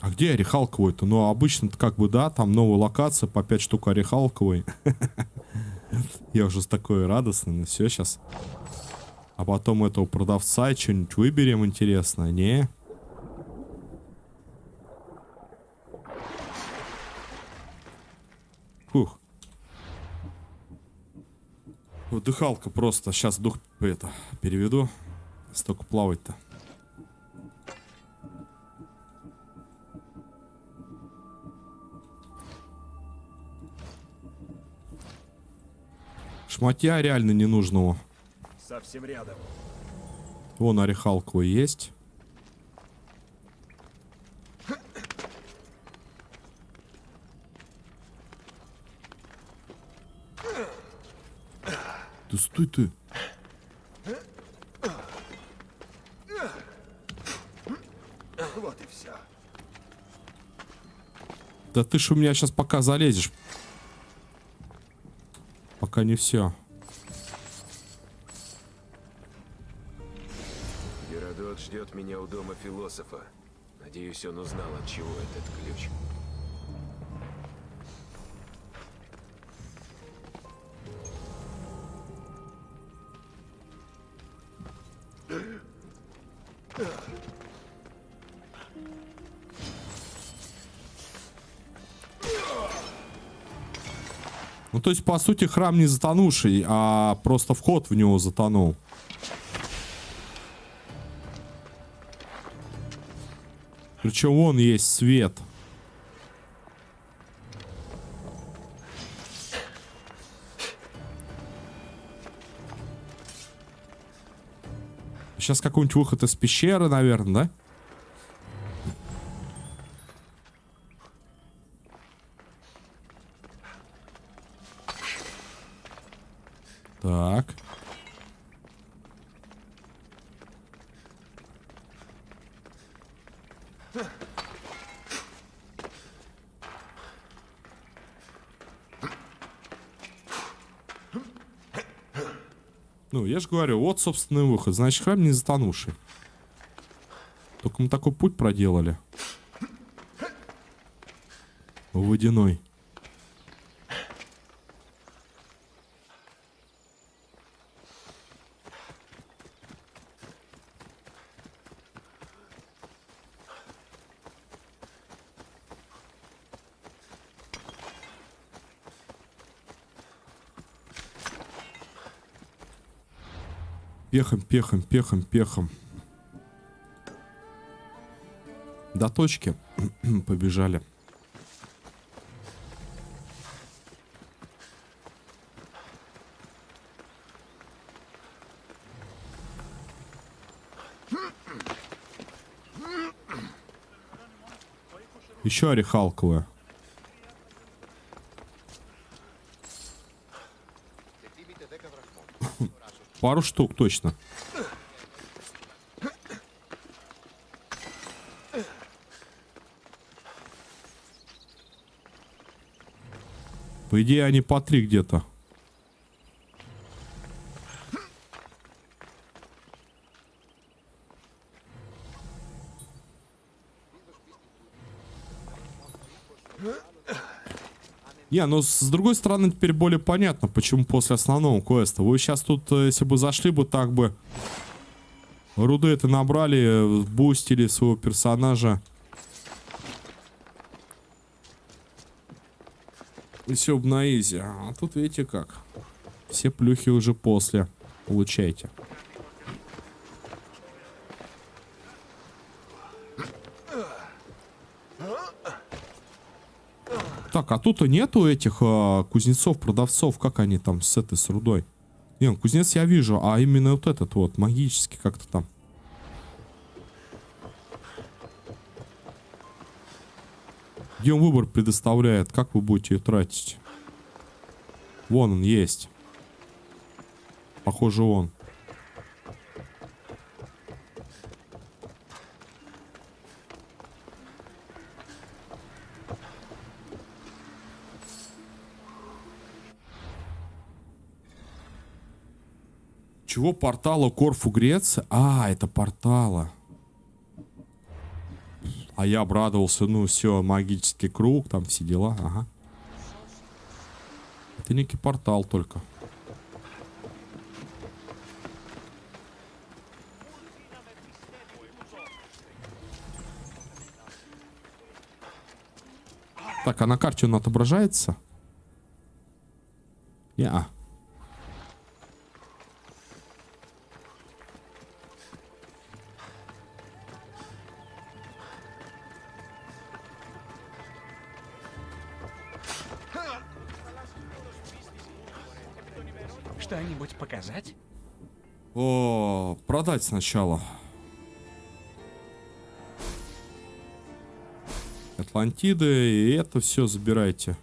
А где орехалковый-то? Ну, обычно-то как бы, да, там новая локация, по 5 штук орехалковой. Я уже такой радостный, ну все, сейчас. А потом этого продавца что-нибудь выберем интересное, не? Фух. Вдыхалка просто. Сейчас дух это переведу. Столько плавать-то. Шматья реально ненужного. Совсем рядом. Вон орехалковый есть. Да стой ты. Вот и все. Да ты ж у меня сейчас пока залезешь. Пока не все. Геродот ждет меня у дома философа. Надеюсь, он узнал, от чего этот ключ. Ну, то есть, по сути, храм не затонувший, а просто вход в него затонул. Причем вон есть свет. Сейчас какой-нибудь выход из пещеры, наверное, да? Так. Ну, я же говорю, вот, собственный выход. Значит, храм не затонувший. Только мы такой путь проделали. Водяной. Пехом, пехом, пехом, пехом. До точки побежали. Еще орехалковая. Пару штук точно. По идее, они по 3 где-то. Не, ну с другой стороны теперь более понятно, почему после основного квеста. Вы сейчас тут, если бы зашли бы, так бы руды это набрали, бустили своего персонажа. И все бы на изи. А тут видите как. Все плюхи уже после. Получайте. Так, а тут нету этих кузнецов, продавцов, как они там с этой, с рудой. Не, кузнец я вижу, а именно вот этот вот, магический как-то там. Где он выбор предоставляет, как вы будете ее тратить? Вон он есть. Похоже, он. Чего портала Корфу Греция? А, это портала. А я обрадовался, ну все, магический круг, там все дела, ага. Это некий портал только. Так, а на карте он отображается? Не-а. Что-нибудь показать? О, продать сначала. Атлантиды, и это все забирайте.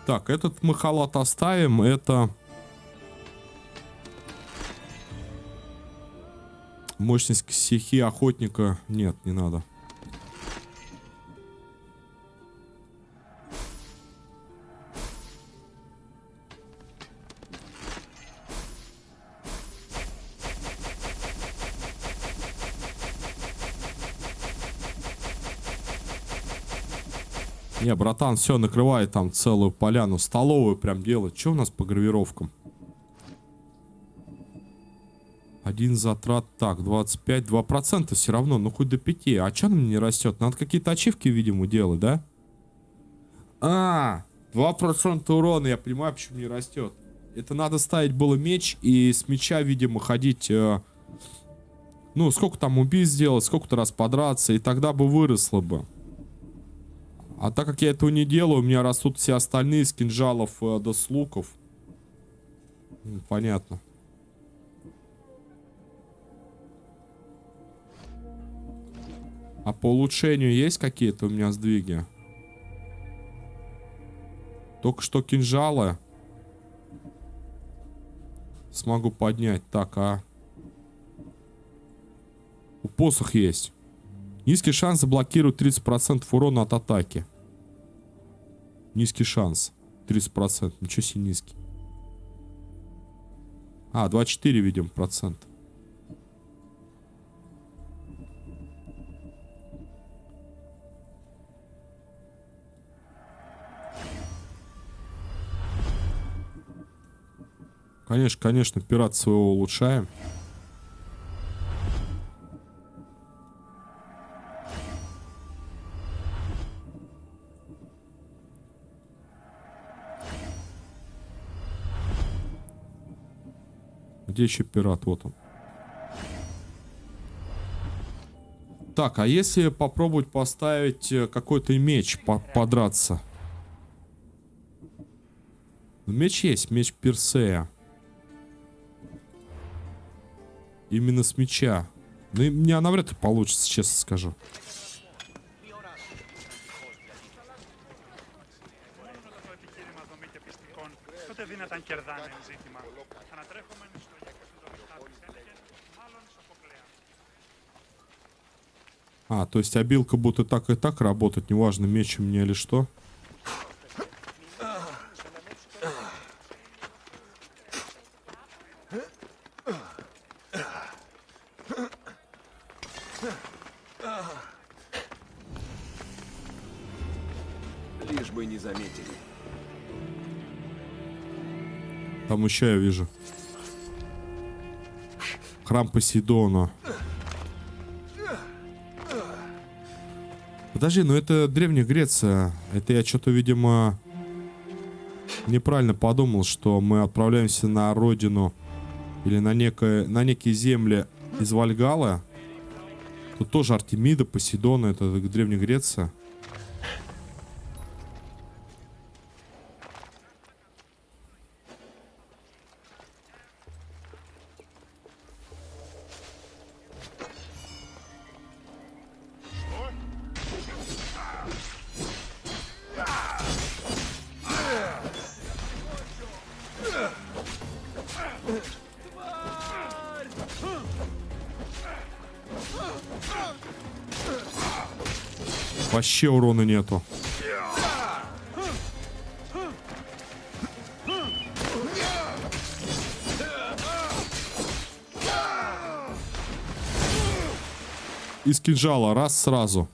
Так, этот мы халат оставим, это... Мощность стихии охотника. Нет, не надо. Не, братан, все, накрывай там целую поляну. Столовую прям делать. Что у нас по гравировкам? Один затрат, так, 25, 2% все равно, ну хоть до 5. А что нам не растет? Надо какие-то ачивки, видимо, делать, да? 2% урона, я понимаю, почему не растет. Это надо ставить было меч и с меча, видимо, ходить... ну, сколько там убийств сделать, сколько-то раз подраться, и тогда бы выросло бы. А так как я этого не делаю, у меня растут все остальные с кинжалов до с луков. Понятно. А по улучшению есть какие-то у меня сдвиги? Только что кинжалы смогу поднять. Так, а... У посох есть. Низкий шанс заблокирует 30% урона от атаки. Низкий шанс. 30%. Ничего себе низкий. 24, видим, процент. Конечно, пират своего улучшаем. Где еще пират? Вот он. Так, а если попробовать поставить какой-то меч подраться? Меч есть, меч Персея. Именно с меча. Ну, у меня навряд ли получится, честно скажу. То есть обилка будет и так работать, неважно, меч у меня или что. Лишь бы не заметили. Там еще я вижу. Храм Посейдона. Подожди, ну это Древняя Греция. Это я что-то, видимо, неправильно подумал, что мы отправляемся на родину или на некие земли из Вальгалла. Тут тоже Артемида, Посейдона, это Древняя Греция. Вообще урона нету. Из кинжала раз сразу.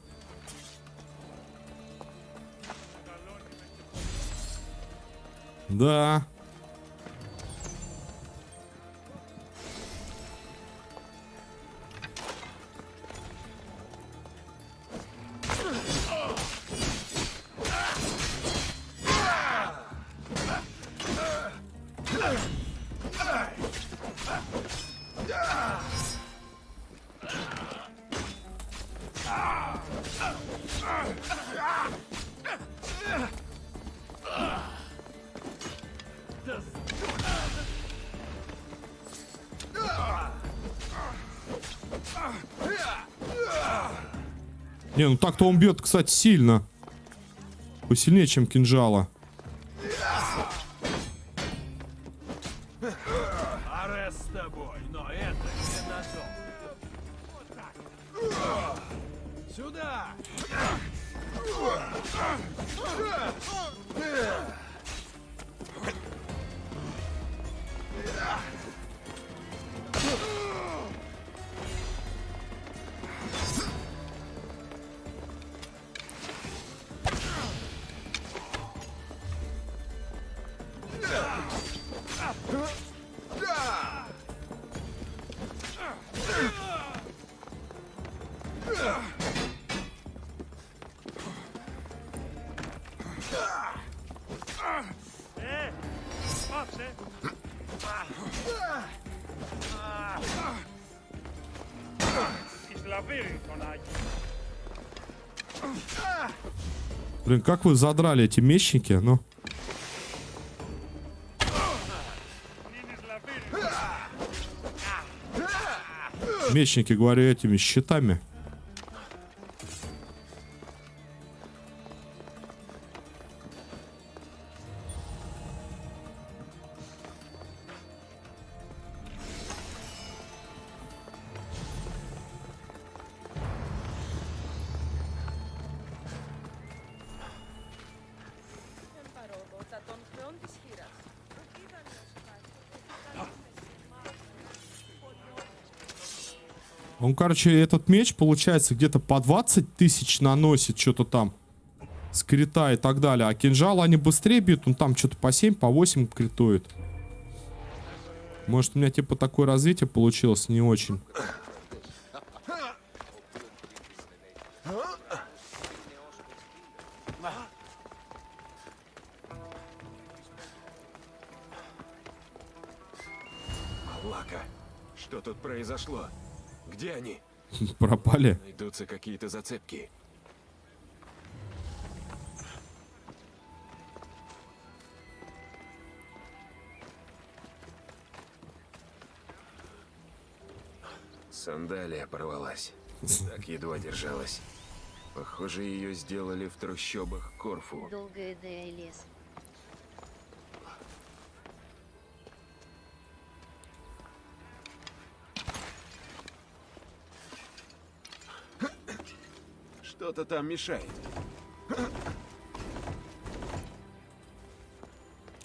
Да. Не, ну так-то он бьет, кстати, сильно. Посильнее, чем кинжала. Арест с тобой, но это ненадолго. Вот так. Сюда! Блин, как вы задрали эти мечники, ну. Мечники, говорю, этими щитами. Он, короче, этот меч, получается, где-то по 20 тысяч наносит, что-то там. С крита и так далее. А кинжал они быстрее бьют, он там что-то по 7, по 8 критует. Может, у меня типа такое развитие получилось не очень. Лака, что тут произошло? Где они? Пропали. Найдутся какие-то зацепки. Сандалия порвалась. Так едва держалась. Похоже, ее сделали в трущобах Корфу. Долгая да и лес. Что-то там мешает.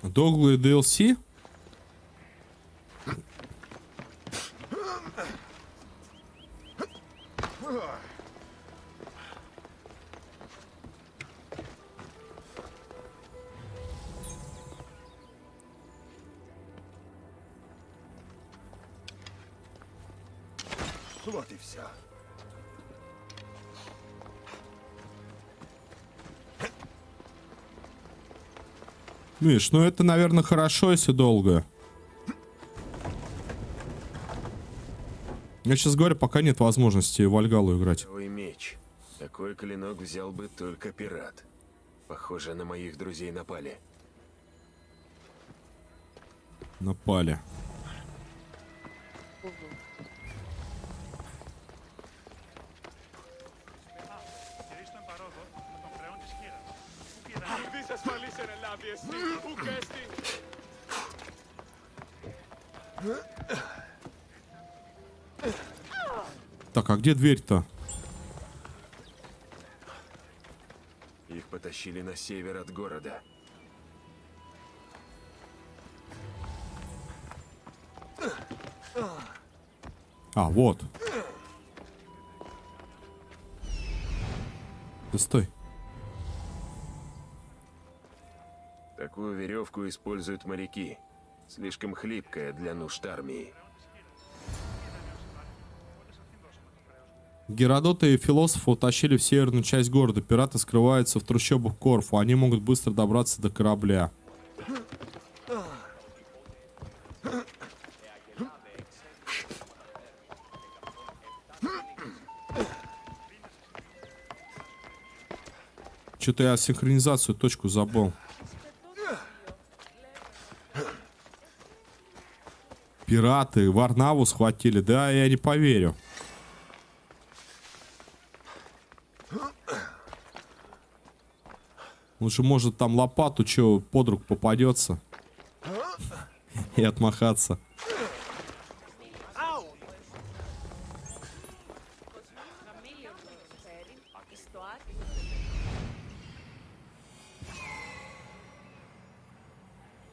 Доглы DLC? Вот и все. Миш, ну это, наверное, хорошо, если долго. Я сейчас говорю, пока нет возможности в Вальгалу играть. Твой меч. Такой клинок взял бы только пират. Похоже, на моих друзей напали. Напали. Угу. Так, а где дверь-то? потащили на север от города. А, вот. Ты стой. Такую веревку используют моряки. Слишком хлипкая для нужд армии. Геродота и философа утащили в северную часть города. Пираты скрываются в трущобах Корфу. Они могут быстро добраться до корабля. Что-то я синхронизацию точку забыл. Пираты Варнаву схватили. Да, я не поверю. Лучше может там лопату, что под руку попадется. И отмахаться.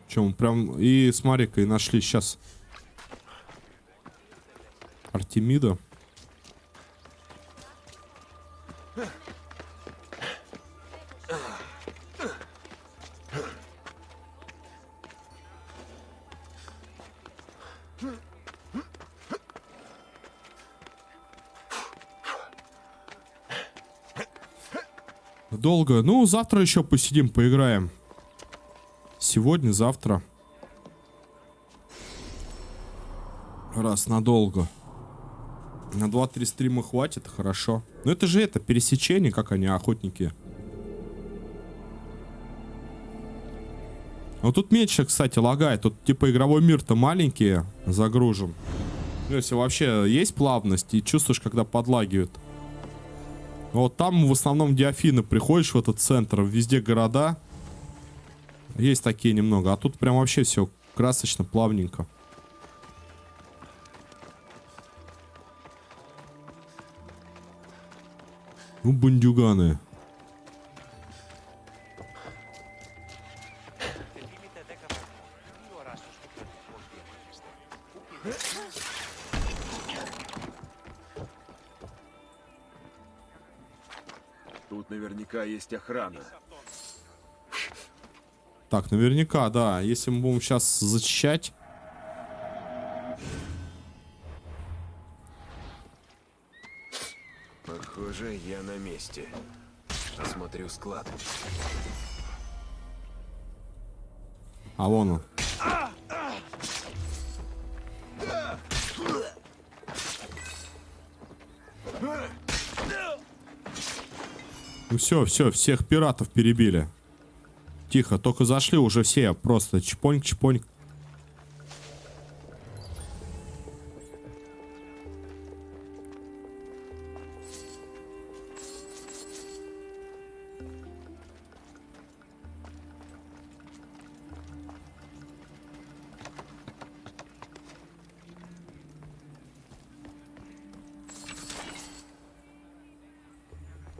Че, мы прям... И смотри-ка, и нашли сейчас. Артемида. Долго. Ну, завтра еще посидим, поиграем. Сегодня, завтра. Раз надолго. На 2-3 стрима хватит, хорошо. Но это же это, пересечение, как они, охотники. Вот тут меньше, кстати, лагает. Тут типа игровой мир-то маленький загружен. Ну, если вообще есть плавность и чувствуешь, когда подлагивает. Вот там в основном Диафины приходишь в этот центр, везде города. Есть такие немного. А тут прям вообще все красочно, плавненько. Ну, бандюганы. Тут наверняка есть охрана. Так, наверняка, да. Если мы будем сейчас зачищать. Похоже, я на месте. Осмотрю склад. А вон он. Ну все, всех пиратов перебили. Тихо, только зашли уже все. Просто чпоньк-чпоньк.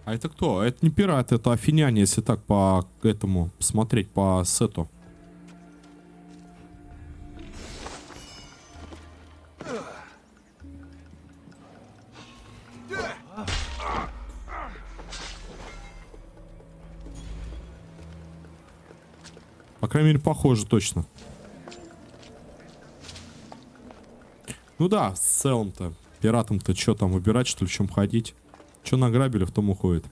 А это кто? Это не пираты, это афиняне, если так по этому смотреть, по сету. По крайней мере, похоже точно. Ну да, в целом-то. Пиратам-то что там, выбирать, что ли, в чем ходить? Что награбили, в том уходит.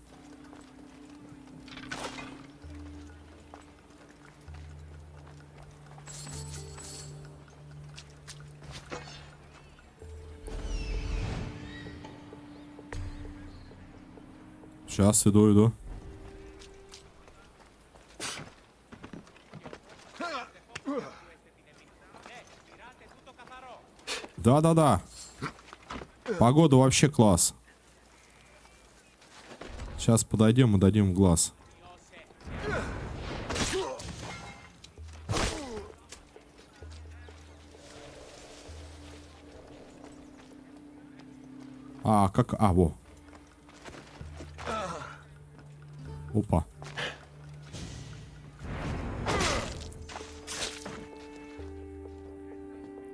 Сейчас иду. Да. Погода вообще класс. Сейчас подойдем и дадим в глаз. А, как... А, во. Опа.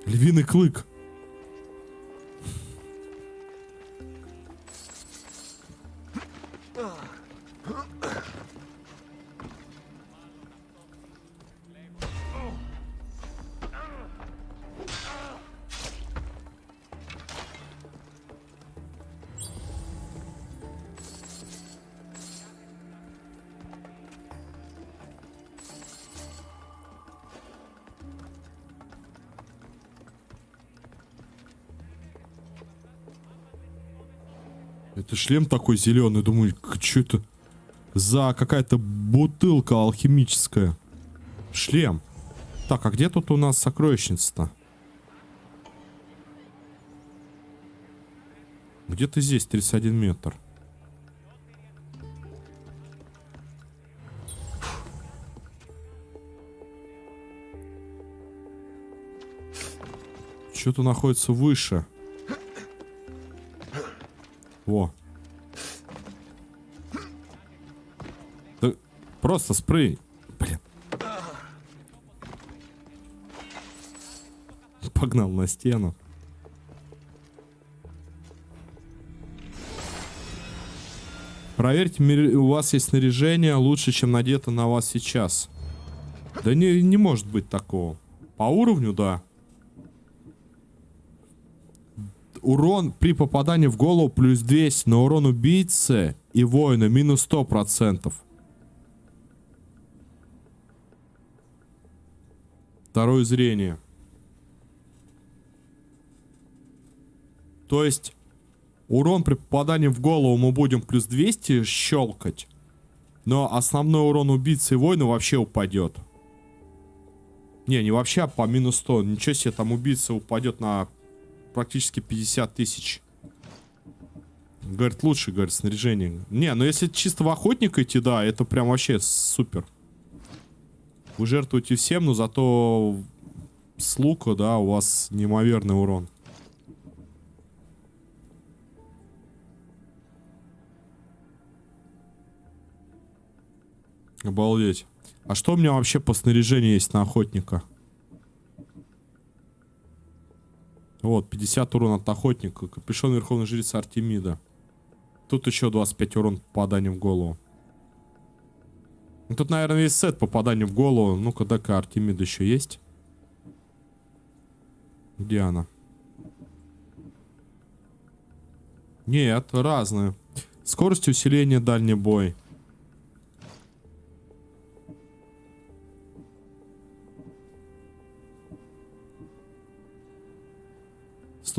Львиный клык. Это шлем такой зеленый. Думаю, что это за какая-то бутылка алхимическая? Шлем. Так, а где тут у нас сокровищница-то? Где-то здесь 31 метр. Что-то находится выше. Во. Да просто спрей. Блин. Погнал на стену. Проверьте, у вас есть снаряжение лучше, чем надето на вас сейчас. Да не может быть такого. По уровню, да. Урон при попадании в голову плюс 200, но урон убийцы и воина минус 100%. Второе зрение. То есть урон при попадании в голову мы будем плюс 200 щелкать, но основной урон убийцы и воина вообще упадет. Не вообще, а по минус 100. Ничего себе, там убийца упадет на практически 50 тысяч. Говорит, лучше, говорит, снаряжение. Не, ну если чисто в охотника идти, да, это прям вообще супер. Вы жертвуете всем, но зато с лука, да, у вас неимоверный урон. Обалдеть. А что у меня вообще по снаряжению есть на охотника? Вот, 50 урон от охотника. Капюшон Верховной Жрицы Артемида. Тут еще 25 урон попадания в голову. Ну, тут, наверное, весь сет попадания в голову. Ну-ка, дай-ка Артемида еще есть. Где она? Нет, разные. Скорость усиления, дальний бой.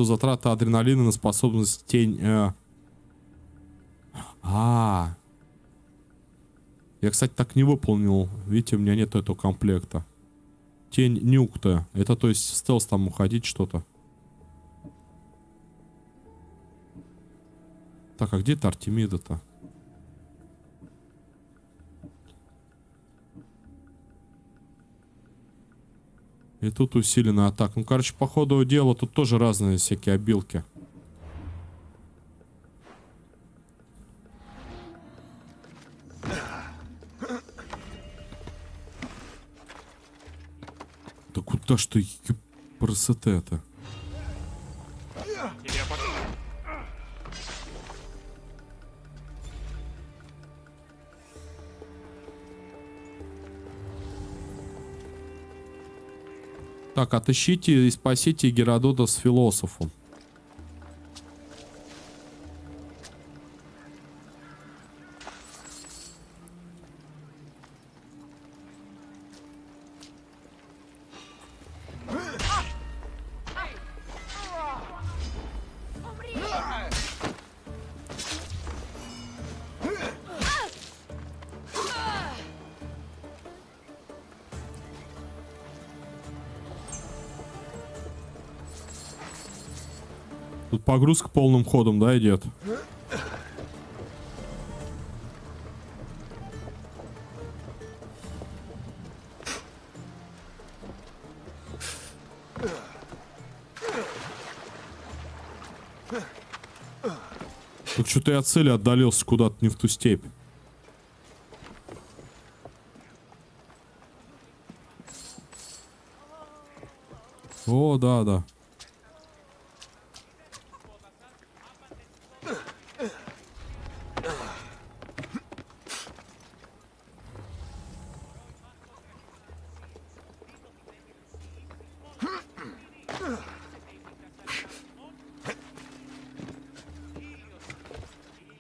Затрата адреналина на способность тень. Я, кстати, так не выполнил. Видите, у меня нет этого комплекта. Тень нюкта. Это, то есть, в стелс там уходить что-то. Так, а где-то Артемида-то? И тут усиленная атака. Ну, короче, по ходу дела тут тоже разные всякие обилки. Да куда ж ты, красота-то? Так, отыщите и спасите Геродота с философом. Тут погрузка полным ходом, да, идет? Тут что-то я от цели отдалился куда-то не в ту степь. О, да, да.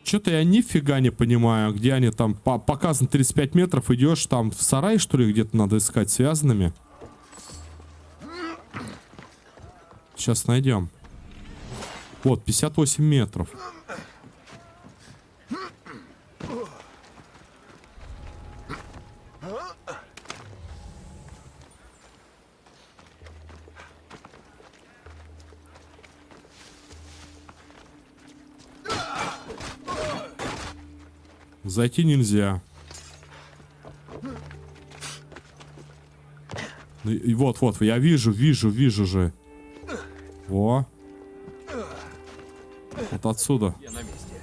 Что-то я нифига не понимаю, где они там. Показано 35 метров, идешь там в сарай, что ли, где-то надо искать связанными. Сейчас найдем. Вот, 58 метров. Зайти нельзя. И вот, я вижу же. Во. Вот отсюда. Я на месте.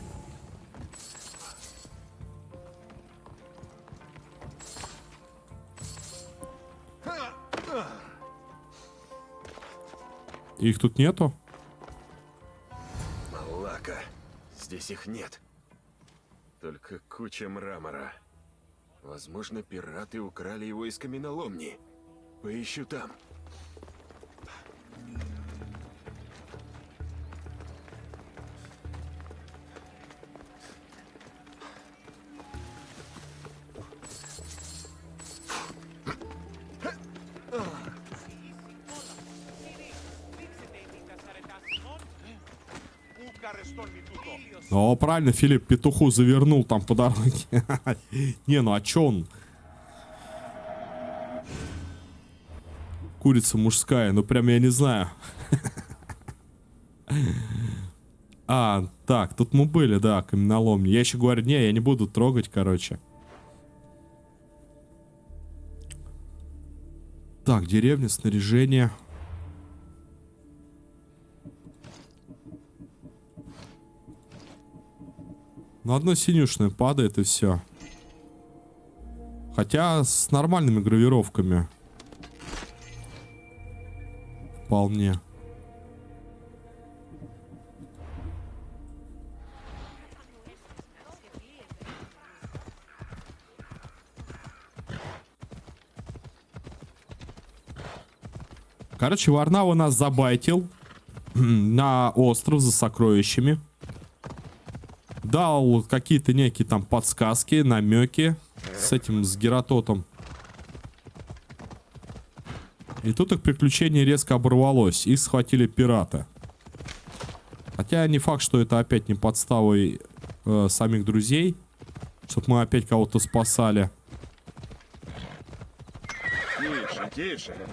Их тут нету? Малака. Здесь их нет. Только куча мрамора. Возможно, пираты украли его из каменоломни. Поищу там. О, правильно, Филипп петуху завернул там по дороге. Не, ну а чё он? Курица мужская, ну прям я не знаю. А, так, тут мы были, да, каменоломни. Я еще говорю, не, я не буду трогать, короче. Так, деревня, снаряжение. Ну, одно синюшное падает и все. Хотя с нормальными гравировками. Вполне. Короче, Варнава нас забайтил на остров за сокровищами. Дал какие-то некие там подсказки, намеки с этим, с Гератотом. И тут их приключение резко оборвалось. Их схватили пираты. Хотя не факт, что это опять не подставой самих друзей. Чтоб мы опять кого-то спасали. Тише, тише.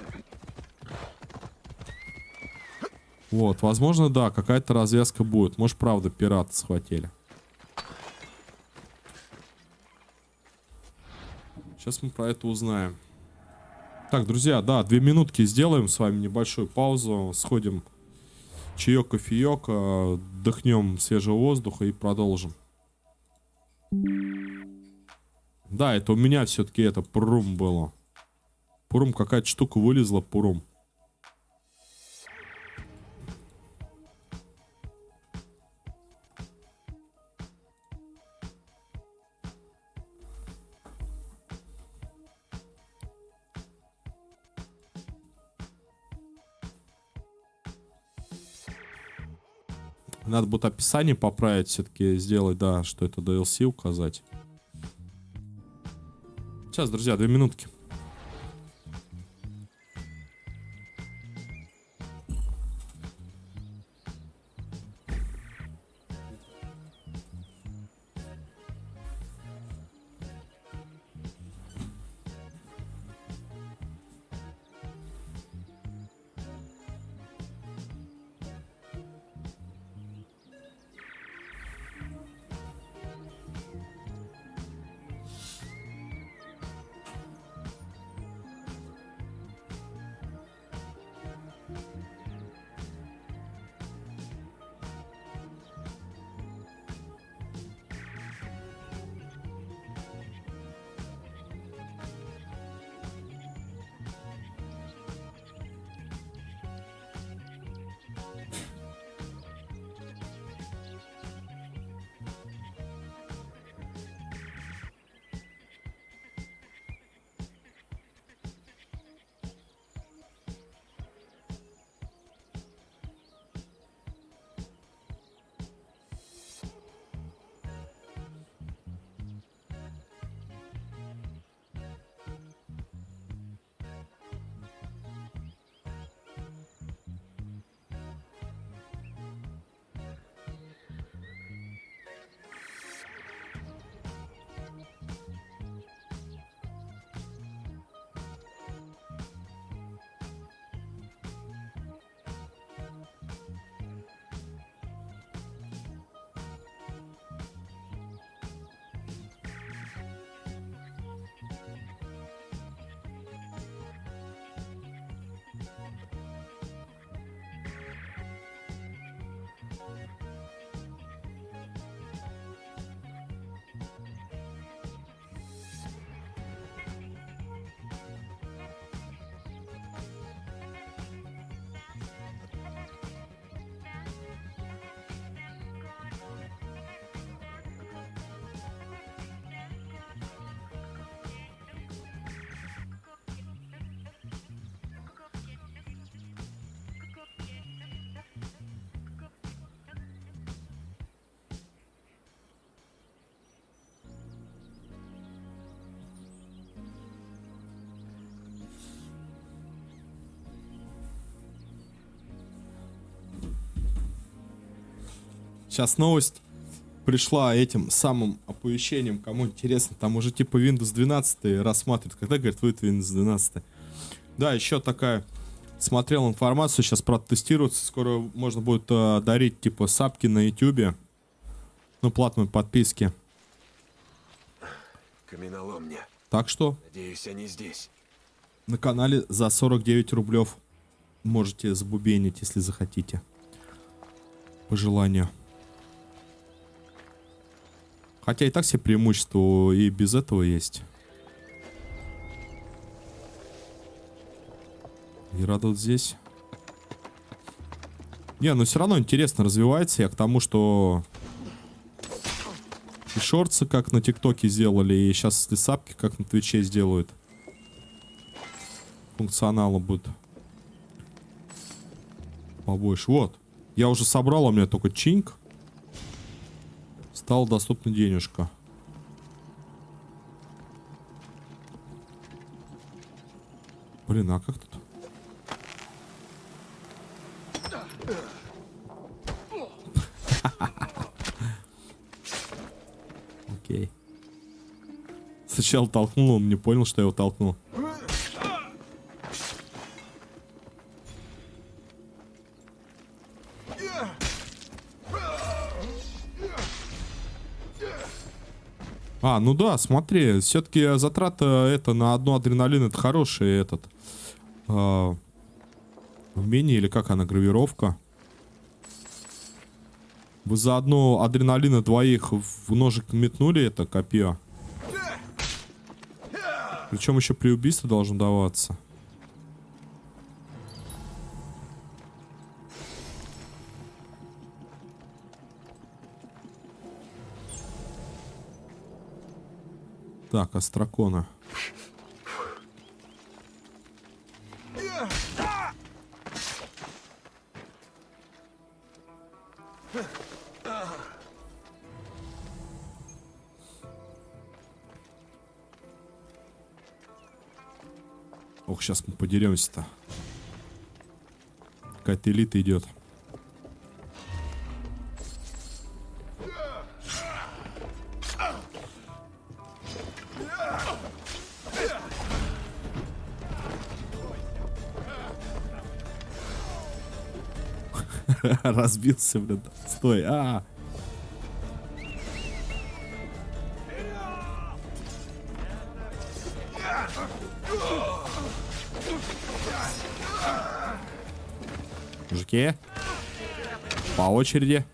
Вот, возможно, да, какая-то развязка будет. Может, правда, пираты схватили. Сейчас мы про это узнаем. Так, друзья, да, 2 минутки сделаем с вами небольшую паузу. Сходим чаек, кофеек, вдохнем свежего воздуха и продолжим. Да, это у меня все-таки это пурум было. Пурум, какая-то штука вылезла, пурум. Надо будет описание поправить, все-таки сделать, да, что это DLC указать. Сейчас, друзья, 2 минутки. Сейчас новость пришла этим самым оповещением, кому интересно. Там уже типа Windows 12 рассматривают. Когда, говорит, выйдет Windows 12? Да, еще такая... Смотрел информацию, сейчас протестируется. Скоро можно будет дарить типа сапки на YouTube. Ну, платные подписки. Каменоломня. Так что Надеюсь, они здесь. на канале за 49 рублев можете забубенить, если захотите. По желанию. Хотя и так все преимущества и без этого есть. Геродот здесь. Не, но все равно интересно развивается. Я к тому, что и шорты как на ТикТоке сделали, и сейчас сапки как на Твиче сделают. Функционала будет побольше. Вот. Я уже собрал, у меня только чинк. Стала доступна денежка. Блин, а как тут? Окей. Сначала толкнул, он не понял, что я его толкнул. А, ну да, смотри, все-таки затрата это на одну адреналин, это хороший этот умение, или как она, гравировка. Вы за одну адреналина двоих в ножик метнули это копье. Причем еще при убийстве должно даваться. Так, Астракона. Ох, сейчас мы подеремся-то. Какая-то элита идет. Разбился, блин. Стой. Мужики. По очереди.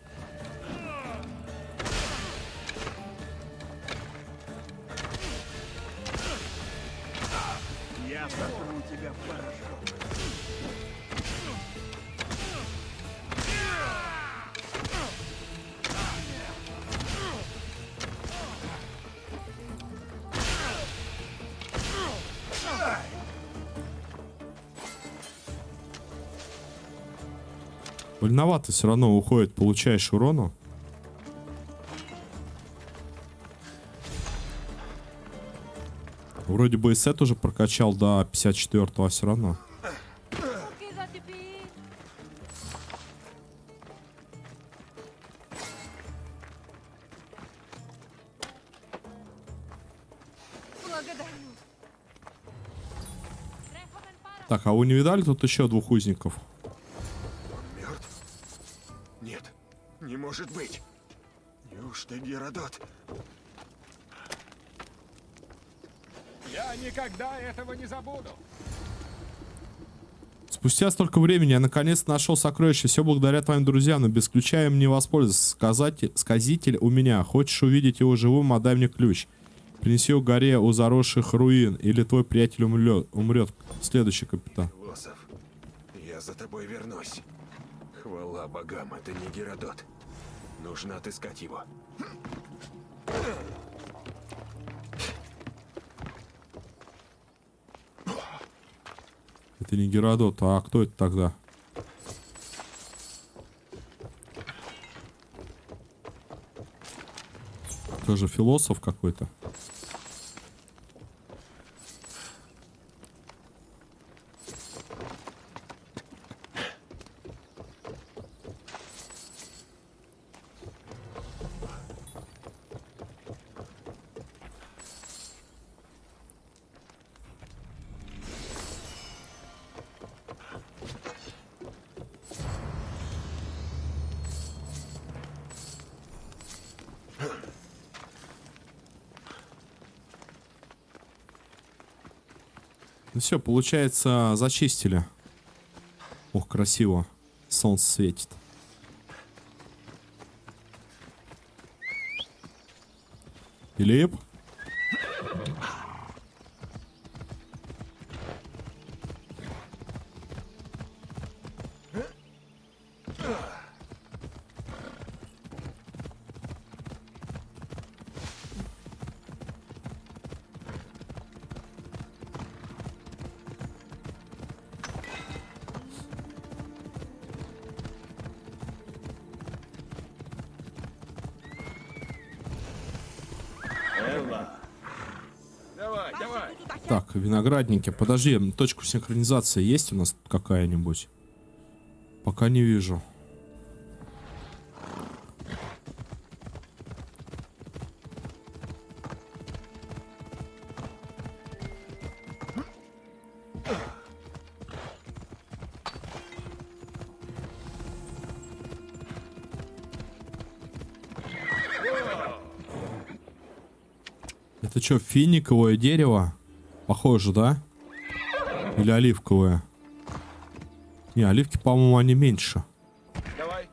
Я сотру тебя в порошок. Больновато все равно уходит, получаешь урону. Вроде бы и сет уже прокачал до 54-го, а все равно. Так, а вы не видали тут еще двух узников? Мертв? Нет, не может быть. Неужто Геродот? Я никогда этого не забуду. Спустя столько времени я наконец нашел сокровище. Все благодаря твоим друзьям, но без ключа им не воспользоваться. Сказитель у меня. Хочешь увидеть его живым, отдай мне ключ. Принеси у горе у заросших руин, или твой приятель умрет. Следующий капитан. Философ, я за тобой вернусь. Хвала богам, это не Геродот. Нужно отыскать его. Это не Геродот, а кто это тогда? Тоже философ какой-то. Ну все, получается, зачистили. Ох, красиво. Солнце светит. Филипп? Давай, давай. Так, виноградники. Подожди, точку синхронизации есть у нас какая-нибудь? Пока не вижу. Это что, финиковое дерево? Похоже, да? Или оливковое? Не, оливки, по-моему, они меньше. Давай.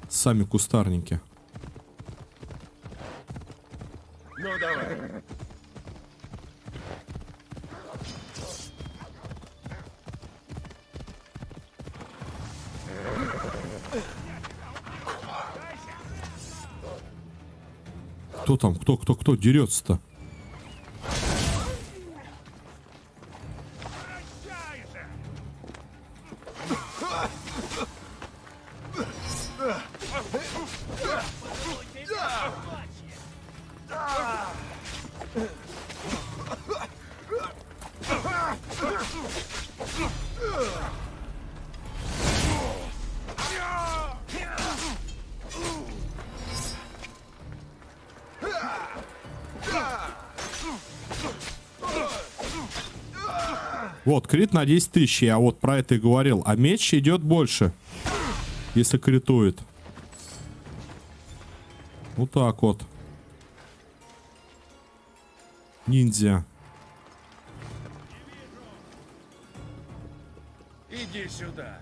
Сами кустарники. Ну, давай. Кто там? Кто дерется-то? Вот, крит на 10 тысяч, я вот про это и говорил. А меч идет больше, если критует. Вот так вот. Ниндзя. Иди сюда.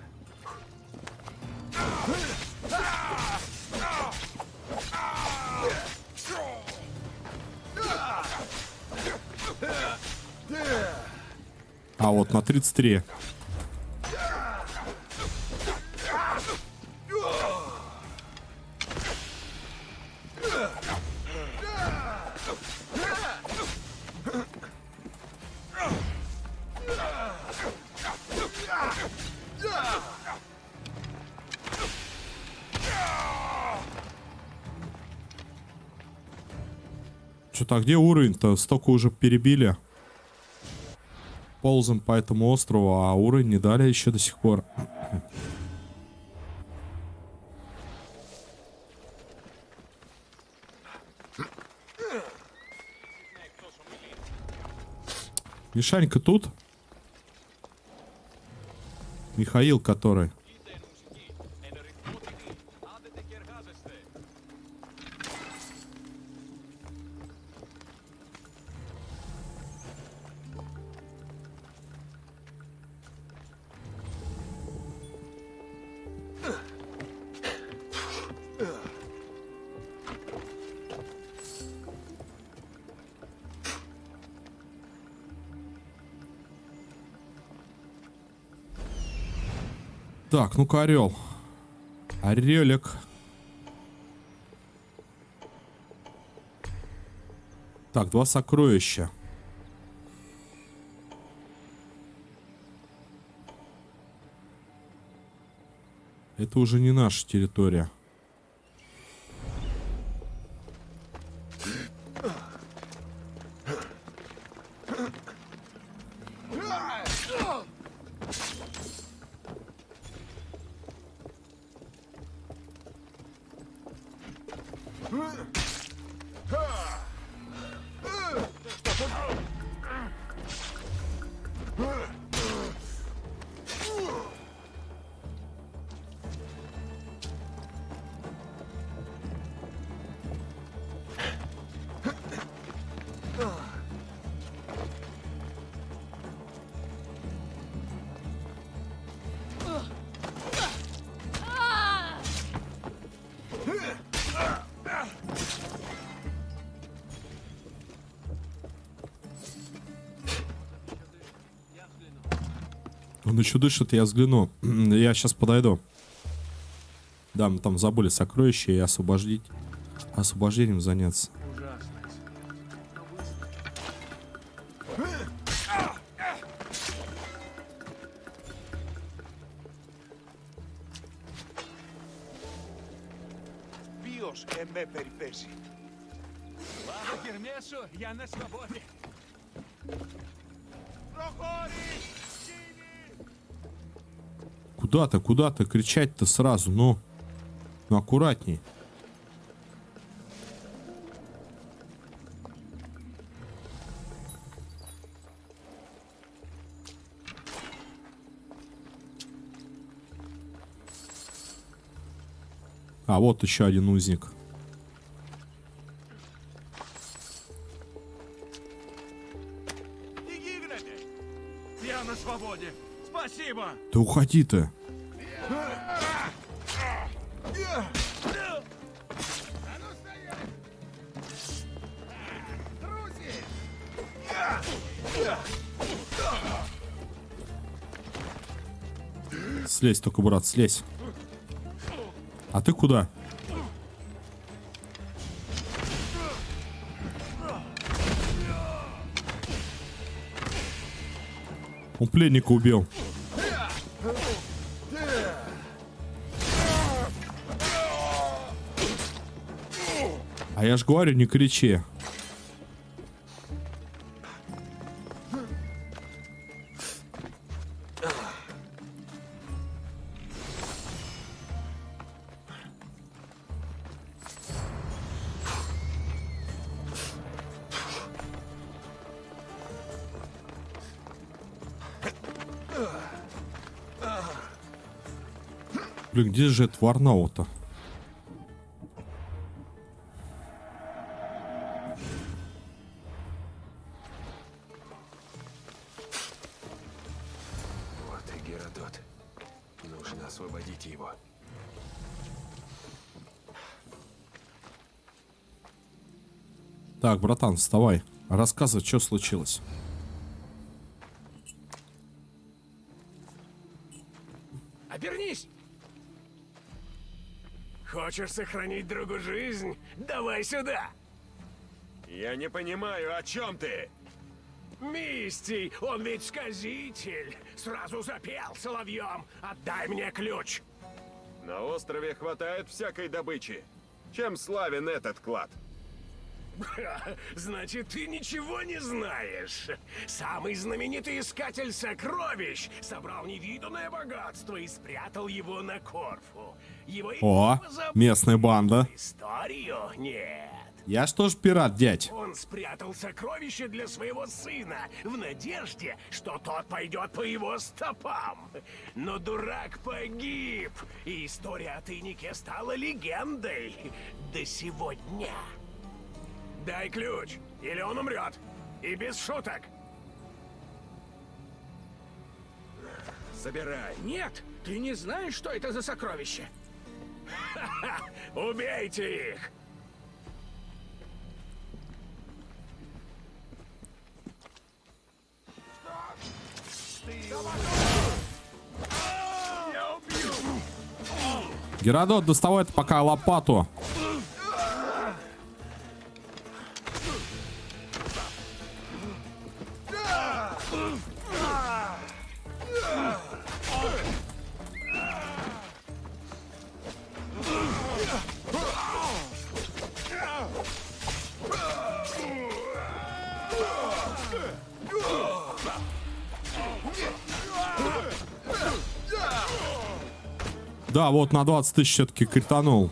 А вот на 33. Что-то, а где уровень-то? Столько уже перебили. Ползаем по этому острову, а уровень не дали еще до сих пор. Мишанька тут? Михаил, который? Так, ну-ка, орел. Орелик. Так, 2 сокровища. Это уже не наша территория. Ну что дышит, я взгляну. Я сейчас подойду. Да, мы там забыли сокровища и освобождением заняться. Ποιος με περιπέσει. Слава Гермесу, я на свободе. Куда ты кричать-то сразу, ну аккуратней. А вот еще один узник. Я на свободе. Спасибо. Да уходи ты. Слезь только, брат, слезь. А ты куда? Он пленника убил. А я ж говорю, не кричи. Блин, где же это Варнау-то? Вот и Геродот. Нужно освободить его. Так, братан, вставай. Рассказывай, что случилось. Обернись! Хочешь сохранить другу жизнь? Давай сюда! Я не понимаю, о чем ты? Мистий, он ведь сказитель. Сразу запел соловьем. Отдай мне ключ. На острове хватает всякой добычи. Чем славен этот клад? Значит, ты ничего не знаешь. Самый знаменитый искатель сокровищ собрал невиданное богатство и спрятал его на Корфу. Его О, местная банда. историю нет. Я ж тоже пират, дядь. Он спрятал сокровище для своего сына в надежде, что тот пойдет по его стопам. Но дурак погиб, и история о тайнике стала легендой до сего дня. Дай ключ, или он умрет. И без шуток. Забирай. Нет, ты не знаешь, что это за сокровище. Убейте их! Геродот, доставай пока лопату. Да, вот на 20 тысяч все-таки кританул.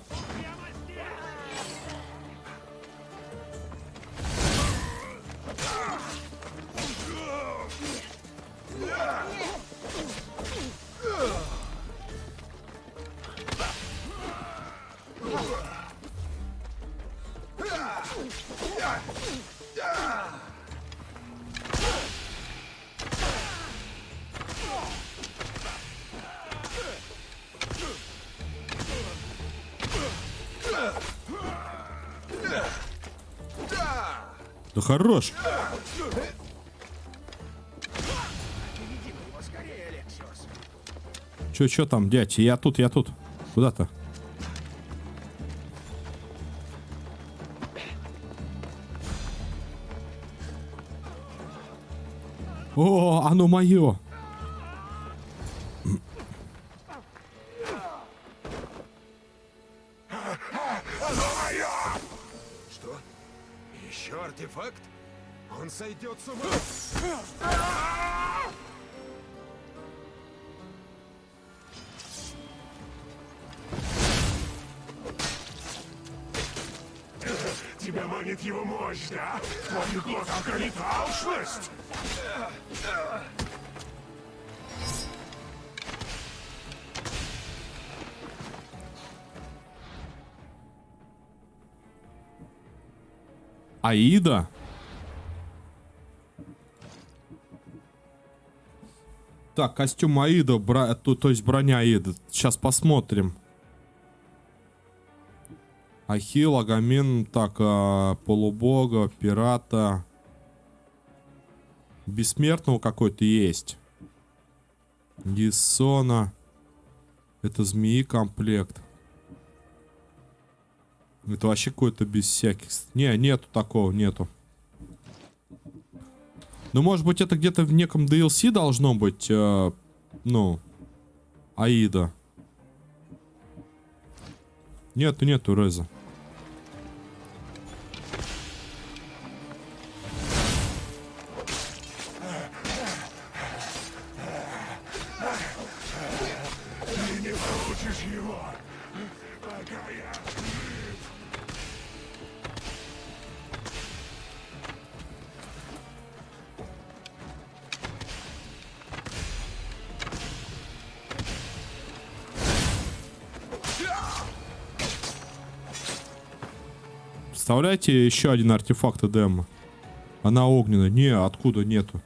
Да хорош. Переведи его скорее, Алексиос. Чё там, дядь? Я тут. Куда-то? О, оно мое. Что? Еще артефакт? Он сойдет с ума. Тебя манит его мощь, да? В твоих глазах горит алчность! Аида? Так, костюм Аида, то есть броня Аида. Сейчас посмотрим. Ахилл, Агамемнон, так, полубога, пирата. Бессмертного какой-то есть. Гессона. Это змеи комплект. Это вообще какой-то без всяких... Не, нету такого, нету. Ну, может быть, это где-то в неком DLC должно быть, ну, Аида. Нету Реза. Ты не получишь его, пока я жив. Представляете, еще один артефакт Эдема. Она огненная. Не, откуда нету.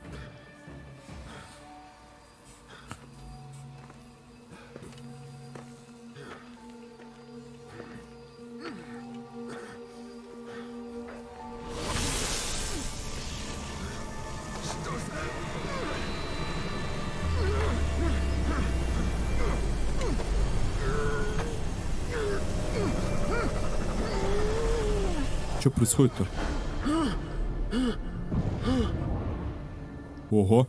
Что происходит-то? Ого.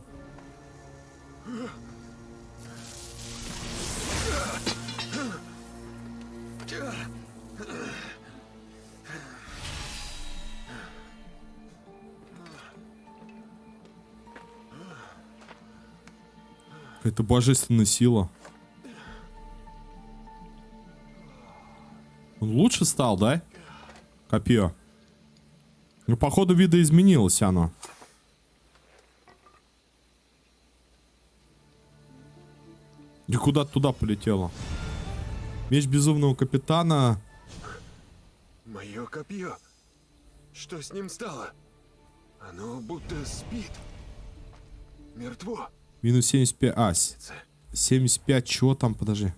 Это божественная сила. Он лучше стал, да? Копье. Ну, по ходу вида изменилось оно. И куда-то туда полетело. Меч безумного капитана. Мое копье. Что с ним стало? Оно будто спит. Мертво. Минус 75. А, 75. Чего там? Подожди.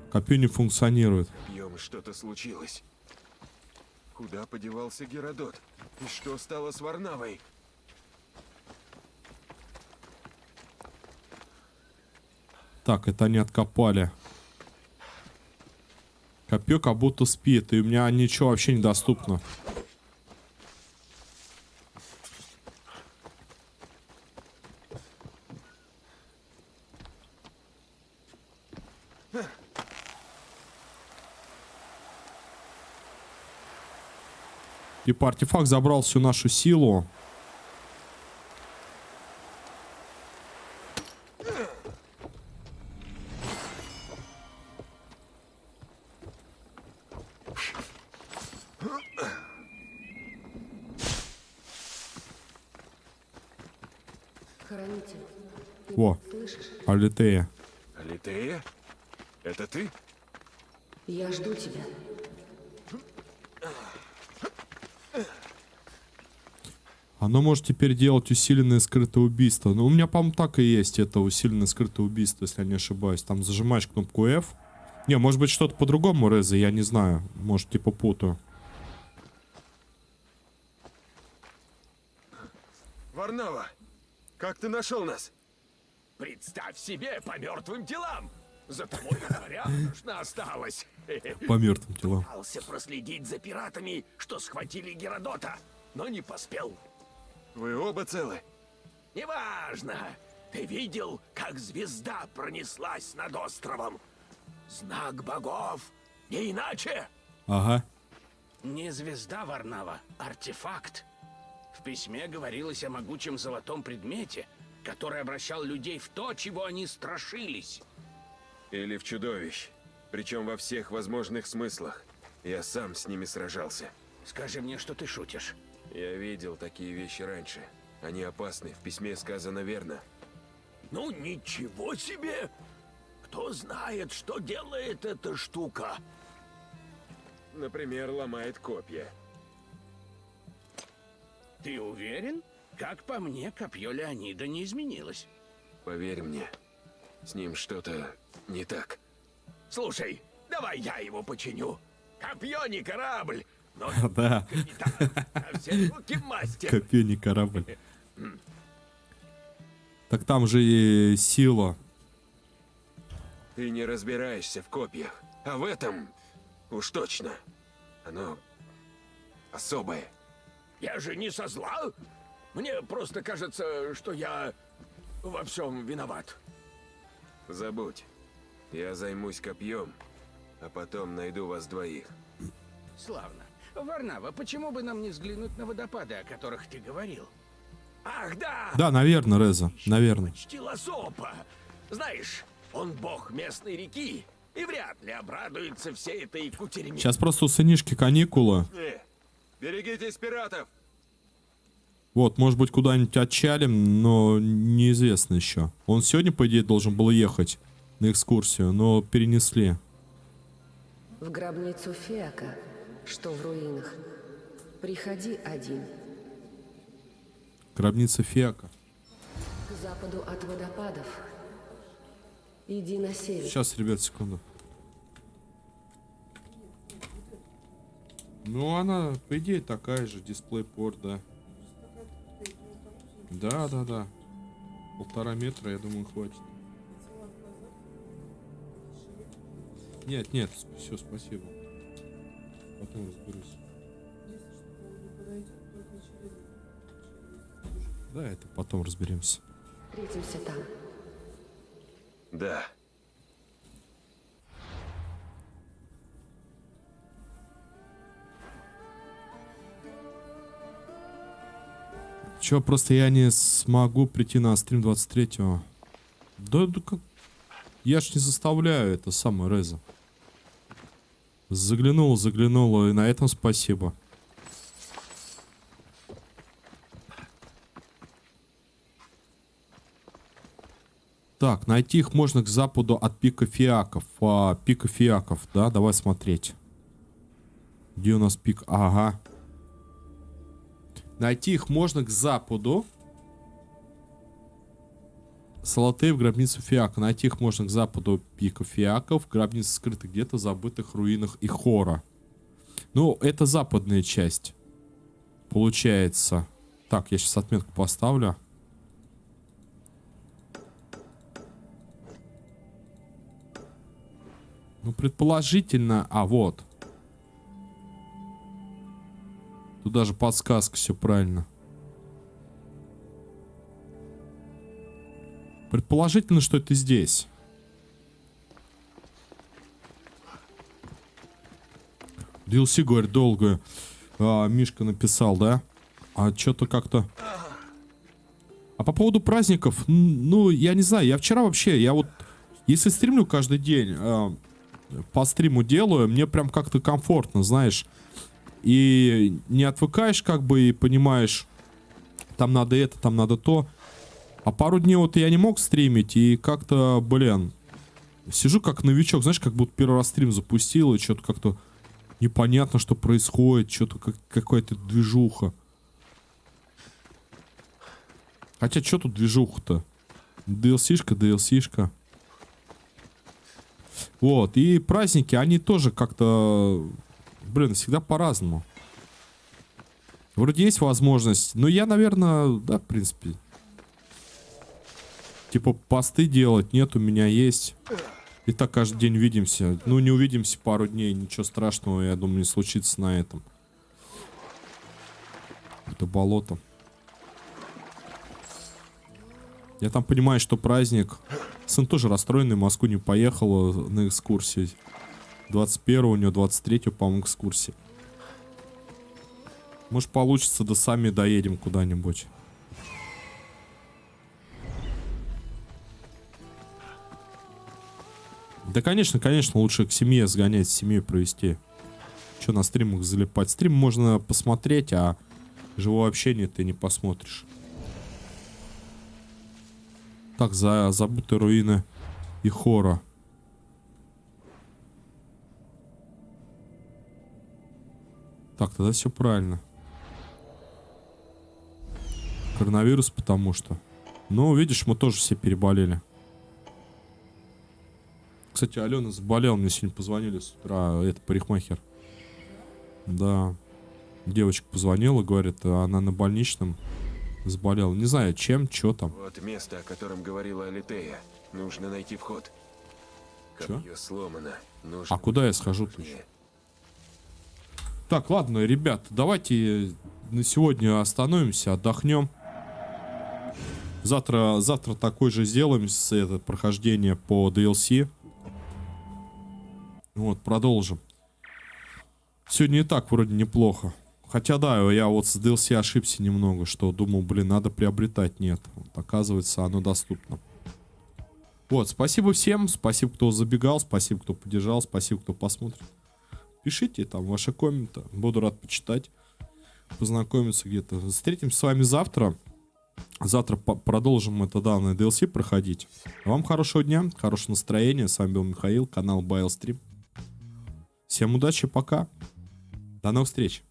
Копье не функционирует. Копьем что-то случилось. Куда подевался Геродот? И что стало с Варнавой? Так, это они откопали. Копье как будто спит, и у меня ничего вообще недоступно. Типа артефакт забрал всю нашу силу. Хранитель, ты Во, слышишь? Алитея. Алитея? Это ты? Я жду тебя. Оно может теперь делать усиленное скрытое убийство. Ну, у меня, по-моему, так и есть это усиленное скрытое убийство, если я не ошибаюсь. Там зажимаешь кнопку F. Не, может быть, что-то по-другому, Реза, я не знаю. Может, типа путаю. Варнава, как ты нашел нас? Представь себе, по мертвым телам. За тобой порядочно осталось. По мертвым телам. Пытался проследить за пиратами, что схватили Геродота, но не поспел. Вы оба целы? Неважно. Ты видел, как звезда пронеслась над островом? Знак богов, не иначе. Ага. Не звезда Варнава, артефакт. В письме говорилось о могучем золотом предмете, который обращал людей в то, чего они страшились. Или в чудовищ. Причем во всех возможных смыслах. Я сам с ними сражался. Скажи мне, что ты шутишь. Я видел такие вещи раньше. Они опасны, в письме сказано верно. Ну ничего себе! Кто знает, что делает эта штука? Например, ломает копья. Ты уверен? Как по мне, копье Леонида не изменилось. Поверь мне, с ним что-то не так. Слушай, давай я его починю. Копье не корабль, но Да. капитан, а все руки мастер. Копье не корабль. Так там же и сила. Ты не разбираешься в копьях. А в этом уж точно. Оно особое. Я же не со зла. Мне просто кажется, что я во всем виноват. Забудь. Я займусь копьем, а потом найду вас двоих. Славно. Варнава, почему бы нам не взглянуть на водопады, о которых ты говорил? Ах да! Да, наверное, Реза. Наверное. Почти Лосопа. Знаешь, он бог местной реки и вряд ли обрадуется всей этой кутерьме. Сейчас просто у сынишки каникулы. Берегитесь пиратов! Вот, может быть, куда-нибудь отчалим, но неизвестно еще. Он сегодня, по идее, должен был ехать на экскурсию, но перенесли. В гробницу Феока, что в руинах. Приходи один. Гробница Феока. К западу от водопадов. Иди на север. Сейчас, ребят, секунду. Ну, она, по идее, такая же, дисплей-порт, да. Да. 1,5 метра, я думаю, хватит. Нет, все, спасибо. Потом разберусь. Да, это потом разберемся. Встретимся там. Да. Чё, просто я не смогу прийти на стрим 23-го. Да как... Я ж не заставляю, это самое, Реза. Заглянула, и на этом спасибо. Так, найти их можно к западу от пика Фиаков. Пика Фиаков, да, давай смотреть. Где у нас пик? Ага. Найти их можно к западу. Салатей в гробницу Фиака. Найти их можно к западу пика Фиаков. Гробница скрыта где-то в забытых руинах Ихора. Ну, это западная часть. Получается. Так, я сейчас отметку поставлю. Ну, предположительно... А, вот. Тут даже подсказка, все правильно. Предположительно, что это здесь. DLC, говорит, долго. Мишка написал, да? А что-то как-то... А по поводу праздников, ну, я не знаю. Я вчера вообще, я вот... Если стримлю каждый день, по стриму делаю, мне прям как-то комфортно, знаешь. И не отвыкаешь, как бы, и понимаешь, там надо это, там надо то. А пару дней вот я не мог стримить, и как-то, блин, сижу как новичок, знаешь, как будто первый раз стрим запустил, и что-то как-то непонятно, что происходит, что-то какая-то движуха. Хотя, что тут движуха-то? DLC-шка. Вот, и праздники, они тоже как-то, блин, всегда по-разному. Вроде есть возможность, но я, наверное, да, в принципе. Типа посты делать, нет, у меня есть. И так каждый день видимся. Ну, не увидимся пару дней, ничего страшного, я думаю, не случится на этом. Это болото. Я там понимаю, что праздник. Сын тоже расстроенный, в Москву не поехал на экскурсию. 21 у него 23, по-моему, экскурсии. Может, получится, да сами доедем куда-нибудь. Да, конечно, лучше к семье сгонять, с семьей провести. Че на стримах залипать? Стрим можно посмотреть, а живое общение ты не посмотришь. Так, забытые руины Ихора. Так, тогда все правильно. Коронавирус, потому что. Ну, видишь, мы тоже все переболели. Кстати, Алена заболела, мне сегодня позвонили с утра, это парикмахер. Да. Девочка позвонила, говорит, она на больничном заболела. Не знаю, чем, что там. Вот место, о котором говорила Алитея. Нужно найти вход. Чё? Копье сломано. Нужно А куда я схожу точно? Так, ладно, ребят, давайте на сегодня остановимся, отдохнем. Завтра такой же сделаем это прохождение по DLC. Вот, продолжим. Сегодня и так вроде неплохо. Хотя да, я вот с DLC ошибся немного, что думал, блин, надо приобретать. Нет, вот, оказывается, оно доступно. Вот, спасибо всем, спасибо, кто забегал, спасибо, кто поддержал, спасибо, кто посмотрит. Пишите там ваши комменты, буду рад почитать, познакомиться где-то. Встретимся с вами завтра. Завтра продолжим это данное DLC проходить. Вам хорошего дня, хорошего настроения. С вами был Михаил, канал BioStream. Всем удачи, пока. До новых встреч.